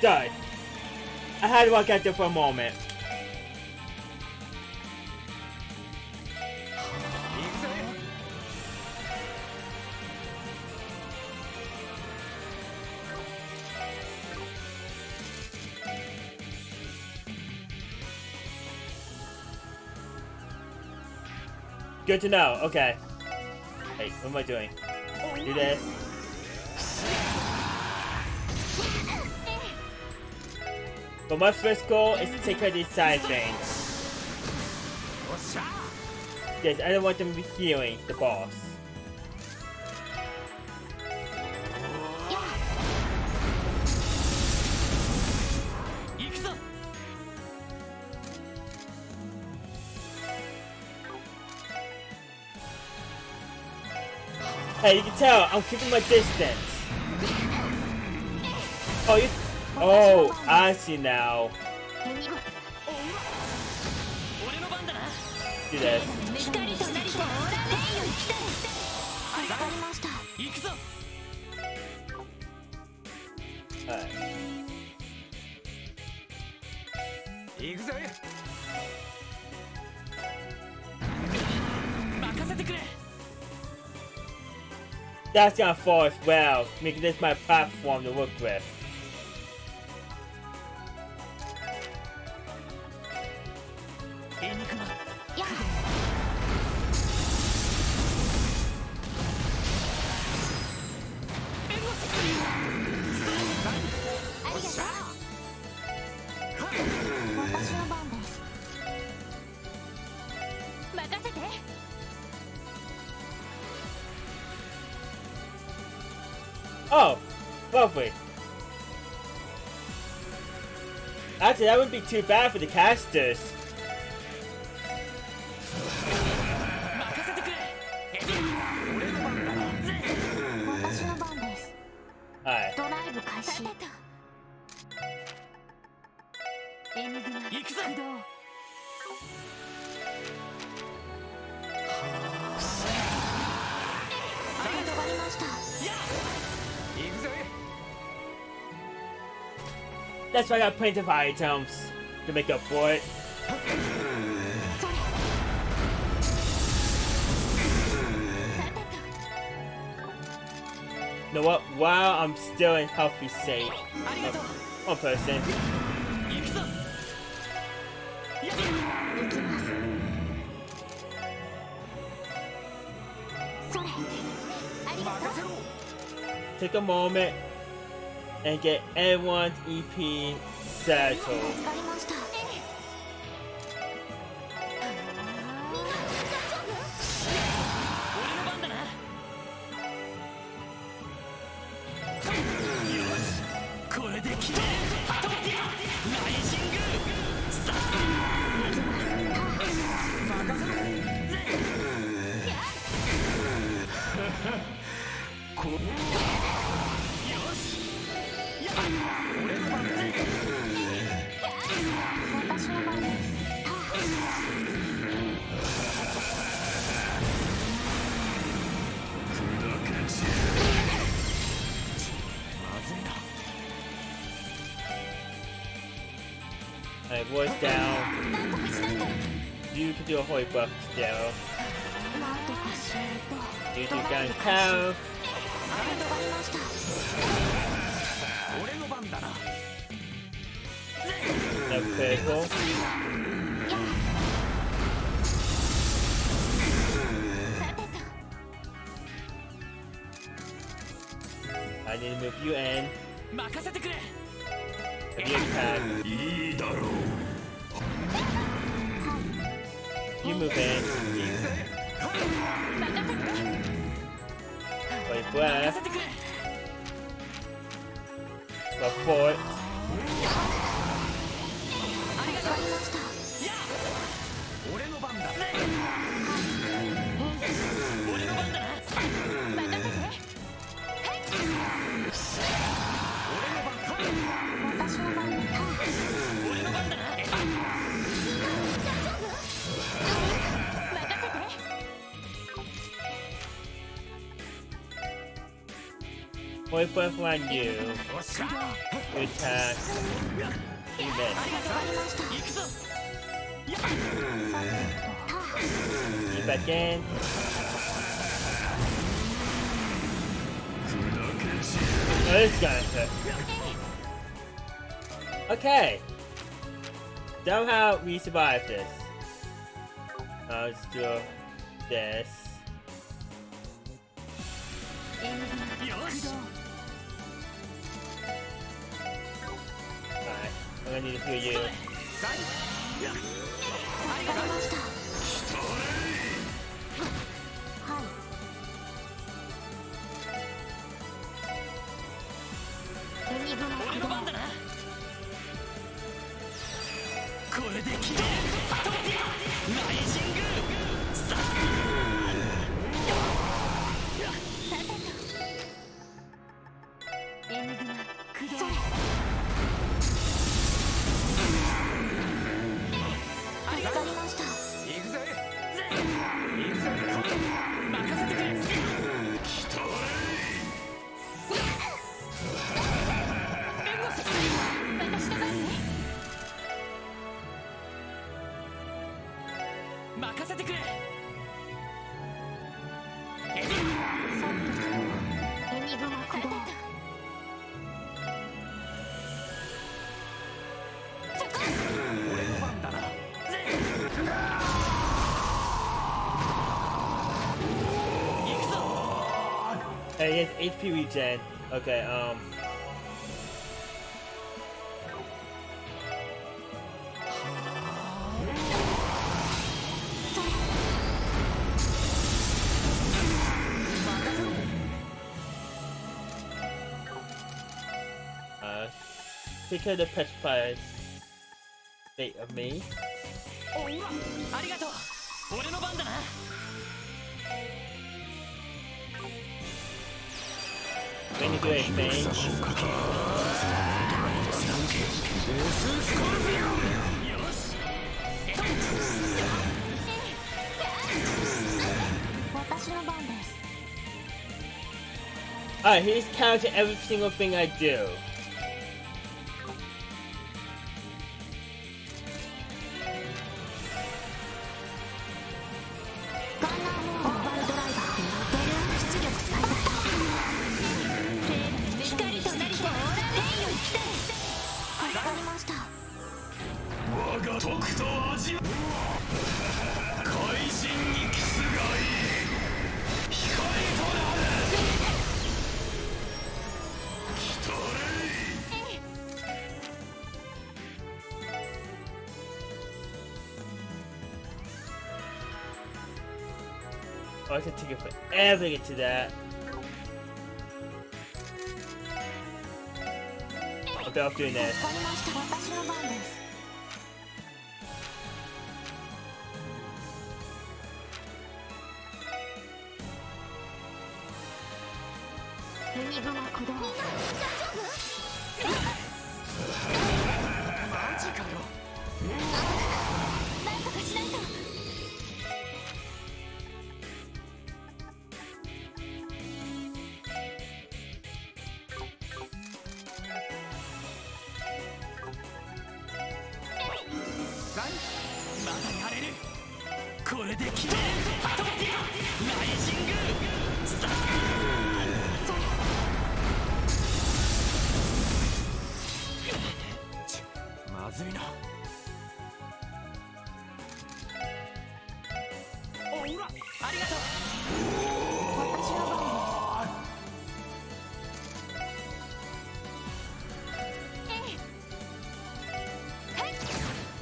Done. I had to walk out there for a moment. 行くぜ。 Good to know. Okay. Hey, what am I doing? Do this. But my first goal is to take care of these side things. おっしゃ。 Because I don't want them healing the boss. 行くぞ。 Hey, you can tell I'm keeping my distance. Oh, you. Oh, I see now. エニグマ。俺の番だな。 Do this. 光となりて天よ来たれ。助かりました。行くぞ。 Alright. 行くぜ。任せてくれ。 That's gonna fall as well, making this my platform to work with. エニグマ。や援護する。あ Oh, lovely. Actually, that wouldn't be too bad for the casters. 任せてくれ。私の番です。 Alright. ドライブ開始。エニグマ行くぞ。駆動。ありがとうございました。行くぜ。 That's why I got plenty of items to make up for it. それ。You know what? While I'm still in healthy state, ありがとう。 one person. 行くぞ。行きます。それ。ありがとう。任せろ。 Take a moment and get everyone's EP settled. 助かりました。みんな大丈夫？俺の番だな。よし、これで決める。トッティライジング。さ任せろ。こあ、よし。俺の番だ。私の番です。Alright, voice down. なんとかしないと。 You can do a holy buff still. なんとかしないと。 You ド do ライ gun ブ開始。 cow. ありがとうございました。俺の番だな。 No critical. I need to move you in. 任せてくれ。 If you attack, いいだろう。 you move in. 行くぜ。 Holy 任 breath. せてくれ。 Go forward. ありがとう。やあ、俺の番だ。俺の番だな。私の番です。俺の番だな。 Holy breath on you. よっしゃ。 You attack. You miss. 行くぞ。 You back in. Oh, this is gonna hurt. Okay. Somehow we survived this. Let's do this. よし。 Alright. I'm gonna need to heal you. ありがとうございました。はい。エニグマ駆動。俺の番だな。これで決める。トッティライジング。さエニグマ駆動。それ。助かりました。行くぜ。任せてくれ。私の番ね。任せてくれ。エニグマ駆動。俺の番だな。 行くぞ。 Hey, he has HP regen. Okay, take care of the petrified state of me. おうらありがとう。俺の番だな。 When you do anything, よし。 私の番です。 alright, he's counting every single thing I do. ガンナーモードバルドライバーに当てる出力最大。光となりとオーラレイを来て。助かりました。我が徳と味怪人にキスがいい光となれ来たれ Oh, it's taking forever to get to that. I'll be off doing that. 助かりました。私の番です。 ユニグマ駆動。みんな大丈夫？マジかよ。なんとかしないと。まだやれる。これで決める。パトライジングさあ。まずいな。おうらありがとう。私の番です。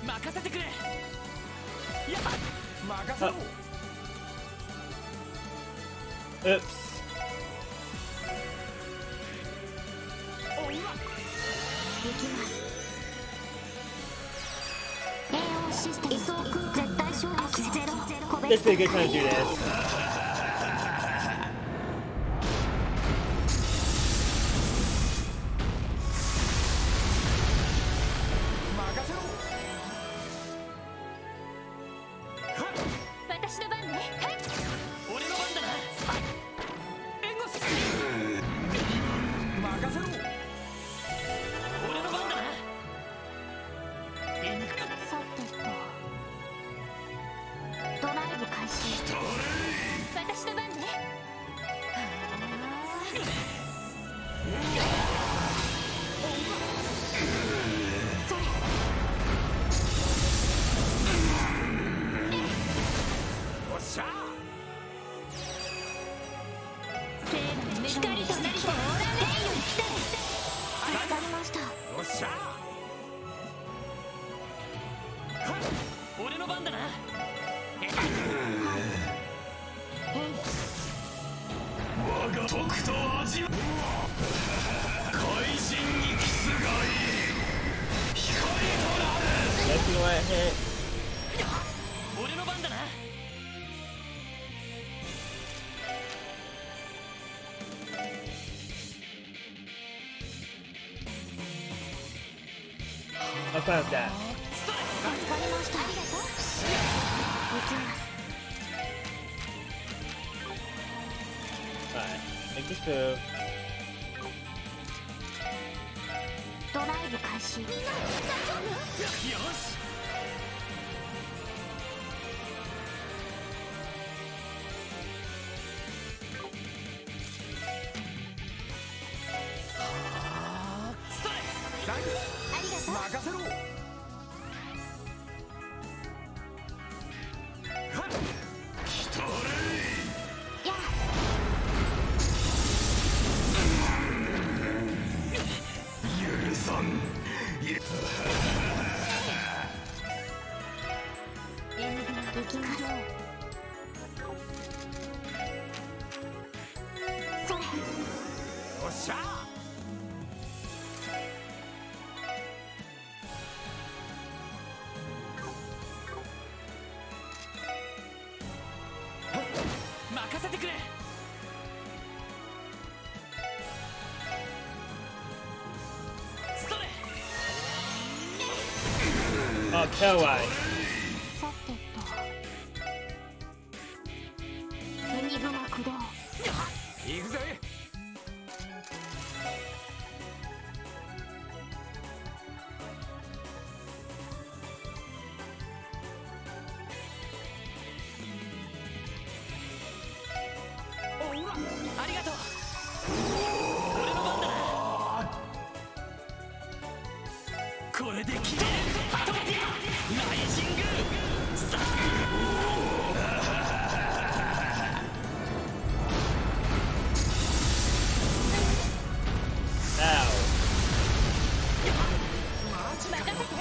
任せてくれ。やっ任せろ。 Oops. おうら。行きます。AO システム。移送空絶対衝撃ゼロ。個 This 別 is a good time to do this. 任せろ。私の番ね。はい。俺の番だな。援護する。任せろ。俺の番だな。言いにくかった。さてと。ドライブ開始。私の番ね。それ。おっしゃ光となりとオーラレイより来て。助かりました。ー。おっしゃー。俺の番だな。我が徳と味怪人にキスがいい光となれ Let's see what hit. 俺の番だな。 I found that. 助かりました。ありがとう。行きます。 Alright. Make this through. ドライブ開始。みんな大丈夫？よし。それ。ありがとう。任せろ。来たれや許さん行きます。それ。おっしゃー。No way. さてとエニグマ駆動。行くぜ。おらありがとう。俺の番だな。これで決める。アトピアライジングさOw. 任せて。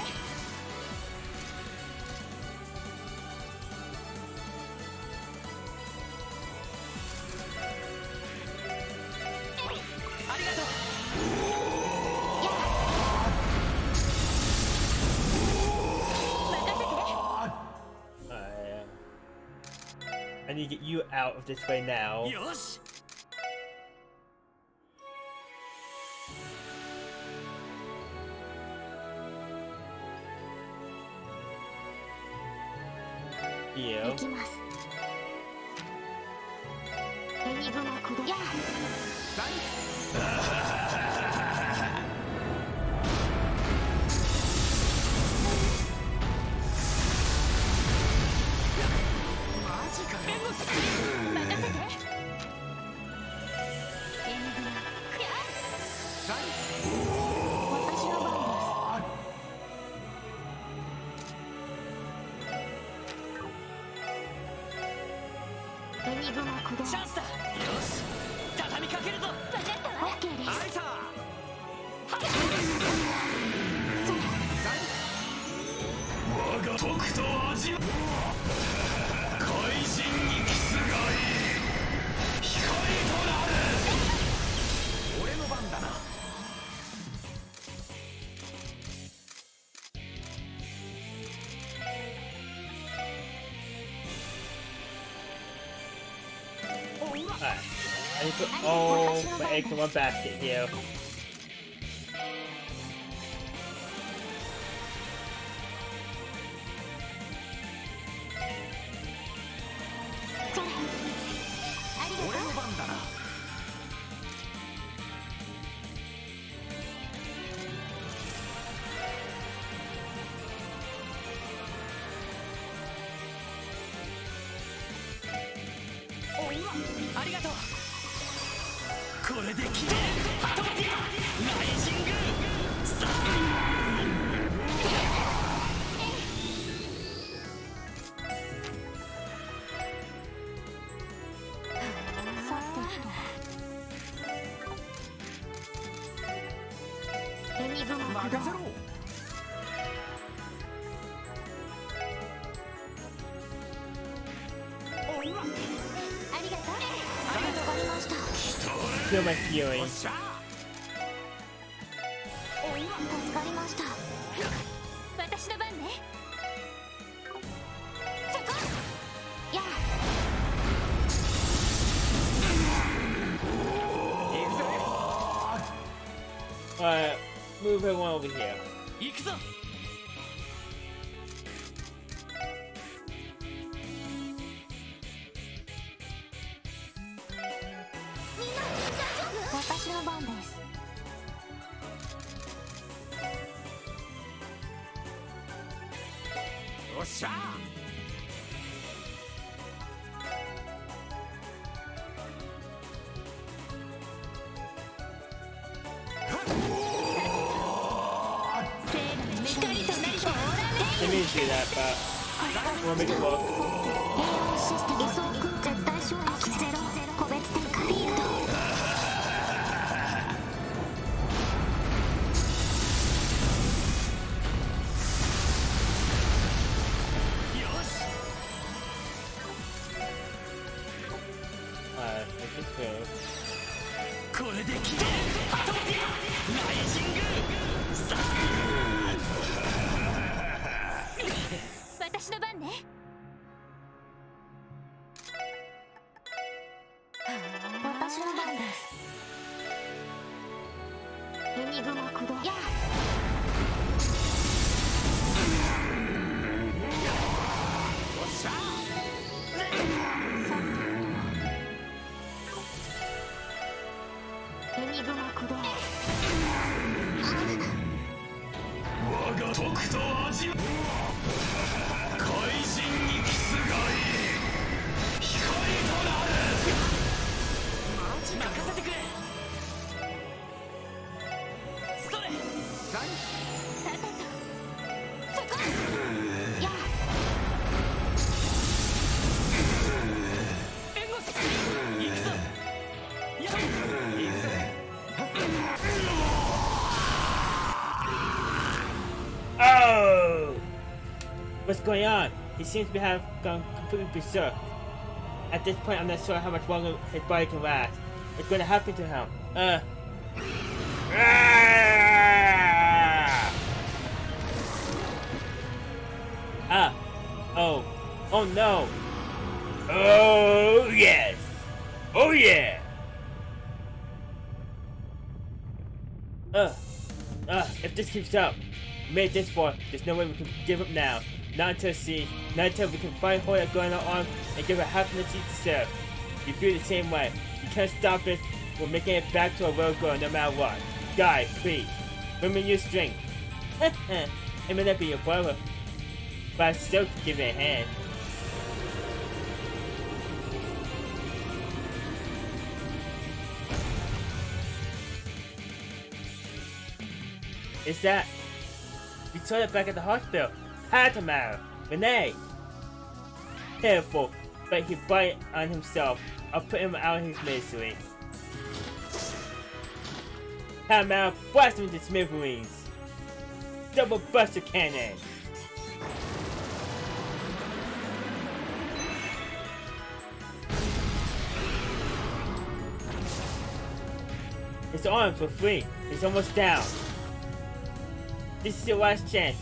ありがとう。I need to get you out of this way now. よし。You. 行きます。エニグマ駆動。や弁護士。任せて。エニグマ。や私の番です。エニグマ駆動。チャンスだ。よし。畳みかけるぞ。わかったわ。オッケーです。はいさ。我が徳と味。怪人にキスがいい。光となる。俺の番だな。Alright. I need to put all my eggs in one basket here. それ。ありがとう。俺の番だな。ありがとう。これで決める。アトピアライジングささてとエニグマ駆動。任せろ。ありがとう。助かりました。 Feel my feelings. 助かりました。私の番ね。そこ。や行くぜ。 Alright, move everyone over here. 行くぞ。みんな大丈夫？私の番です。よっしゃ。光となりとオーラ Didn't mean to do that, but we'll make it work. AI システム輸送空絶対衝撃ゼロ個別展開フィールド。Alright, let's just go. これで決める。アトピアライジングさ私の番ね。私の番です。エニグマ駆動。やエニグマ駆動。我が徳と味怪人にキスがいい光となる。任せてくれ。それさてとそこや援護する。行くぞ。やっ行くぜ。Oh! What's going on? He seems to have gone completely berserk. At this point, I'm not sure how much longer his body can last. What's going to happen to him? Oh. Oh no. Oh yes. Oh yeah. If this keeps up, we made this far, there's no way we can give up now. Not until we can find Hoya going our arms and give her happiness she deserves. You feel the same way. You can't stop it. We're making it back to a real girl no matter what. Guy, please. Remember your strength. It may not be your brother, but I still can give it a hand. Is that? We saw it back at the hospital. Hatamaru! Renee! Careful, but he bite on himself. I'll put him out of his misery. Hatamaru, blast him into smithereens! Double buster cannon! His arms were free. He's almost down. This is your last chance.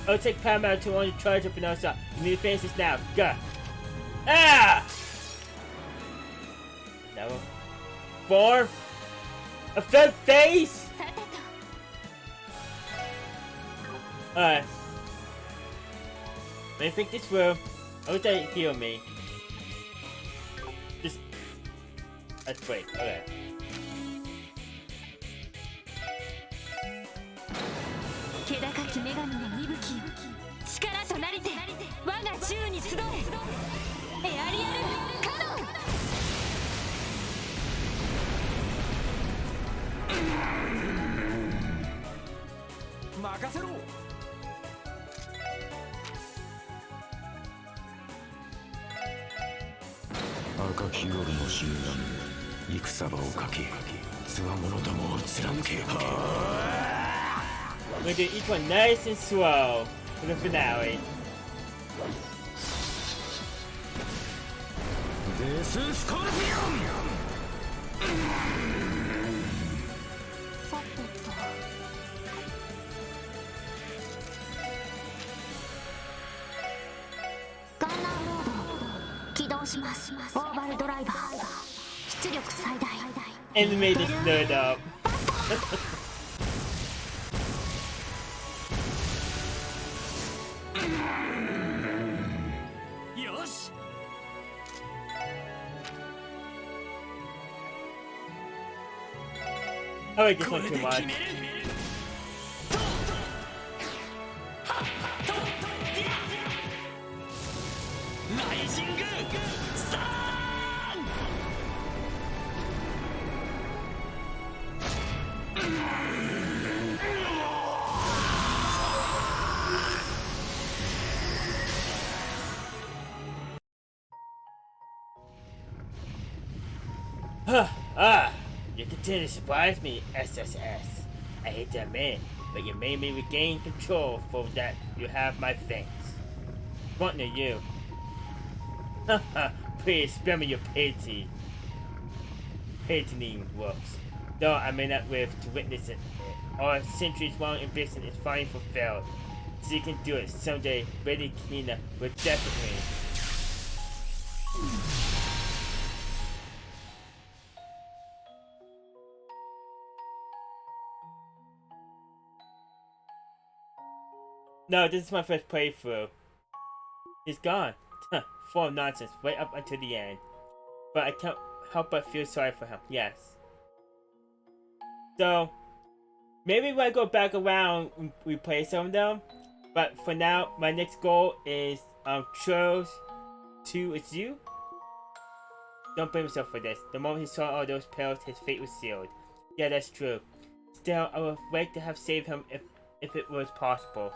I'll take Paramount to on the charge up and outside. You need to finish this now. Go. Ah! Now, form. A third face? さてと Alright. When I think this through, I wish that heal me. Just. Let's wait. Okay. 気高き女神の息吹よ力となりて我が宙に集えエアリアルカノン任せろ。赤き夜の神眼戦場をかけつわものどもを貫け。 We're gonna do each one nice and slow for the finale. デススコルピオン。さてとガンナーモード起動しますオーバルドライバー出力最大 Enemy just stirred up. よし I like this こ one れ too で much. 決める。ライジングサYou continue to surprise me, SSS. I hate to admit it, but you made me regain control for that. You have my thanks. Front to you. Please spare me your pity. Pitying works. Though I may not live to witness it. Our centuries-long ambition is finally fulfilled. So you can do it someday. Lady Kina will definitely. No, this is my first playthrough. He's gone. Full of nonsense, right up until the end. But I can't help but feel sorry for him, yes. So, maybe when I go back around and replay some of them. But for now, my next goal is Churros 2 is you. Don't blame yourself for this. The moment he saw all those pills, his fate was sealed. Yeah, that's true. Still, I would like to have saved him if it was possible.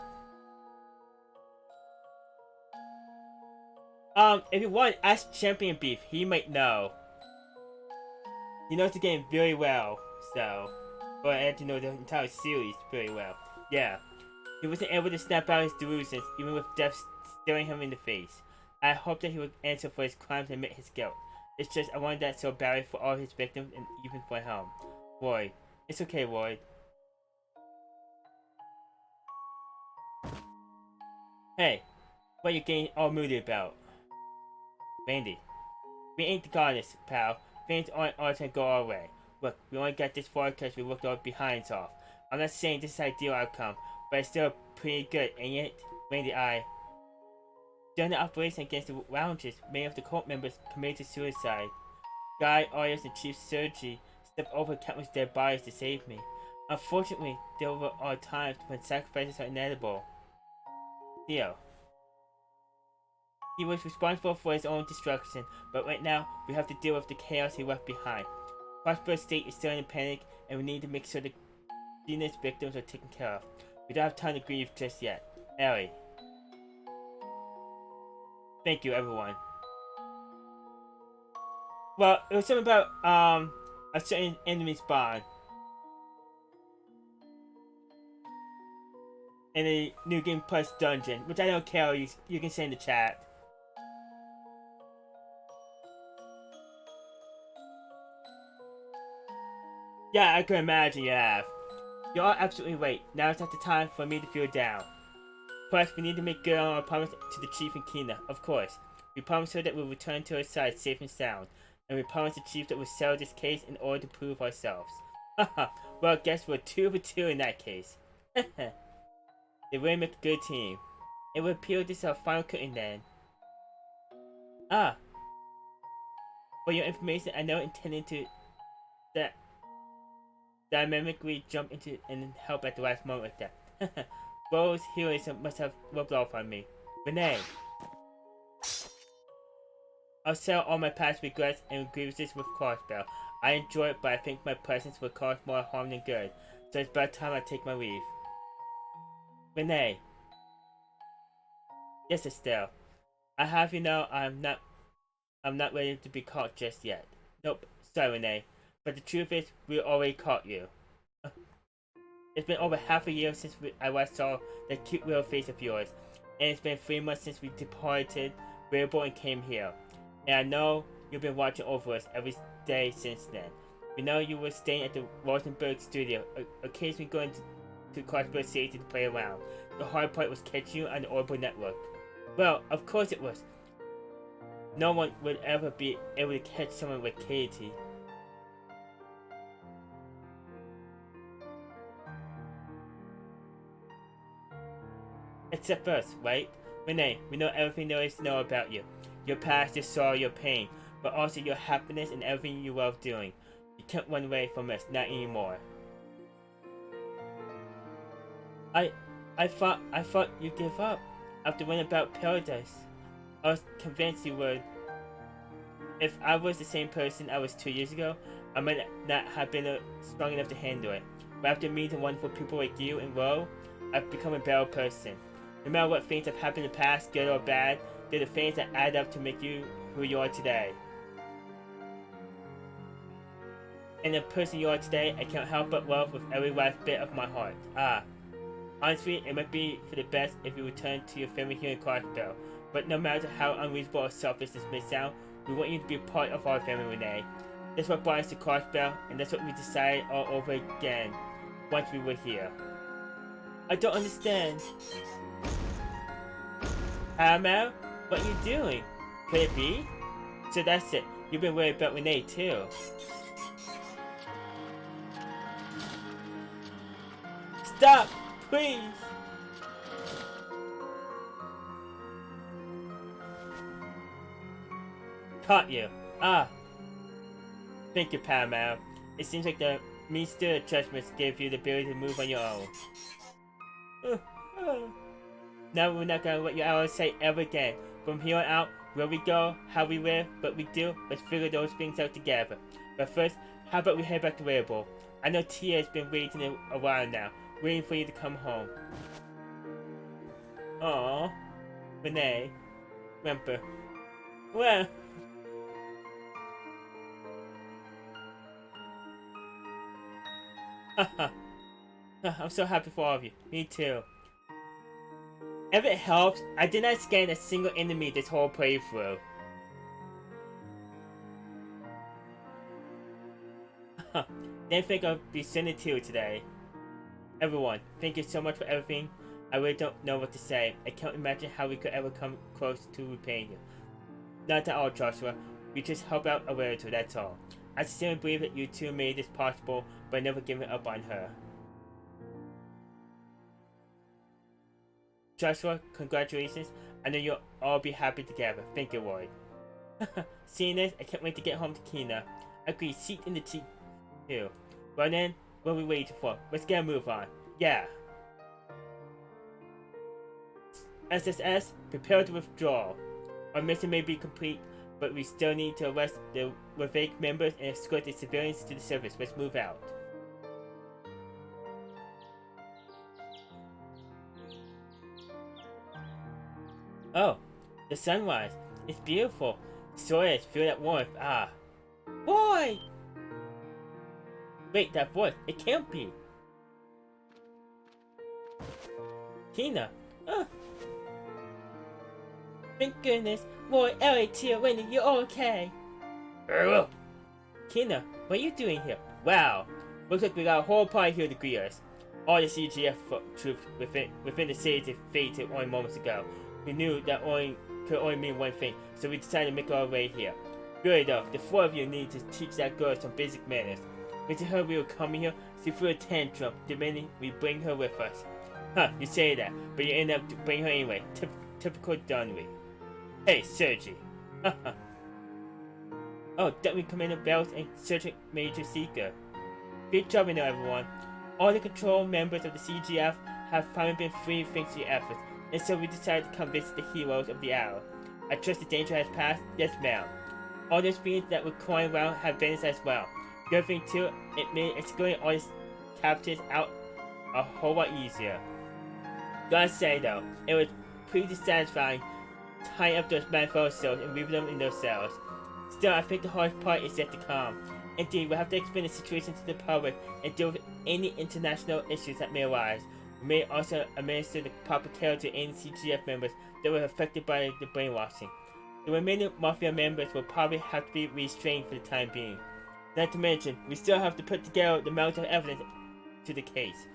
If you want, ask Champion Beef. He might know. He knows the game very well, so... Or I had to know the entire series very well. Yeah. He wasn't able to snap out his delusions, even with death staring him in the face. I hope that he would answer for his crimes and admit his guilt. It's just I wanted that so badly for all his victims and even for him. Lloyd. It's okay, Lloyd. Hey, what are you getting all moody about? Randy. We ain't the goddess, pal. Things aren't always gonna go our way. Look, we only got this far because we worked our behinds off. I'm not saying this is the ideal outcome, but it's still pretty good, ain't it? Randy, during the operation against the loungers, many of the cult members committed suicide. Guy, Arias, and Chief Sergi stepped over countless dead bodies to save me. Unfortunately, there are times when sacrifices are inevitable. Theo. He was responsible for his own destruction, but right now, we have to deal with the chaos he left behind. Crossbow's state is still in panic, and we need to make sure the Venus victims are taken care of. We don't have time to grieve just yet. Ellie. Thank you, everyone. Well, it was something about, a certain enemy spawn. In a New Game Plus dungeon, which I don't care, you can say in the chat. Yeah, I can imagine you have. You are absolutely right. Now is not the time for me to feel down. Plus, we need to make good on our promise to the Chief and Kina, of course. We promised her that we'll return to her side safe and sound. And we promised the Chief that we'll settle this case in order to prove ourselves. Haha, well, I guess we're 2 for 2 in that case. They really make a good team. It would appear this is our final curtain then. Ah. For your information, I never intended to dynamically jump into and help at the last moment like that. Rose heroism must have rubbed off on me. Renee. I'll settle all my past regrets and grievances with Crossbell. I enjoy it, but I think my presence will cause more harm than good, so it's about time I take my leave. Renee. Yes, Estelle. I have you know I'm not ready to be caught just yet. Nope, sorry Renee. But the truth is, we already caught you. It's been over half a year since I last saw that cute little face of yours, and it's been 3 months since we departed Railbow and came here. And I know you've been watching over us every day since then. We know you were staying at the Rosenberg studio, occasionally going to Crossbell City to play around. The hard part was catching you on the Orbital Network. Well, of course it was. No one would ever be able to catch someone like Katie. Except us, right? Renee, we know everything there is to know about you. Your past, your sorrow, your pain, but also your happiness and everything you love doing. You can't run away from us, not anymore. I thought you'd give up after winning about Paradise. I was convinced you would. If I was the same person I was 2 years ago, I might not have been strong enough to handle it. But after meeting wonderful people like you and Ro, I've become a better person. No matter what things have happened in the past, good or bad, they're the things that add up to make you who you are today. And the person you are today, I can't help but love with every last bit of my heart. Honestly, it might be for the best if you return to your family here in Crossbell. But no matter how unreasonable or selfish this may sound, we want you to be a part of our family, Renee. That's what brought us to Crossbell, and that's what we decided all over again once we were here. I don't understand. Paramount? What are you doing? Could it be? So that's it. You've been worried about Renee too. Stop! Please! Caught you. Thank you, Paramount. It seems like the Mr. Adjustments give you the ability to move on your own. Now we're not gonna let you out of sight ever again. From here on out, where we go, how we live, what we do, let's figure those things out together. But first, how about we head back to Rainbow? I know Tia has been waiting a while now, waiting for you to come home. Aww. Renee. Whimper. Well. Haha. I'm so happy for all of you. Me too. If it helps, I did not scan a single enemy this whole playthrough. Didn't think I'd be sending to you today. Everyone, thank you so much for everything. I really don't know what to say. I can't imagine how we could ever come close to repaying you. Not at all, Joshua. We just help out a little, that's all. I sincerely believe that you two made this possible, but never giving up on her. Joshua, congratulations. I know you'll all be happy together. Thank you, Lloyd. Seeing this, I can't wait to get home to Kina. I agree, seat in the seat too. Well then, what are we waiting for? Let's get a move on. Yeah. SSS, prepare to withdraw. Our mission may be complete, but we still need to arrest the Ravake members and escort the civilians to the surface. Let's move out. Oh, the sunrise. It's beautiful. Soils feel that warmth. Ah. Boy! Wait, that voice. It can't be. Tina. Thank goodness. Boy, Ellie, Tia, Wendy, you're okay. Tina, what are you doing here? Wow. Looks like we got a whole party here to greet us. All the CGF troops within the city defeated only moments ago. We knew that could only mean one thing, so we decided to make our way here. Really though, the four of you need to teach that girl some basic manners. When she heard we were coming here, she threw a tantrum, demanding we bring her with us. Huh, you say that, but you end up bringing her anyway. Typical Dunwee. Hey, Sergi. Oh, Deputy Commander Bells and Sergeant Major Seeker. Good job, everyone. All the control members of the CGF have finally been freed thanks to your efforts, and so we decided to come visit the heroes of the hour. I trust the danger has passed? Yes, ma'am. All those beings that were crawling around have vanished as well. The other thing too, it made escorting all these captives out a whole lot easier. Gotta say though, it was pretty satisfying tying up those manifold cells and leaving them in those cells. Still, I think the hardest part is yet to come. Indeed, we'll have to explain the situation to the public and deal with any international issues that may arise. We may also administer the proper care to any CGF members that were affected by the brainwashing. The remaining Mafia members will probably have to be restrained for the time being. Not to mention, we still have to put together the amount of evidence to the case.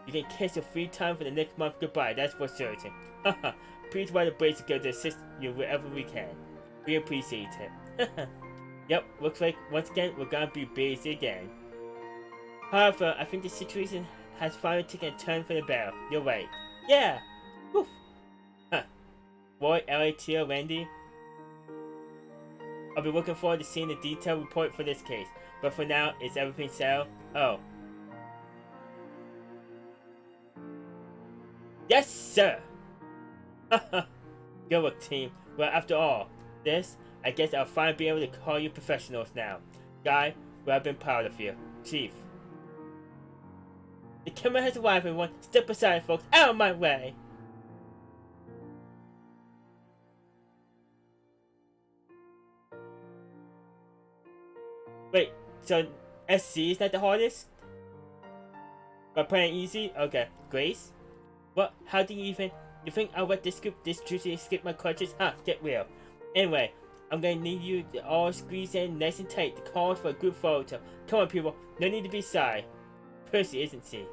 You can kiss your free time for the next month goodbye, that's for certain. Haha, please write a brace together to assist you wherever we can. We appreciate it. Yep, looks like once again we're gonna be busy again. However, I think the situation has finally taken a turn for the better. You're right. Yeah! Woof! Huh. Boy, Ellie, Tia, Wendy. I'll be looking forward to seeing the detailed report for this case. But for now, is everything settled? Oh. Yes, sir! Haha. Good work, team. Well, after all this, I guess I'll finally be able to call you professionals now. Guy, well, I've been proud of you. Chief. The camera has arrived, everyone. Step aside, folks. Out of my way! Wait, so SC is not the hardest? By playing easy? Okay. Grace? What? How do you even... You think I'll let this juicy escape my clutches? Huh, get real. Anyway, I'm gonna need you to all squeeze in nice and tight to call for a group photo. Come on, people. No need to be shy. Percy, isn't she?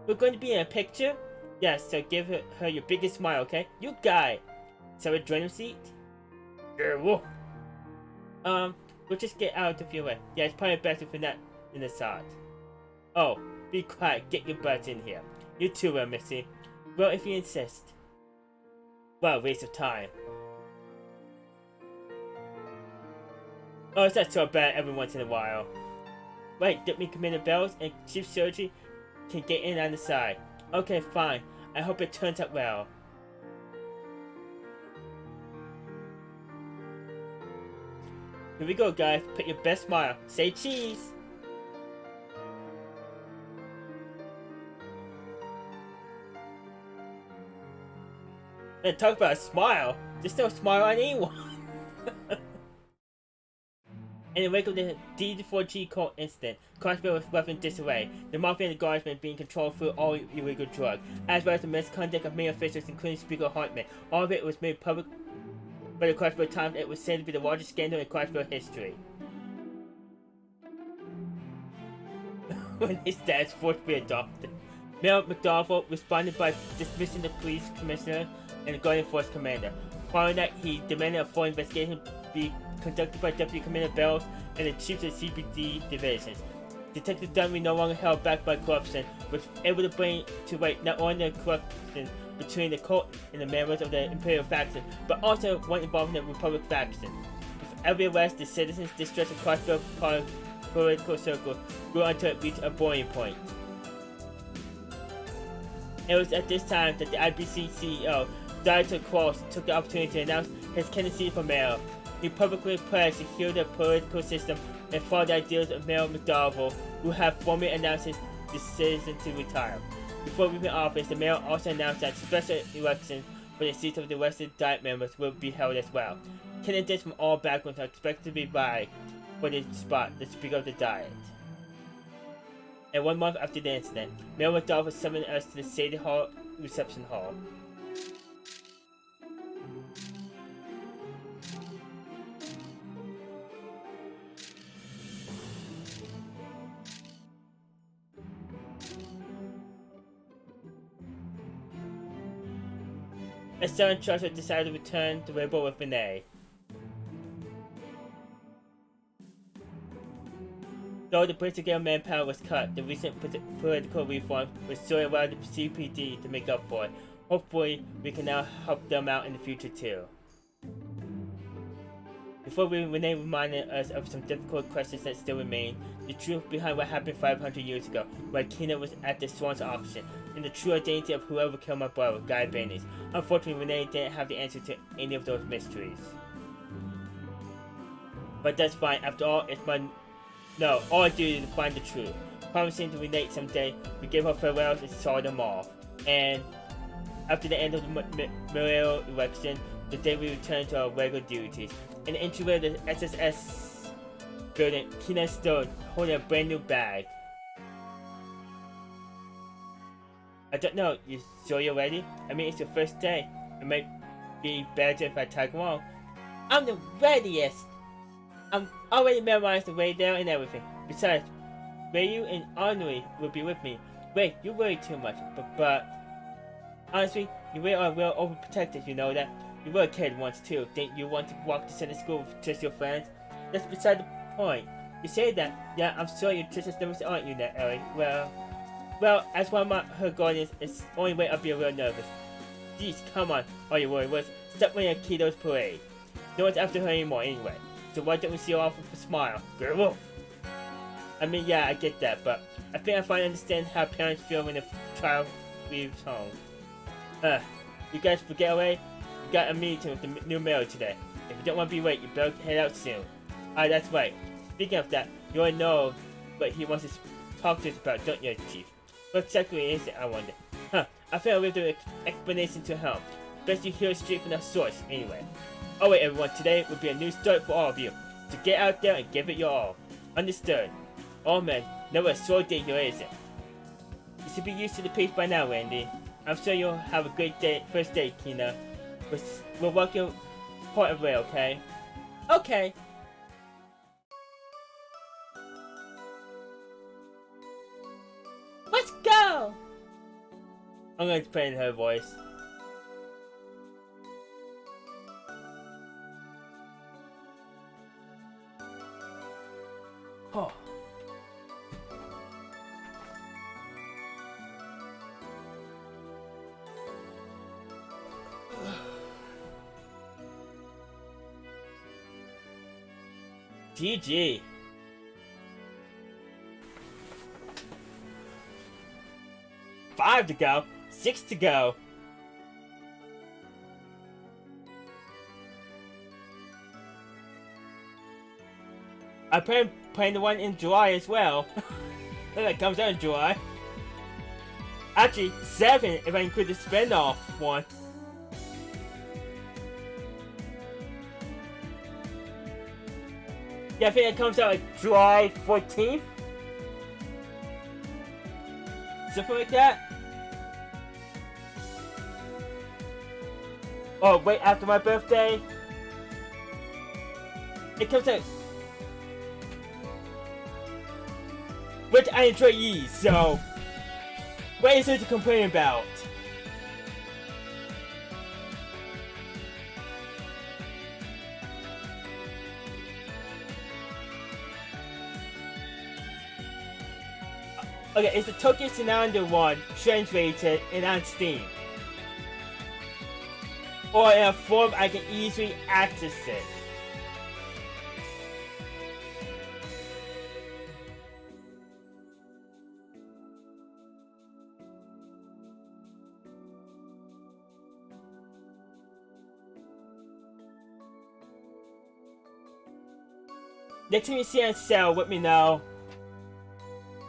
We're going to be in a picture? Yes, so give her your biggest smile, okay? You got it. So a join seat? We'll just get out of your way. Yeah, it's probably better if we're not in the side. Oh, be quiet. Get your butts in here. You too, Missy. Well, if you insist. Well, waste of time. Oh, it's not so bad every once in a while. Wait, don't mean Commander Bells and Chief Surgery can get in on the side. Okay, fine. I hope it turns out well. Here we go, guys. Put your best smile. Say cheese! Man, talk about a smile. There's no smile on anyone. In the wake of the D4G cult incident, Crossbow was left in disarray, the Mafia and the Guardsmen being controlled through all illegal drugs, as well as the misconduct of many officials including Speaker Hartman. All of it was made public by the Crossbow Times. It was said to be the largest scandal in Crossbow history. When his dad's forced to be adopted. Mayor McDowell responded by dismissing the police commissioner and the Guardian Force commander. Following that, he demanded a full investigation be conducted by Deputy Commander Bells and the chiefs of CBD divisions. Detective Dunby, no longer held back by corruption, was able to bring to light not only the corruption between the cult and the members of the Imperial faction, but also one involving the Republic faction. With every arrest, the citizens' distrust across the political circle grew until it reached a boiling point. It was at this time that the IBC CEO, Dr. Cross, took the opportunity to announce his candidacy for mayor. He publicly pledged to heal the political system and follow the ideals of Mayor McDowell, who had formally announced his decision to retire. Before leaving office, the mayor also announced that special elections for the seats of the arrested Diet members will be held as well. Candidates from all backgrounds are expected to be vying for the spot, the Speaker of the Diet. And 1 month after the incident, Mayor McDowell summoned us to the Sadie Hall reception hall. Estelle and Charles decided to return to Rainbow with Renee. Though the political manpower was cut, the recent political reform will still allow the CPD to make up for it. Hopefully, we can now help them out in the future too. Before Renee reminded us of some difficult questions that still remain, the truth behind what happened 500 years ago, when Kina was at the Swans auction, and the true identity of whoever killed my brother, Guy Baines. Unfortunately, Renee didn't have the answer to any of those mysteries. But that's fine, after all, it's my... No, all I do is to find the truth. Promising to relate someday, we gave her farewells and saw them off. And after the end of the mayoral election, the day we returned to our regular duties. In the entryway of the SSS building, Kina stood holding a brand new bag. I don't know, you sure you're ready? I mean, it's your first day. It might be better if I tag along. I'm the readiest! I'm already memorized the way there and everything. Besides, Ryu and Anui will be with me. Wait, you worry too much, but... Honestly, you really are real overprotective, you know that? You were a kid once too. Didn't you want to walk to center school with just your friends? That's beside the point. You say that, yeah, I'm sure you're just as nervous, aren't you, now, Ellie? Well, as one of her guardians, it's the only way I'll be real nervous. Jeez, come on, all you worry was, stop winning Keto's parade. No one's after her anymore anyway. So why don't we see her off with a smile? Good wolf. I mean, yeah, I get that, but I think I finally understand how parents feel when a child leaves home. You guys forget away? We got a meeting with the new mayor today. If you don't want to be late, you better head out soon. That's right. Speaking of that, you already know what he wants to talk to us about, don't you, Chief? What exactly is it, I wonder? I think I'll leave the explanation to him. Best you hear it straight from the source, anyway. Alright everyone, today will be a new start for all of you. So get out there and give it your all. Understood. Oh man, never a slow day here, is it? You should be used to the pace by now, Randy. I'm sure you'll have a great day, first day, Kina. We'll walk your part of the way, okay? Okay. Let's go! I'm going to play in her voice. Oh. GG. 5 to go. 6 to go. I plan playing the one in July as well. That comes out in July. Actually, 7 if I include the spin-off one. Yeah, I think it comes out like July 14th. Something like that. Oh, wait, after my birthday. It comes out. Which I enjoy these, so what is there to complain about? Okay, it's the Tokyo Tsunami 1 translated and on Steam. Or in a form I can easily access it. Next time you see it on sale, let me know.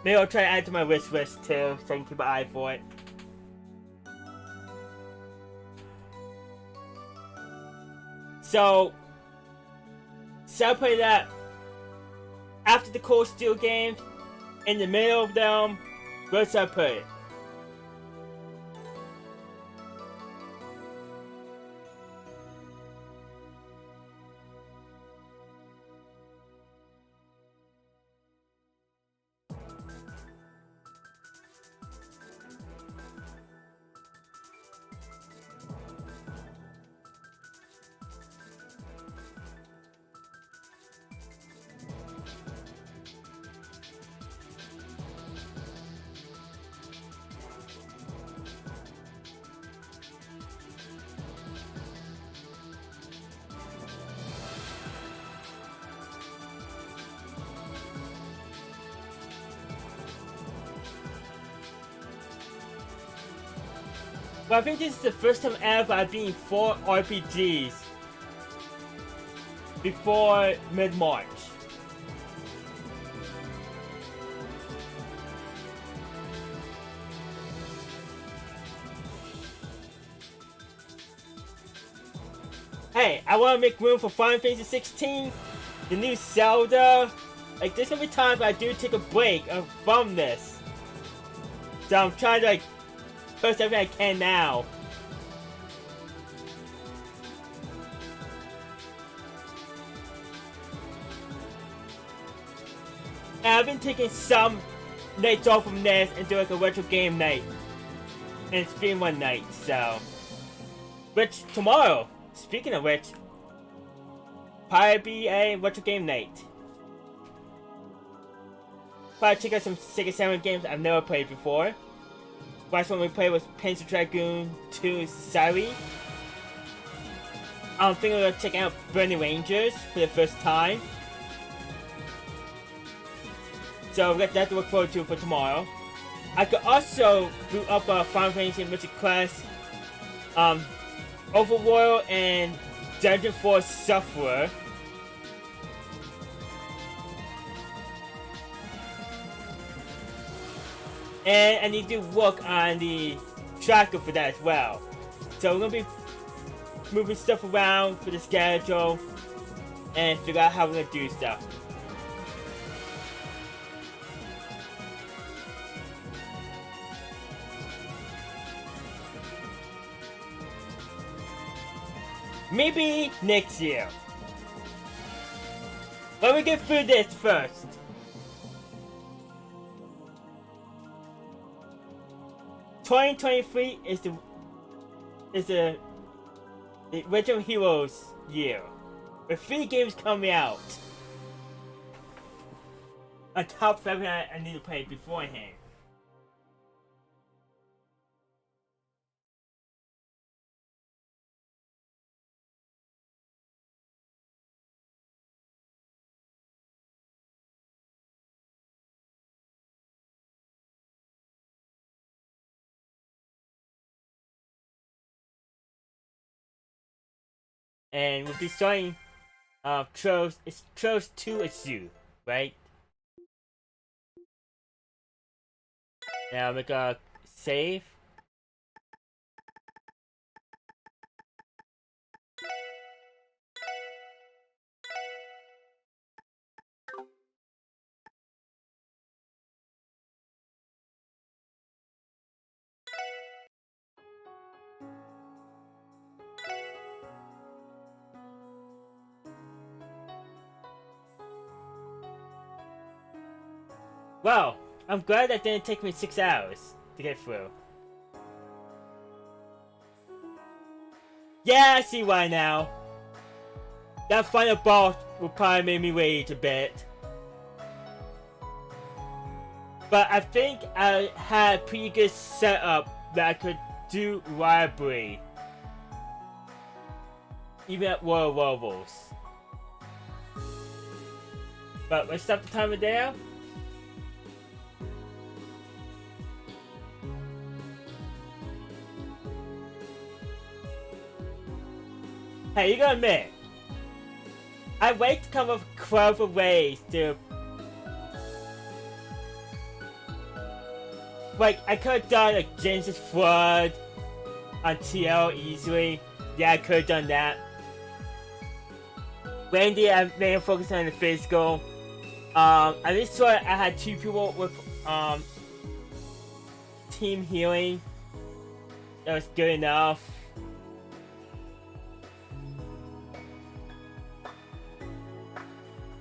Maybe I'll try to add it to my wish list too, so I can keep an eye for it. So I'll play that after the Cold Steel games, in the middle of them. Where should I put it? Well, I think this is the first time ever I've been in 4 RPGs before mid-March. Hey, I want to make room for Final Fantasy 16, the new Zelda. Like, there's gonna be times I do take a break from this. So I'm trying to, like, post everything I can now. And I've been taking some nights off from this and do like a retro game night. And stream one night, so. Which, tomorrow, speaking of which, probably be a retro game night. Probably check out some Sega Saturn games I've never played before. Last one we played was Panzer Dragoon 2 Sari. I'm thinking of checking out Burning Rangers for the first time. So we got that to look forward to for tomorrow. I could also boot up Final Fantasy Mythic Quest, Overworld, and Dungeon Force Sufferer. And I need to work on the tracker for that as well. So we're gonna be moving stuff around for the schedule and figure out how we're gonna do stuff. Maybe next year. Let me get through this first. "2023 is the Original Heroes year, with 3 games coming out on top of everything I need to play beforehand. And we'll be starting Trolls 2 is you, right? Now we're gonna save. Well, I'm glad that didn't take me 6 hours to get through. Yeah, I see why now. That final boss will probably make me wait a bit. But I think I had a pretty good setup that I could do library. Even at lower levels. But let's stop the timer there. Hey, you gotta admit, I like to come up with clever ways to... Like, I could've done a Genesis Flood on TL easily. Yeah, I could've done that. Randy, I made him focus on the physical. I just saw I had 2 people with, team healing. That was good enough.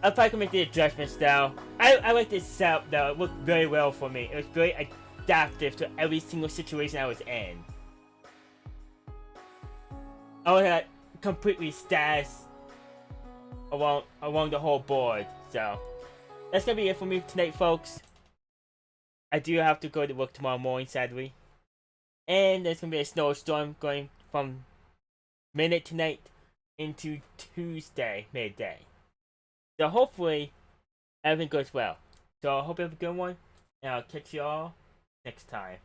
I probably can make the adjustments though. I like this setup though. It worked very well for me. It was very adaptive to every single situation I was in. I was completely stashed along the whole board. So that's gonna be it for me tonight, folks. I do have to go to work tomorrow morning, sadly. And there's gonna be a snowstorm going from midnight tonight into Tuesday midday. So hopefully everything goes well. So I hope you have a good one, and I'll catch you all next time.